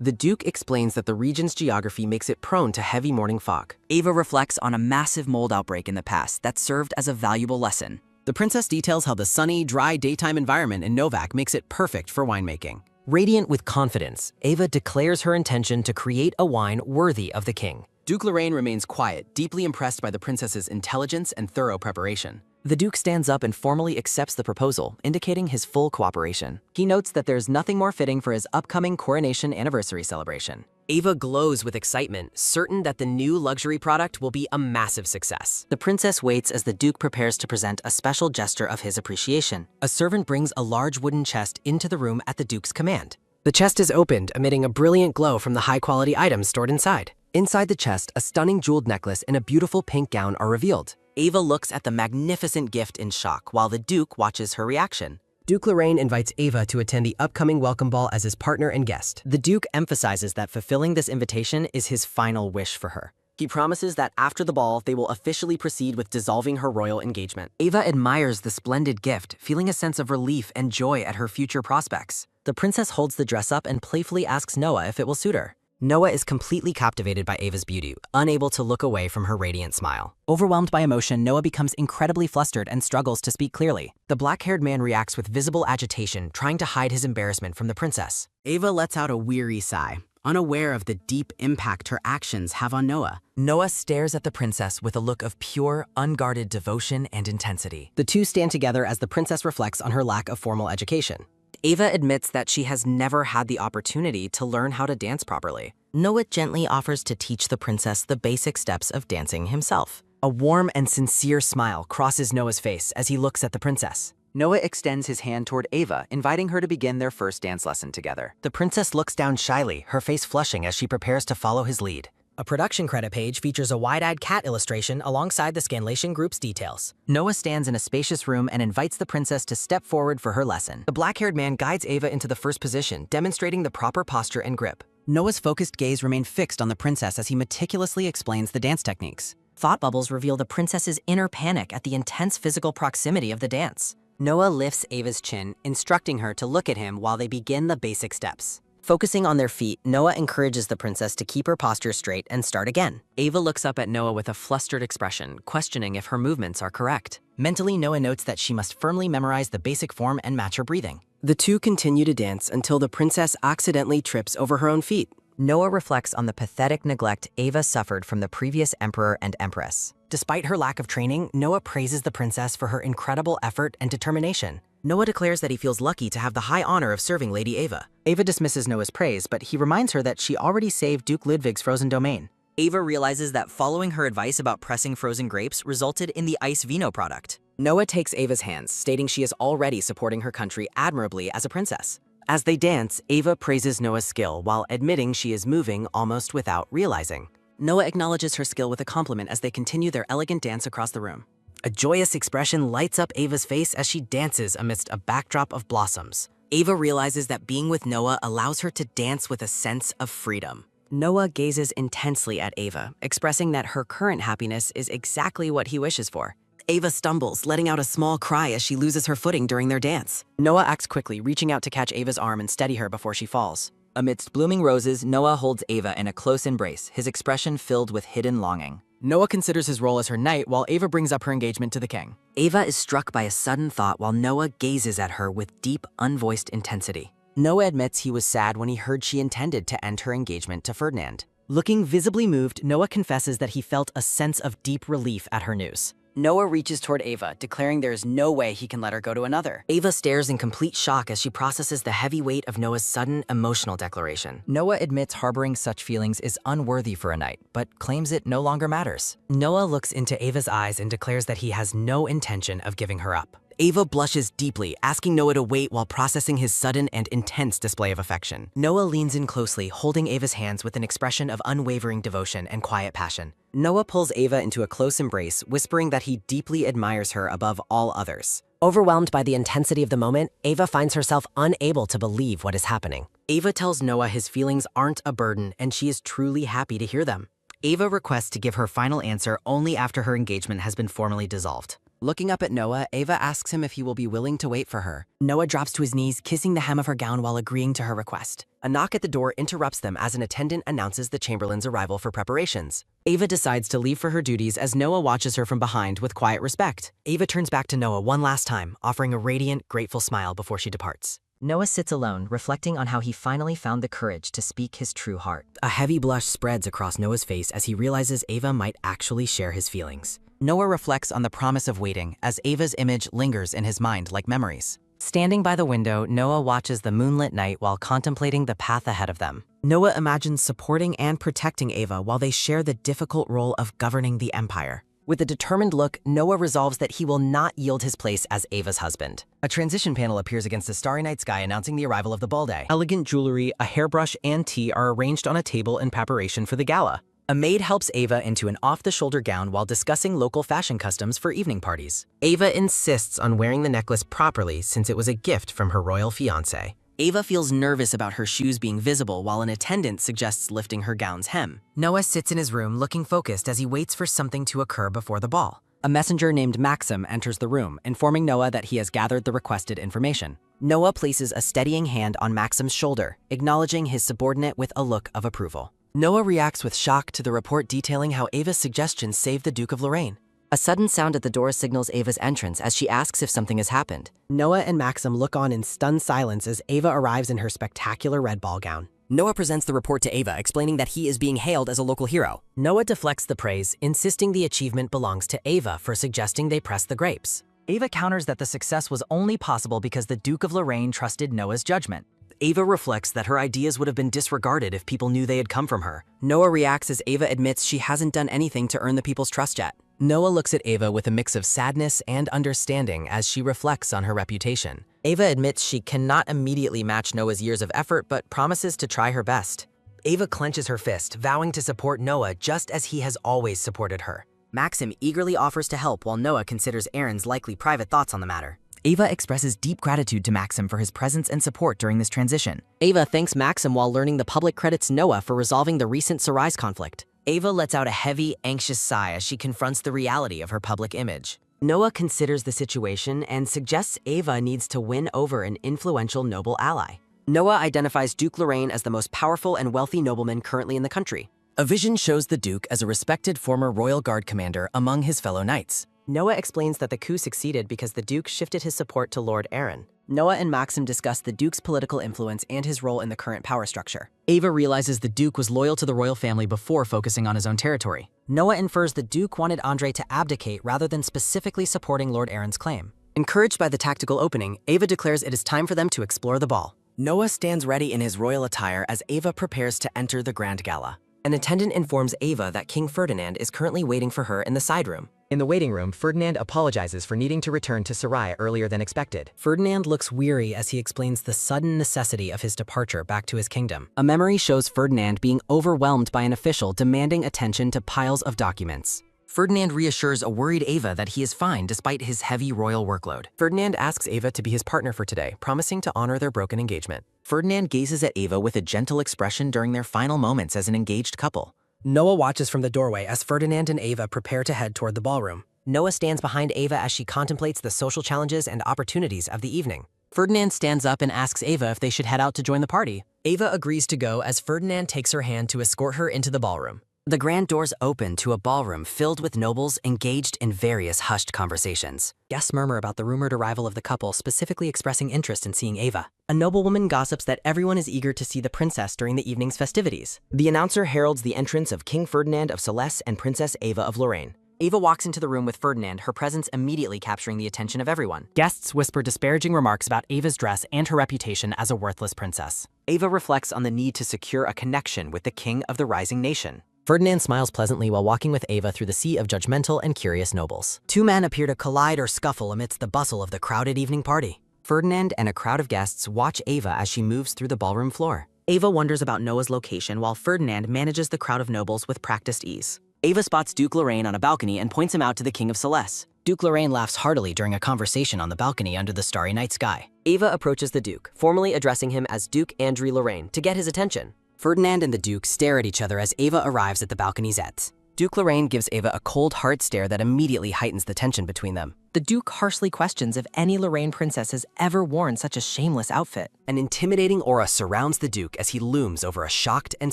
The Duke explains that the region's geography makes it prone to heavy morning fog. Ava reflects on a massive mold outbreak in the past that served as a valuable lesson. The princess details how the sunny, dry daytime environment in Novak makes it perfect for winemaking. Radiant with confidence, Ava declares her intention to create a wine worthy of the king. Duke Lorraine remains quiet, deeply impressed by the princess's intelligence and thorough preparation. The Duke stands up and formally accepts the proposal, indicating his full cooperation. He notes that there's nothing more fitting for his upcoming coronation anniversary celebration. Ava glows with excitement, certain that the new luxury product will be a massive success. The princess waits as the Duke prepares to present a special gesture of his appreciation. A servant brings a large wooden chest into the room at the Duke's command. The chest is opened, emitting a brilliant glow from the high-quality items stored inside. Inside the chest, a stunning jeweled necklace and a beautiful pink gown are revealed. Ava looks at the magnificent gift in shock while the Duke watches her reaction. Duke Lorraine invites Ava to attend the upcoming welcome ball as his partner and guest. The Duke emphasizes that fulfilling this invitation is his final wish for her. He promises that after the ball, they will officially proceed with dissolving her royal engagement. Ava admires the splendid gift, feeling a sense of relief and joy at her future prospects. The princess holds the dress up and playfully asks Noah if it will suit her. Noah is completely captivated by Ava's beauty, unable to look away from her radiant smile. Overwhelmed by emotion, Noah becomes incredibly flustered and struggles to speak clearly. The black-haired man reacts with visible agitation, trying to hide his embarrassment from the princess. Ava lets out a weary sigh, unaware of the deep impact her actions have on Noah. Noah stares at the princess with a look of pure, unguarded devotion and intensity. The two stand together as the princess reflects on her lack of formal education. Ava admits that she has never had the opportunity to learn how to dance properly. Noah gently offers to teach the princess the basic steps of dancing himself. A warm and sincere smile crosses Noah's face as he looks at the princess. Noah extends his hand toward Ava, inviting her to begin their first dance lesson together. The princess looks down shyly, her face flushing as she prepares to follow his lead. A production credit page features a wide-eyed cat illustration alongside the Scanlation Group's details. Noah stands in a spacious room and invites the princess to step forward for her lesson. The black-haired man guides Ava into the first position, demonstrating the proper posture and grip. Noah's focused gaze remains fixed on the princess as he meticulously explains the dance techniques. Thought bubbles reveal the princess's inner panic at the intense physical proximity of the dance. Noah lifts Ava's chin, instructing her to look at him while they begin the basic steps. Focusing on their feet, Noah encourages the princess to keep her posture straight and start again. Ava looks up at Noah with a flustered expression, questioning if her movements are correct. Mentally, Noah notes that she must firmly memorize the basic form and match her breathing. The two continue to dance until the princess accidentally trips over her own feet. Noah reflects on the pathetic neglect Ava suffered from the previous emperor and empress. Despite her lack of training, Noah praises the princess for her incredible effort and determination. Noah declares that he feels lucky to have the high honor of serving Lady Ava. Ava dismisses Noah's praise, but he reminds her that she already saved Duke Ludwig's frozen domain. Ava realizes that following her advice about pressing frozen grapes resulted in the ice vino product. Noah takes Ava's hands, stating she is already supporting her country admirably as a princess. As they dance, Ava praises Noah's skill while admitting she is moving almost without realizing. Noah acknowledges her skill with a compliment as they continue their elegant dance across the room. A joyous expression lights up Ava's face as she dances amidst a backdrop of blossoms. Ava realizes that being with Noah allows her to dance with a sense of freedom. Noah gazes intensely at Ava, expressing that her current happiness is exactly what he wishes for. Ava stumbles, letting out a small cry as she loses her footing during their dance. Noah acts quickly, reaching out to catch Ava's arm and steady her before she falls. Amidst blooming roses, Noah holds Ava in a close embrace, his expression filled with hidden longing. Noah considers his role as her knight while Ava brings up her engagement to the king. Ava is struck by a sudden thought while Noah gazes at her with deep, unvoiced intensity. Noah admits he was sad when he heard she intended to end her engagement to Ferdinand. Looking visibly moved, Noah confesses that he felt a sense of deep relief at her news. Noah reaches toward Ava, declaring there is no way he can let her go to another. Ava stares in complete shock as she processes the heavy weight of Noah's sudden, emotional declaration. Noah admits harboring such feelings is unworthy for a knight, but claims it no longer matters. Noah looks into Ava's eyes and declares that he has no intention of giving her up. Ava blushes deeply, asking Noah to wait while processing his sudden and intense display of affection. Noah leans in closely, holding Ava's hands with an expression of unwavering devotion and quiet passion. Noah pulls Ava into a close embrace, whispering that he deeply admires her above all others. Overwhelmed by the intensity of the moment, Ava finds herself unable to believe what is happening. Ava tells Noah his feelings aren't a burden and she is truly happy to hear them. Ava requests to give her final answer only after her engagement has been formally dissolved. Looking up at Noah, Ava asks him if he will be willing to wait for her. Noah drops to his knees, kissing the hem of her gown while agreeing to her request. A knock at the door interrupts them as an attendant announces the Chamberlain's arrival for preparations. Ava decides to leave for her duties as Noah watches her from behind with quiet respect. Ava turns back to Noah one last time, offering a radiant, grateful smile before she departs. Noah sits alone, reflecting on how he finally found the courage to speak his true heart. A heavy blush spreads across Noah's face as he realizes Ava might actually share his feelings. Noah reflects on the promise of waiting as Ava's image lingers in his mind like memories. Standing by the window, Noah watches the moonlit night while contemplating the path ahead of them. Noah imagines supporting and protecting Ava while they share the difficult role of governing the empire. With a determined look, Noah resolves that he will not yield his place as Ava's husband. A transition panel appears against the starry night sky announcing the arrival of the ball day. Elegant jewelry, a hairbrush, and tea are arranged on a table in preparation for the gala. A maid helps Ava into an off-the-shoulder gown while discussing local fashion customs for evening parties. Ava insists on wearing the necklace properly since it was a gift from her royal fiancé. Ava feels nervous about her shoes being visible while an attendant suggests lifting her gown's hem. Noah sits in his room looking focused as he waits for something to occur before the ball. A messenger named Maxim enters the room, informing Noah that he has gathered the requested information. Noah places a steadying hand on Maxim's shoulder, acknowledging his subordinate with a look of approval. Noah reacts with shock to the report detailing how Ava's suggestions saved the Duke of Lorraine. A sudden sound at the door signals Ava's entrance as she asks if something has happened. Noah and Maxim look on in stunned silence as Ava arrives in her spectacular red ball gown. Noah presents the report to Ava, explaining that he is being hailed as a local hero. Noah deflects the praise, insisting the achievement belongs to Ava for suggesting they press the grapes. Ava counters that the success was only possible because the Duke of Lorraine trusted Noah's judgment. Ava reflects that her ideas would have been disregarded if people knew they had come from her. Noah reacts as Ava admits she hasn't done anything to earn the people's trust yet. Noah looks at Ava with a mix of sadness and understanding as she reflects on her reputation. Ava admits she cannot immediately match Noah's years of effort, but promises to try her best. Ava clenches her fist, vowing to support Noah just as he has always supported her. Maxim eagerly offers to help while Noah considers Aaron's likely private thoughts on the matter. Ava expresses deep gratitude to Maxim for his presence and support during this transition. Ava thanks Maxim while learning the public credits Noah for resolving the recent Sarai's conflict. Ava lets out a heavy, anxious sigh as she confronts the reality of her public image. Noah considers the situation and suggests Ava needs to win over an influential noble ally. Noah identifies Duke Lorraine as the most powerful and wealthy nobleman currently in the country. A vision shows the Duke as a respected former Royal Guard commander among his fellow knights. Noah explains that the coup succeeded because the Duke shifted his support to Lord Aaron. Noah and Maxim discuss the Duke's political influence and his role in the current power structure. Ava realizes the Duke was loyal to the royal family before focusing on his own territory. Noah infers the Duke wanted Andre to abdicate rather than specifically supporting Lord Aaron's claim. Encouraged by the tactical opening, Ava declares it is time for them to explore the ball. Noah stands ready in his royal attire as Ava prepares to enter the grand gala. An attendant informs Ava that King Ferdinand is currently waiting for her in the side room. In the waiting room, Ferdinand apologizes for needing to return to Sarai earlier than expected. Ferdinand looks weary as he explains the sudden necessity of his departure back to his kingdom. A memory shows Ferdinand being overwhelmed by an official demanding attention to piles of documents. Ferdinand reassures a worried Ava that he is fine despite his heavy royal workload. Ferdinand asks Ava to be his partner for today, promising to honor their broken engagement. Ferdinand gazes at Ava with a gentle expression during their final moments as an engaged couple. Noah watches from the doorway as Ferdinand and Ava prepare to head toward the ballroom. Noah stands behind Ava as she contemplates the social challenges and opportunities of the evening. Ferdinand stands up and asks Ava if they should head out to join the party. Ava agrees to go as Ferdinand takes her hand to escort her into the ballroom. The grand doors open to a ballroom filled with nobles engaged in various hushed conversations. Guests murmur about the rumored arrival of the couple, specifically expressing interest in seeing Ava. A noblewoman gossips that everyone is eager to see the princess during the evening's festivities. The announcer heralds the entrance of King Ferdinand of Celeste and Princess Ava of Lorraine. Ava walks into the room with Ferdinand, her presence immediately capturing the attention of everyone. Guests whisper disparaging remarks about Ava's dress and her reputation as a worthless princess. Ava reflects on the need to secure a connection with the king of the rising nation. Ferdinand smiles pleasantly while walking with Ava through the sea of judgmental and curious nobles. Two men appear to collide or scuffle amidst the bustle of the crowded evening party. Ferdinand and a crowd of guests watch Ava as she moves through the ballroom floor. Ava wonders about Noah's location while Ferdinand manages the crowd of nobles with practiced ease. Ava spots Duke Lorraine on a balcony and points him out to the King of Celeste. Duke Lorraine laughs heartily during a conversation on the balcony under the starry night sky. Ava approaches the Duke, formally addressing him as Duke Andrew Lorraine, to get his attention. Ferdinand and the Duke stare at each other as Ava arrives at the balconyette. Duke Lorraine gives Ava a cold, hard stare that immediately heightens the tension between them. The Duke harshly questions if any Lorraine princess has ever worn such a shameless outfit. An intimidating aura surrounds the Duke as he looms over a shocked and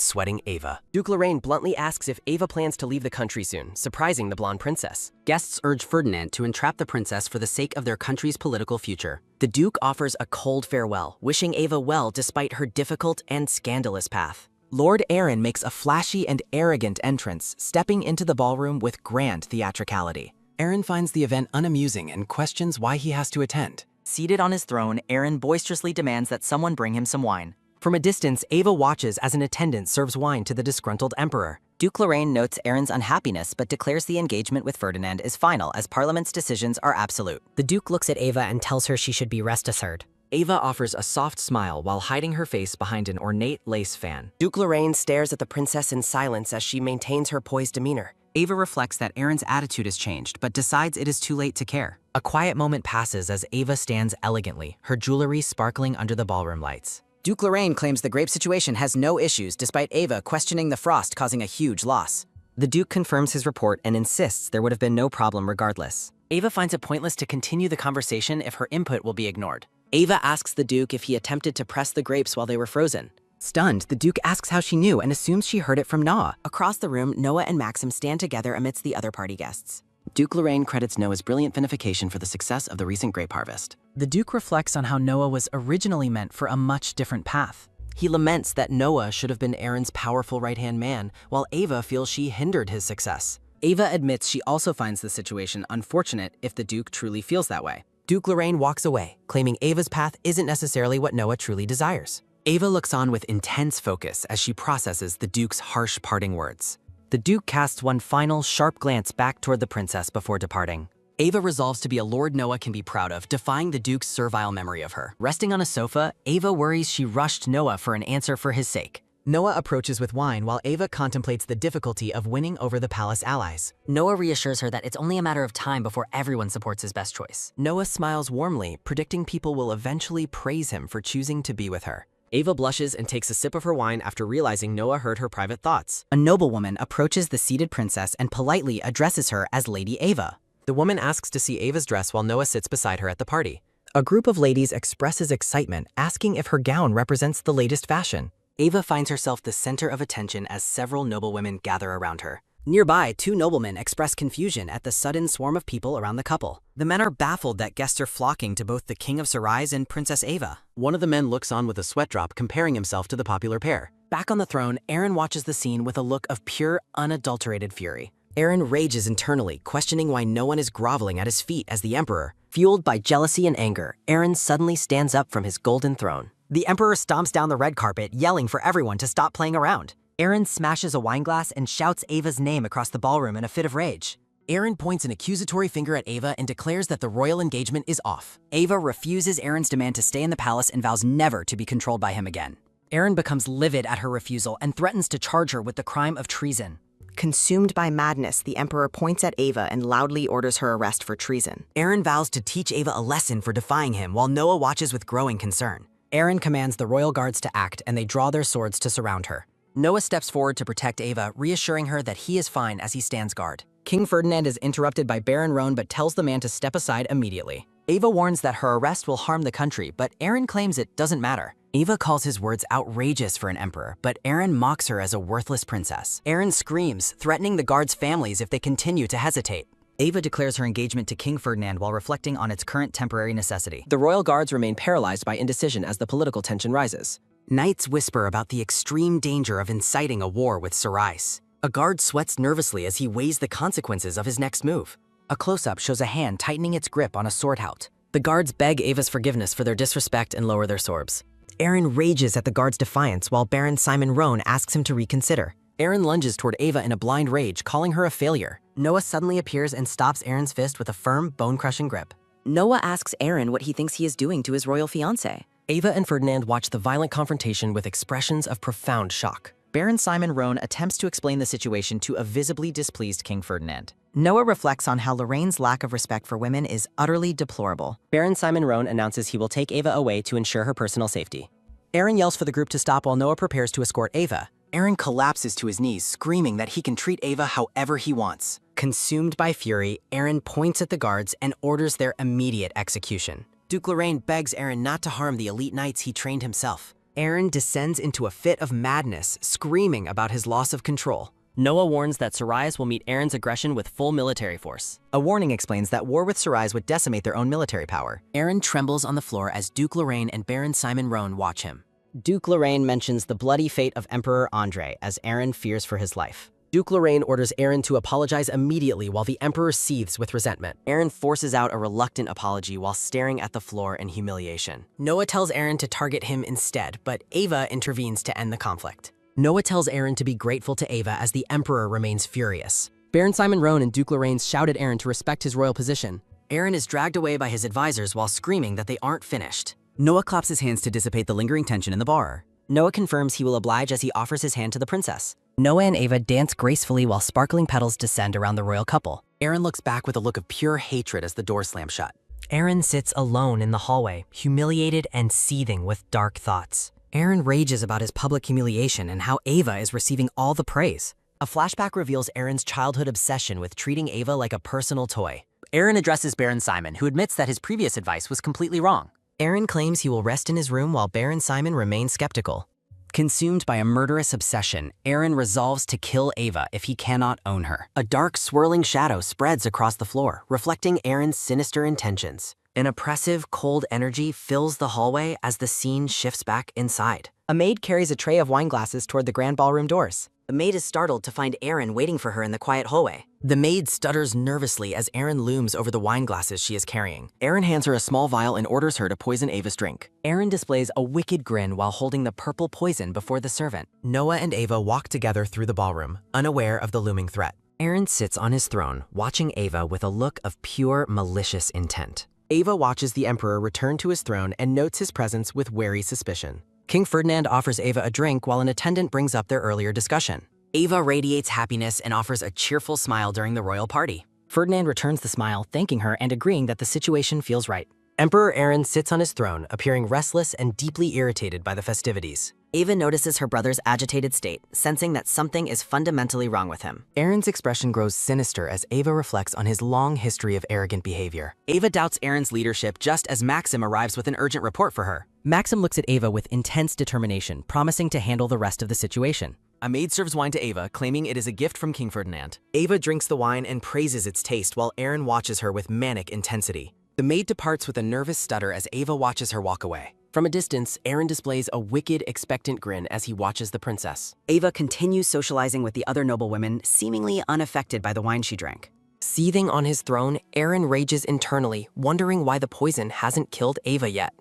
sweating Ava. Duke Lorraine bluntly asks if Ava plans to leave the country soon, surprising the blonde princess. Guests urge Ferdinand to entrap the princess for the sake of their country's political future. The Duke offers a cold farewell, wishing Ava well despite her difficult and scandalous path. Lord Aaron makes a flashy and arrogant entrance, stepping into the ballroom with grand theatricality. Aaron finds the event unamusing and questions why he has to attend. Seated on his throne, Aaron boisterously demands that someone bring him some wine. From a distance, Ava watches as an attendant serves wine to the disgruntled emperor. Duke Lorraine notes Aaron's unhappiness but declares the engagement with Ferdinand is final as Parliament's decisions are absolute. The Duke looks at Ava and tells her she should be rest assured. Ava offers a soft smile while hiding her face behind an ornate lace fan. Duke Lorraine stares at the princess in silence as she maintains her poised demeanor. Ava reflects that Aaron's attitude has changed, but decides it is too late to care. A quiet moment passes as Ava stands elegantly, her jewelry sparkling under the ballroom lights. Duke Lorraine claims the grape situation has no issues despite Ava questioning the frost causing a huge loss. The Duke confirms his report and insists there would have been no problem regardless. Ava finds it pointless to continue the conversation if her input will be ignored. Ava asks the Duke if he attempted to press the grapes while they were frozen. Stunned, the Duke asks how she knew and assumes she heard it from Noah. Across the room, Noah and Maxim stand together amidst the other party guests. Duke Lorraine credits Noah's brilliant vinification for the success of the recent grape harvest. The Duke reflects on how Noah was originally meant for a much different path. He laments that Noah should have been Aaron's powerful right-hand man, while Ava feels she hindered his success. Ava admits she also finds the situation unfortunate if the Duke truly feels that way. Duke Lorraine walks away, claiming Ava's path isn't necessarily what Noah truly desires. Ava looks on with intense focus as she processes the Duke's harsh parting words. The Duke casts one final, sharp glance back toward the princess before departing. Ava resolves to be a Lord Noah can be proud of, defying the Duke's servile memory of her. Resting on a sofa, Ava worries she rushed Noah for an answer for his sake. Noah approaches with wine while Ava contemplates the difficulty of winning over the palace allies. Noah reassures her that it's only a matter of time before everyone supports his best choice. Noah smiles warmly, predicting people will eventually praise him for choosing to be with her. Ava blushes and takes a sip of her wine after realizing Noah heard her private thoughts. A noblewoman approaches the seated princess and politely addresses her as Lady Ava. The woman asks to see Ava's dress while Noah sits beside her at the party. A group of ladies expresses excitement, asking if her gown represents the latest fashion. Ava finds herself the center of attention as several noblewomen gather around her. Nearby, two noblemen express confusion at the sudden swarm of people around the couple. The men are baffled that guests are flocking to both the King of Sarais and Princess Ava. One of the men looks on with a sweat drop, comparing himself to the popular pair. Back on the throne, Aaron watches the scene with a look of pure, unadulterated fury. Aaron rages internally, questioning why no one is groveling at his feet as the emperor. Fueled by jealousy and anger, Aaron suddenly stands up from his golden throne. The emperor stomps down the red carpet, yelling for everyone to stop playing around. Aaron smashes a wine glass and shouts Ava's name across the ballroom in a fit of rage. Aaron points an accusatory finger at Ava and declares that the royal engagement is off. Ava refuses Aaron's demand to stay in the palace and vows never to be controlled by him again. Aaron becomes livid at her refusal and threatens to charge her with the crime of treason. Consumed by madness, the emperor points at Ava and loudly orders her arrest for treason. Aaron vows to teach Ava a lesson for defying him while Noah watches with growing concern. Aaron commands the royal guards to act and they draw their swords to surround her. Noah steps forward to protect Ava, reassuring her that he is fine as he stands guard. King Ferdinand is interrupted by Baron Roan but tells the man to step aside immediately. Ava warns that her arrest will harm the country, but Aaron claims it doesn't matter. Ava calls his words outrageous for an emperor, but Aaron mocks her as a worthless princess. Aaron screams, threatening the guards' families if they continue to hesitate. Ava declares her engagement to King Ferdinand while reflecting on its current temporary necessity. The royal guards remain paralyzed by indecision as the political tension rises. Knights whisper about the extreme danger of inciting a war with Sarais. A guard sweats nervously as he weighs the consequences of his next move. A close-up shows a hand tightening its grip on a sword hilt. The guards beg Ava's forgiveness for their disrespect and lower their swords. Aaron rages at the guard's defiance while Baron Simon Roan asks him to reconsider. Aaron lunges toward Ava in a blind rage, calling her a failure. Noah suddenly appears and stops Aaron's fist with a firm, bone-crushing grip. Noah asks Aaron what he thinks he is doing to his royal fiancé. Ava and Ferdinand watch the violent confrontation with expressions of profound shock. Baron Simon Roan attempts to explain the situation to a visibly displeased King Ferdinand. Noah reflects on how Lorraine's lack of respect for women is utterly deplorable. Baron Simon Roan announces he will take Ava away to ensure her personal safety. Aaron yells for the group to stop while Noah prepares to escort Ava. Aaron collapses to his knees, screaming that he can treat Ava however he wants. Consumed by fury, Aaron points at the guards and orders their immediate execution. Duke Lorraine begs Aaron not to harm the elite knights he trained himself. Aaron descends into a fit of madness, screaming about his loss of control. Noah warns that Sarais will meet Aaron's aggression with full military force. A warning explains that war with Sarais would decimate their own military power. Aaron trembles on the floor as Duke Lorraine and Baron Simon Roan watch him. Duke Lorraine mentions the bloody fate of Emperor Andre as Aaron fears for his life. Duke Lorraine orders Aaron to apologize immediately while the Emperor seethes with resentment. Aaron forces out a reluctant apology while staring at the floor in humiliation. Noah tells Aaron to target him instead, but Ava intervenes to end the conflict. Noah tells Aaron to be grateful to Ava as the Emperor remains furious. Baron Simon Roan and Duke Lorraine shout at Aaron to respect his royal position. Aaron is dragged away by his advisors while screaming that they aren't finished. Noah claps his hands to dissipate the lingering tension in the bar. Noah confirms he will oblige as he offers his hand to the princess. Noah and Ava dance gracefully while sparkling petals descend around the royal couple. Aaron looks back with a look of pure hatred as the door slams shut. Aaron sits alone in the hallway, humiliated and seething with dark thoughts. Aaron rages about his public humiliation and how Ava is receiving all the praise. A flashback reveals Aaron's childhood obsession with treating Ava like a personal toy. Aaron addresses Baron Simon, who admits that his previous advice was completely wrong. Aaron claims he will rest in his room while Baron Simon remains skeptical. Consumed by a murderous obsession, Aaron resolves to kill Ava if he cannot own her. A dark, swirling shadow spreads across the floor, reflecting Aaron's sinister intentions. An oppressive, cold energy fills the hallway as the scene shifts back inside. A maid carries a tray of wine glasses toward the grand ballroom doors. The maid is startled to find Aaron waiting for her in the quiet hallway. The maid stutters nervously as Aaron looms over the wine glasses she is carrying. Aaron hands her a small vial and orders her to poison Ava's drink. Aaron displays a wicked grin while holding the purple poison before the servant. Noah and Ava walk together through the ballroom, unaware of the looming threat. Aaron sits on his throne, watching Ava with a look of pure malicious intent. Ava watches the Emperor return to his throne and notes his presence with wary suspicion. King Ferdinand offers Ava a drink while an attendant brings up their earlier discussion. Ava radiates happiness and offers a cheerful smile during the royal party. Ferdinand returns the smile, thanking her and agreeing that the situation feels right. Emperor Aaron sits on his throne, appearing restless and deeply irritated by the festivities. Ava notices her brother's agitated state, sensing that something is fundamentally wrong with him. Aaron's expression grows sinister as Ava reflects on his long history of arrogant behavior. Ava doubts Aaron's leadership just as Maxim arrives with an urgent report for her. Maxim looks at Ava with intense determination, promising to handle the rest of the situation. A maid serves wine to Ava, claiming it is a gift from King Ferdinand. Ava drinks the wine and praises its taste while Aaron watches her with manic intensity. The maid departs with a nervous stutter as Ava watches her walk away. From a distance, Aaron displays a wicked, expectant grin as he watches the princess. Ava continues socializing with the other noblewomen, seemingly unaffected by the wine she drank. Seething on his throne, Aaron rages internally, wondering why the poison hasn't killed Ava yet.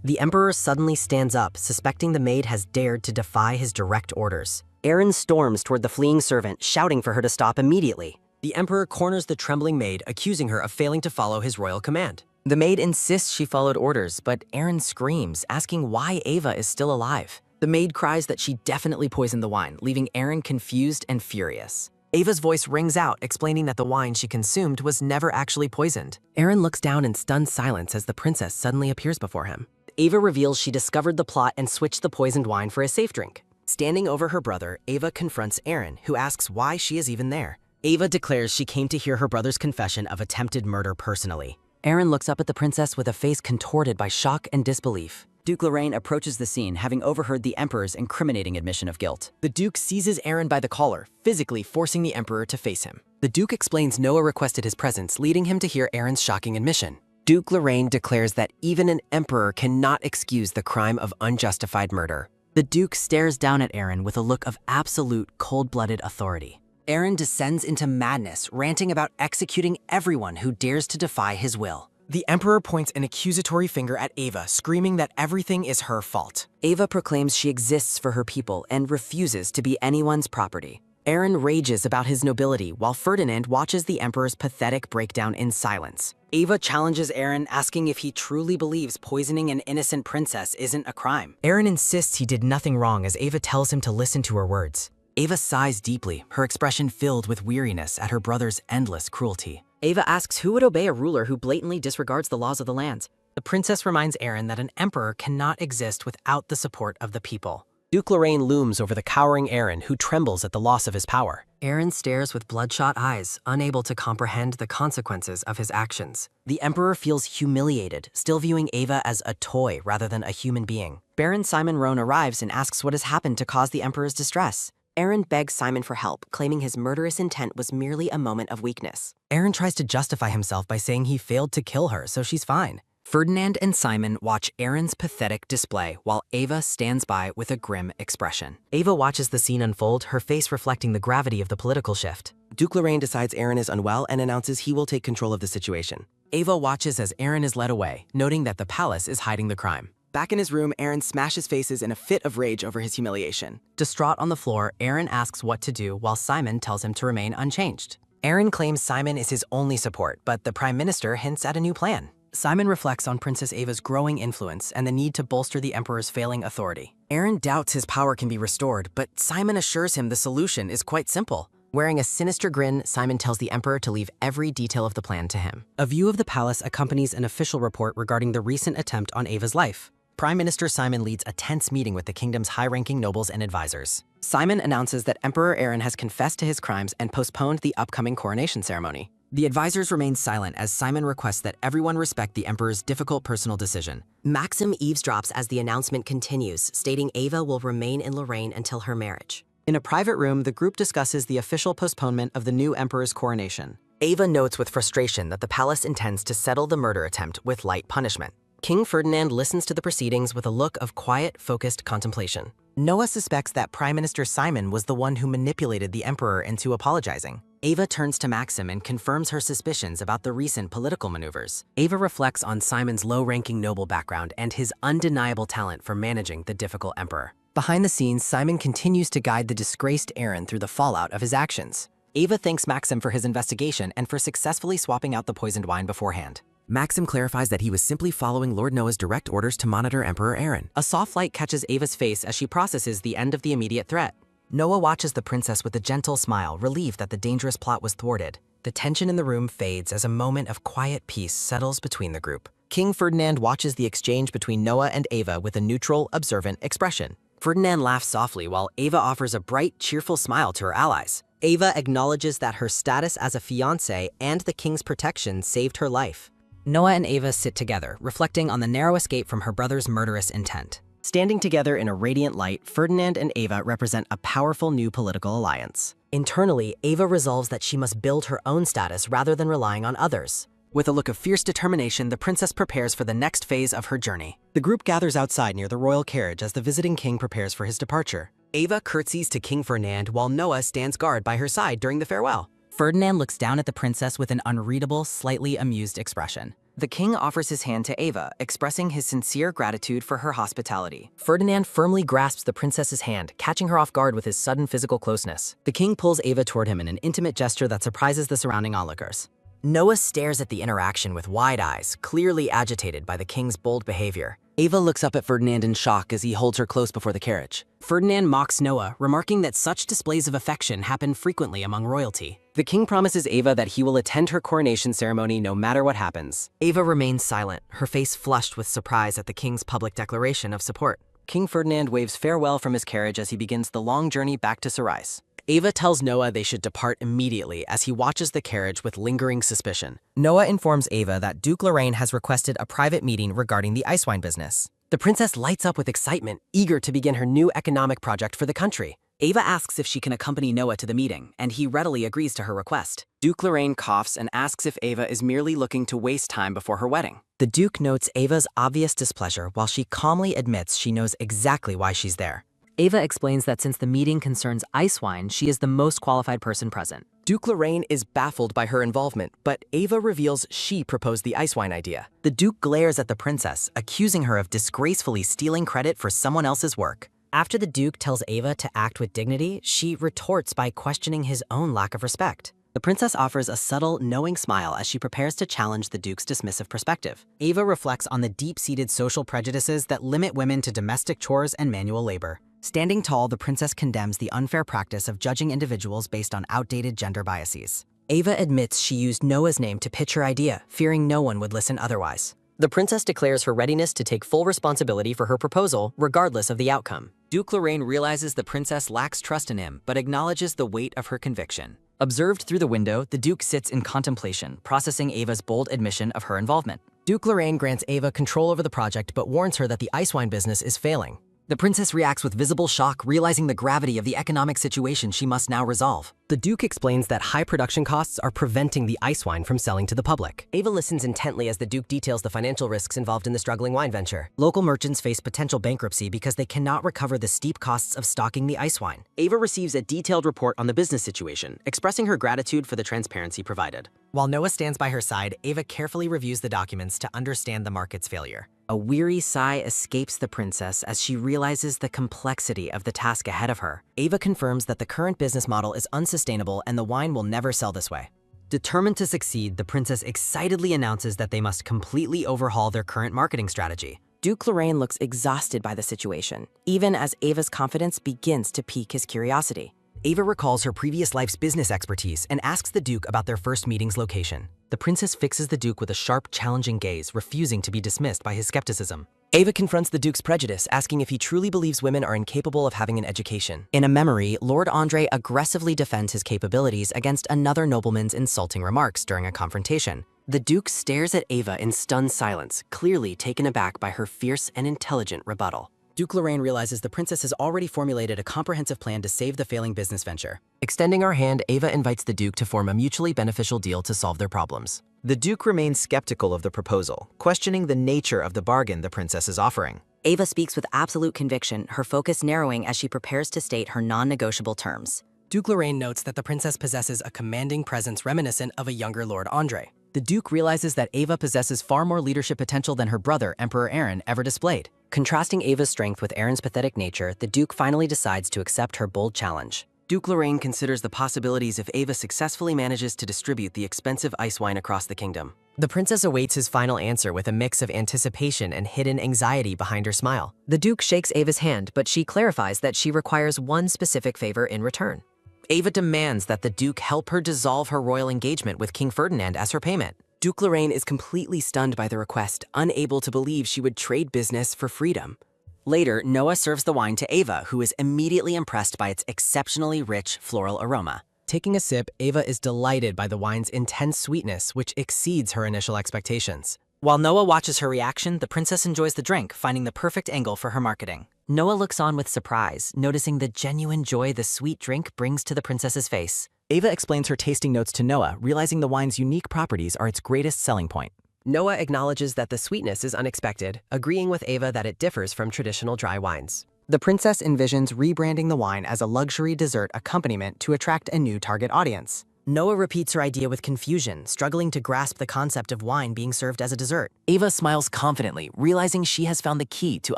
The Emperor suddenly stands up, suspecting the maid has dared to defy his direct orders. Aaron storms toward the fleeing servant, shouting for her to stop immediately. The Emperor corners the trembling maid, accusing her of failing to follow his royal command. The maid insists she followed orders, but Aaron screams, asking why Ava is still alive. The maid cries that she definitely poisoned the wine, leaving Aaron confused and furious. Ava's voice rings out, explaining that the wine she consumed was never actually poisoned. Aaron looks down in stunned silence as the princess suddenly appears before him. Ava reveals she discovered the plot and switched the poisoned wine for a safe drink. Standing over her brother, Ava confronts Aaron, who asks why she is even there. Ava declares she came to hear her brother's confession of attempted murder personally. Aaron looks up at the princess with a face contorted by shock and disbelief. Duke Lorraine approaches the scene, having overheard the Emperor's incriminating admission of guilt. The Duke seizes Aaron by the collar, physically forcing the Emperor to face him. The Duke explains Noah requested his presence, leading him to hear Aaron's shocking admission. Duke Lorraine declares that even an emperor cannot excuse the crime of unjustified murder. The Duke stares down at Aaron with a look of absolute cold-blooded authority. Aaron descends into madness, ranting about executing everyone who dares to defy his will. The Emperor points an accusatory finger at Ava, screaming that everything is her fault. Ava proclaims she exists for her people and refuses to be anyone's property. Aaron rages about his nobility while Ferdinand watches the Emperor's pathetic breakdown in silence. Ava challenges Aaron, asking if he truly believes poisoning an innocent princess isn't a crime. Aaron insists he did nothing wrong as Ava tells him to listen to her words. Ava sighs deeply, her expression filled with weariness at her brother's endless cruelty. Ava asks who would obey a ruler who blatantly disregards the laws of the land. The princess reminds Aaron that an emperor cannot exist without the support of the people. Duke Lorraine looms over the cowering Aaron, who trembles at the loss of his power. Aaron stares with bloodshot eyes, unable to comprehend the consequences of his actions. The emperor feels humiliated, still viewing Ava as a toy rather than a human being. Baron Simon Roan arrives and asks what has happened to cause the emperor's distress. Aaron begs Simon for help, claiming his murderous intent was merely a moment of weakness. Aaron tries to justify himself by saying he failed to kill her, so she's fine. Ferdinand and Simon watch Aaron's pathetic display while Ava stands by with a grim expression. Ava watches the scene unfold, her face reflecting the gravity of the political shift. Duke Lorraine decides Aaron is unwell and announces he will take control of the situation. Ava watches as Aaron is led away, noting that the palace is hiding the crime. Back in his room, Aaron smashes faces in a fit of rage over his humiliation. Distraught on the floor, Aaron asks what to do while Simon tells him to remain unchanged. Aaron claims Simon is his only support, but the Prime Minister hints at a new plan. Simon reflects on Princess Ava's growing influence and the need to bolster the Emperor's failing authority. Aaron doubts his power can be restored, but Simon assures him the solution is quite simple. Wearing a sinister grin, Simon tells the Emperor to leave every detail of the plan to him. A view of the palace accompanies an official report regarding the recent attempt on Ava's life. Prime Minister Simon leads a tense meeting with the kingdom's high-ranking nobles and advisors. Simon announces that Emperor Aaron has confessed to his crimes and postponed the upcoming coronation ceremony. The advisors remain silent as Simon requests that everyone respect the Emperor's difficult personal decision. Maxim eavesdrops as the announcement continues, stating Ava will remain in Lorraine until her marriage. In a private room, the group discusses the official postponement of the new emperor's coronation. Ava notes with frustration that the palace intends to settle the murder attempt with light punishment. King Ferdinand listens to the proceedings with a look of quiet, focused contemplation. Noah suspects that Prime Minister Simon was the one who manipulated the emperor into apologizing. Ava turns to Maxim and confirms her suspicions about the recent political maneuvers. Ava reflects on Simon's low-ranking noble background and his undeniable talent for managing the difficult emperor. Behind the scenes, Simon continues to guide the disgraced Aaron through the fallout of his actions. Ava thanks Maxim for his investigation and for successfully swapping out the poisoned wine beforehand. Maxim clarifies that he was simply following Lord Noah's direct orders to monitor Emperor Aaron. A soft light catches Ava's face as she processes the end of the immediate threat. Noah watches the princess with a gentle smile, relieved that the dangerous plot was thwarted. The tension in the room fades as a moment of quiet peace settles between the group. King Ferdinand watches the exchange between Noah and Ava with a neutral, observant expression. Ferdinand laughs softly while Ava offers a bright, cheerful smile to her allies. Ava acknowledges that her status as a fiancé and the king's protection saved her life. Noah and Ava sit together, reflecting on the narrow escape from her brother's murderous intent. Standing together in a radiant light, Ferdinand and Ava represent a powerful new political alliance. Internally, Ava resolves that she must build her own status rather than relying on others. With a look of fierce determination, the princess prepares for the next phase of her journey. The group gathers outside near the royal carriage as the visiting king prepares for his departure. Ava curtsies to King Ferdinand while Noah stands guard by her side during the farewell. Ferdinand looks down at the princess with an unreadable, slightly amused expression. The king offers his hand to Ava, expressing his sincere gratitude for her hospitality. Ferdinand firmly grasps the princess's hand, catching her off guard with his sudden physical closeness. The king pulls Ava toward him in an intimate gesture that surprises the surrounding onlookers. Noah stares at the interaction with wide eyes, clearly agitated by the king's bold behavior. Ava looks up at Ferdinand in shock as he holds her close before the carriage. Ferdinand mocks Noah, remarking that such displays of affection happen frequently among royalty. The king promises Ava that he will attend her coronation ceremony no matter what happens. Ava remains silent, her face flushed with surprise at the king's public declaration of support. King Ferdinand waves farewell from his carriage as he begins the long journey back to Sarais. Ava tells Noah they should depart immediately as he watches the carriage with lingering suspicion. Noah informs Ava that Duke Lorraine has requested a private meeting regarding the ice wine business. The princess lights up with excitement, eager to begin her new economic project for the country. Ava asks if she can accompany Noah to the meeting, and he readily agrees to her request. Duke Lorraine coughs and asks if Ava is merely looking to waste time before her wedding. The Duke notes Ava's obvious displeasure while she calmly admits she knows exactly why she's there. Ava explains that since the meeting concerns ice wine, she is the most qualified person present. Duke Lorraine is baffled by her involvement, but Ava reveals she proposed the ice wine idea. The Duke glares at the princess, accusing her of disgracefully stealing credit for someone else's work. After the Duke tells Ava to act with dignity, she retorts by questioning his own lack of respect. The princess offers a subtle, knowing smile as she prepares to challenge the Duke's dismissive perspective. Ava reflects on the deep-seated social prejudices that limit women to domestic chores and manual labor. Standing tall, the princess condemns the unfair practice of judging individuals based on outdated gender biases. Ava admits she used Noah's name to pitch her idea, fearing no one would listen otherwise. The princess declares her readiness to take full responsibility for her proposal, regardless of the outcome. Duke Lorraine realizes the princess lacks trust in him, but acknowledges the weight of her conviction. Observed through the window, the Duke sits in contemplation, processing Ava's bold admission of her involvement. Duke Lorraine grants Ava control over the project but warns her that the ice wine business is failing. The princess reacts with visible shock, realizing the gravity of the economic situation she must now resolve. The Duke explains that high production costs are preventing the ice wine from selling to the public. Ava listens intently as the Duke details the financial risks involved in the struggling wine venture. Local merchants face potential bankruptcy because they cannot recover the steep costs of stocking the ice wine. Ava receives a detailed report on the business situation, expressing her gratitude for the transparency provided. While Noah stands by her side, Ava carefully reviews the documents to understand the market's failure. A weary sigh escapes the princess as she realizes the complexity of the task ahead of her. Ava confirms that the current business model is unsustainable and the wine will never sell this way. Determined to succeed, the princess excitedly announces that they must completely overhaul their current marketing strategy. Duke Lorraine looks exhausted by the situation, even as Ava's confidence begins to pique his curiosity. Ava recalls her previous life's business expertise and asks the Duke about their first meeting's location. The princess fixes the Duke with a sharp, challenging gaze, refusing to be dismissed by his skepticism. Ava confronts the Duke's prejudice, asking if he truly believes women are incapable of having an education. In a memory, Lord Andre aggressively defends his capabilities against another nobleman's insulting remarks during a confrontation. The Duke stares at Ava in stunned silence, clearly taken aback by her fierce and intelligent rebuttal. Duke Lorraine realizes the princess has already formulated a comprehensive plan to save the failing business venture. Extending her hand, Ava invites the Duke to form a mutually beneficial deal to solve their problems. The Duke remains skeptical of the proposal, questioning the nature of the bargain the princess is offering. Ava speaks with absolute conviction, her focus narrowing as she prepares to state her non-negotiable terms. Duke Lorraine notes that the princess possesses a commanding presence reminiscent of a younger Lord Andre. The Duke realizes that Ava possesses far more leadership potential than her brother, Emperor Aaron, ever displayed. Contrasting Ava's strength with Aaron's pathetic nature, the Duke finally decides to accept her bold challenge. Duke Lorraine considers the possibilities if Ava successfully manages to distribute the expensive ice wine across the kingdom. The princess awaits his final answer with a mix of anticipation and hidden anxiety behind her smile. The Duke shakes Ava's hand, but she clarifies that she requires one specific favor in return. Ava demands that the Duke help her dissolve her royal engagement with King Ferdinand as her payment. Duke Lorraine is completely stunned by the request, unable to believe she would trade business for freedom. Later, Noah serves the wine to Ava, who is immediately impressed by its exceptionally rich floral aroma. Taking a sip, Ava is delighted by the wine's intense sweetness, which exceeds her initial expectations. While Noah watches her reaction, the princess enjoys the drink, finding the perfect angle for her marketing. Noah looks on with surprise, noticing the genuine joy the sweet drink brings to the princess's face. Ava explains her tasting notes to Noah, realizing the wine's unique properties are its greatest selling point. Noah acknowledges that the sweetness is unexpected, agreeing with Ava that it differs from traditional dry wines. The princess envisions rebranding the wine as a luxury dessert accompaniment to attract a new target audience. Noah repeats her idea with confusion, struggling to grasp the concept of wine being served as a dessert. Ava smiles confidently, realizing she has found the key to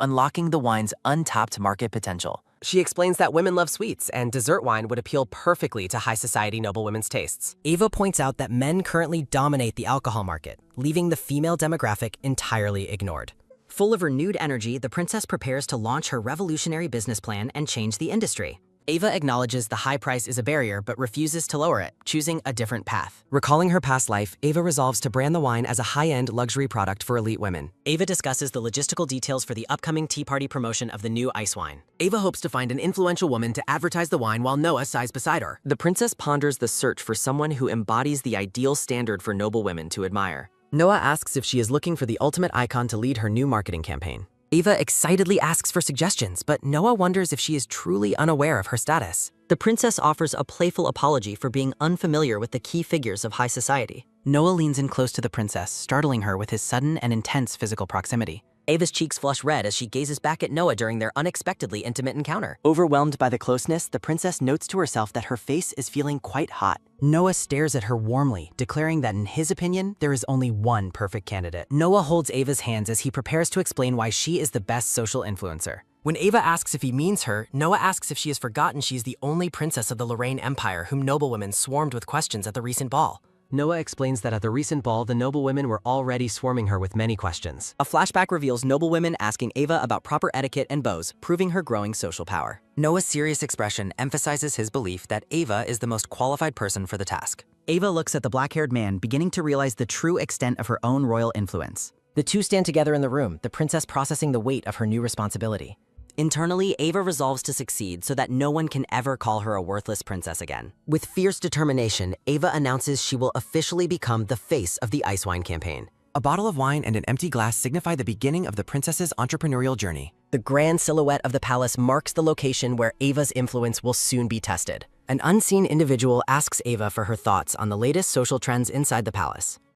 unlocking the wine's untapped market potential. She explains that women love sweets, and dessert wine would appeal perfectly to high society noblewomen's tastes. Ava points out that men currently dominate the alcohol market, leaving the female demographic entirely ignored. Full of renewed energy, the princess prepares to launch her revolutionary business plan and change the industry. Ava acknowledges the high price is a barrier but refuses to lower it, choosing a different path. Recalling her past life, Ava resolves to brand the wine as a high-end luxury product for elite women. Ava discusses the logistical details for the upcoming Tea Party promotion of the new ice wine. Ava hopes to find an influential woman to advertise the wine while Noah sighs beside her. The princess ponders the search for someone who embodies the ideal standard for noble women to admire. Noah asks if she is looking for the ultimate icon to lead her new marketing campaign. Ava excitedly asks for suggestions, but Noah wonders if she is truly unaware of her status. The princess offers a playful apology for being unfamiliar with the key figures of high society. Noah leans in close to the princess, startling her with his sudden and intense physical proximity. Ava's cheeks flush red as she gazes back at Noah during their unexpectedly intimate encounter. Overwhelmed by the closeness, the princess notes to herself that her face is feeling quite hot. Noah stares at her warmly, declaring that in his opinion, there is only one perfect candidate. Noah holds Ava's hands as he prepares to explain why she is the best social influencer. When Ava asks if he means her, Noah asks if she has forgotten she is the only princess of the Lorraine Empire whom noblewomen swarmed with questions at the recent ball. Noah explains that at the recent ball, the noblewomen were already swarming her with many questions. A flashback reveals noblewomen asking Ava about proper etiquette and bows, proving her growing social power. Noah's serious expression emphasizes his belief that Ava is the most qualified person for the task. Ava looks at the black-haired man, beginning to realize the true extent of her own royal influence. The two stand together in the room, the princess processing the weight of her new responsibility. Internally, Ava resolves to succeed so that no one can ever call her a worthless princess again. With fierce determination, Ava announces she will officially become the face of the ice wine campaign. A bottle of wine and an empty glass signify the beginning of the princess's entrepreneurial journey. The grand silhouette of the palace marks the location where Ava's influence will soon be tested. An unseen individual asks Ava for her thoughts on the latest social trends inside the palace.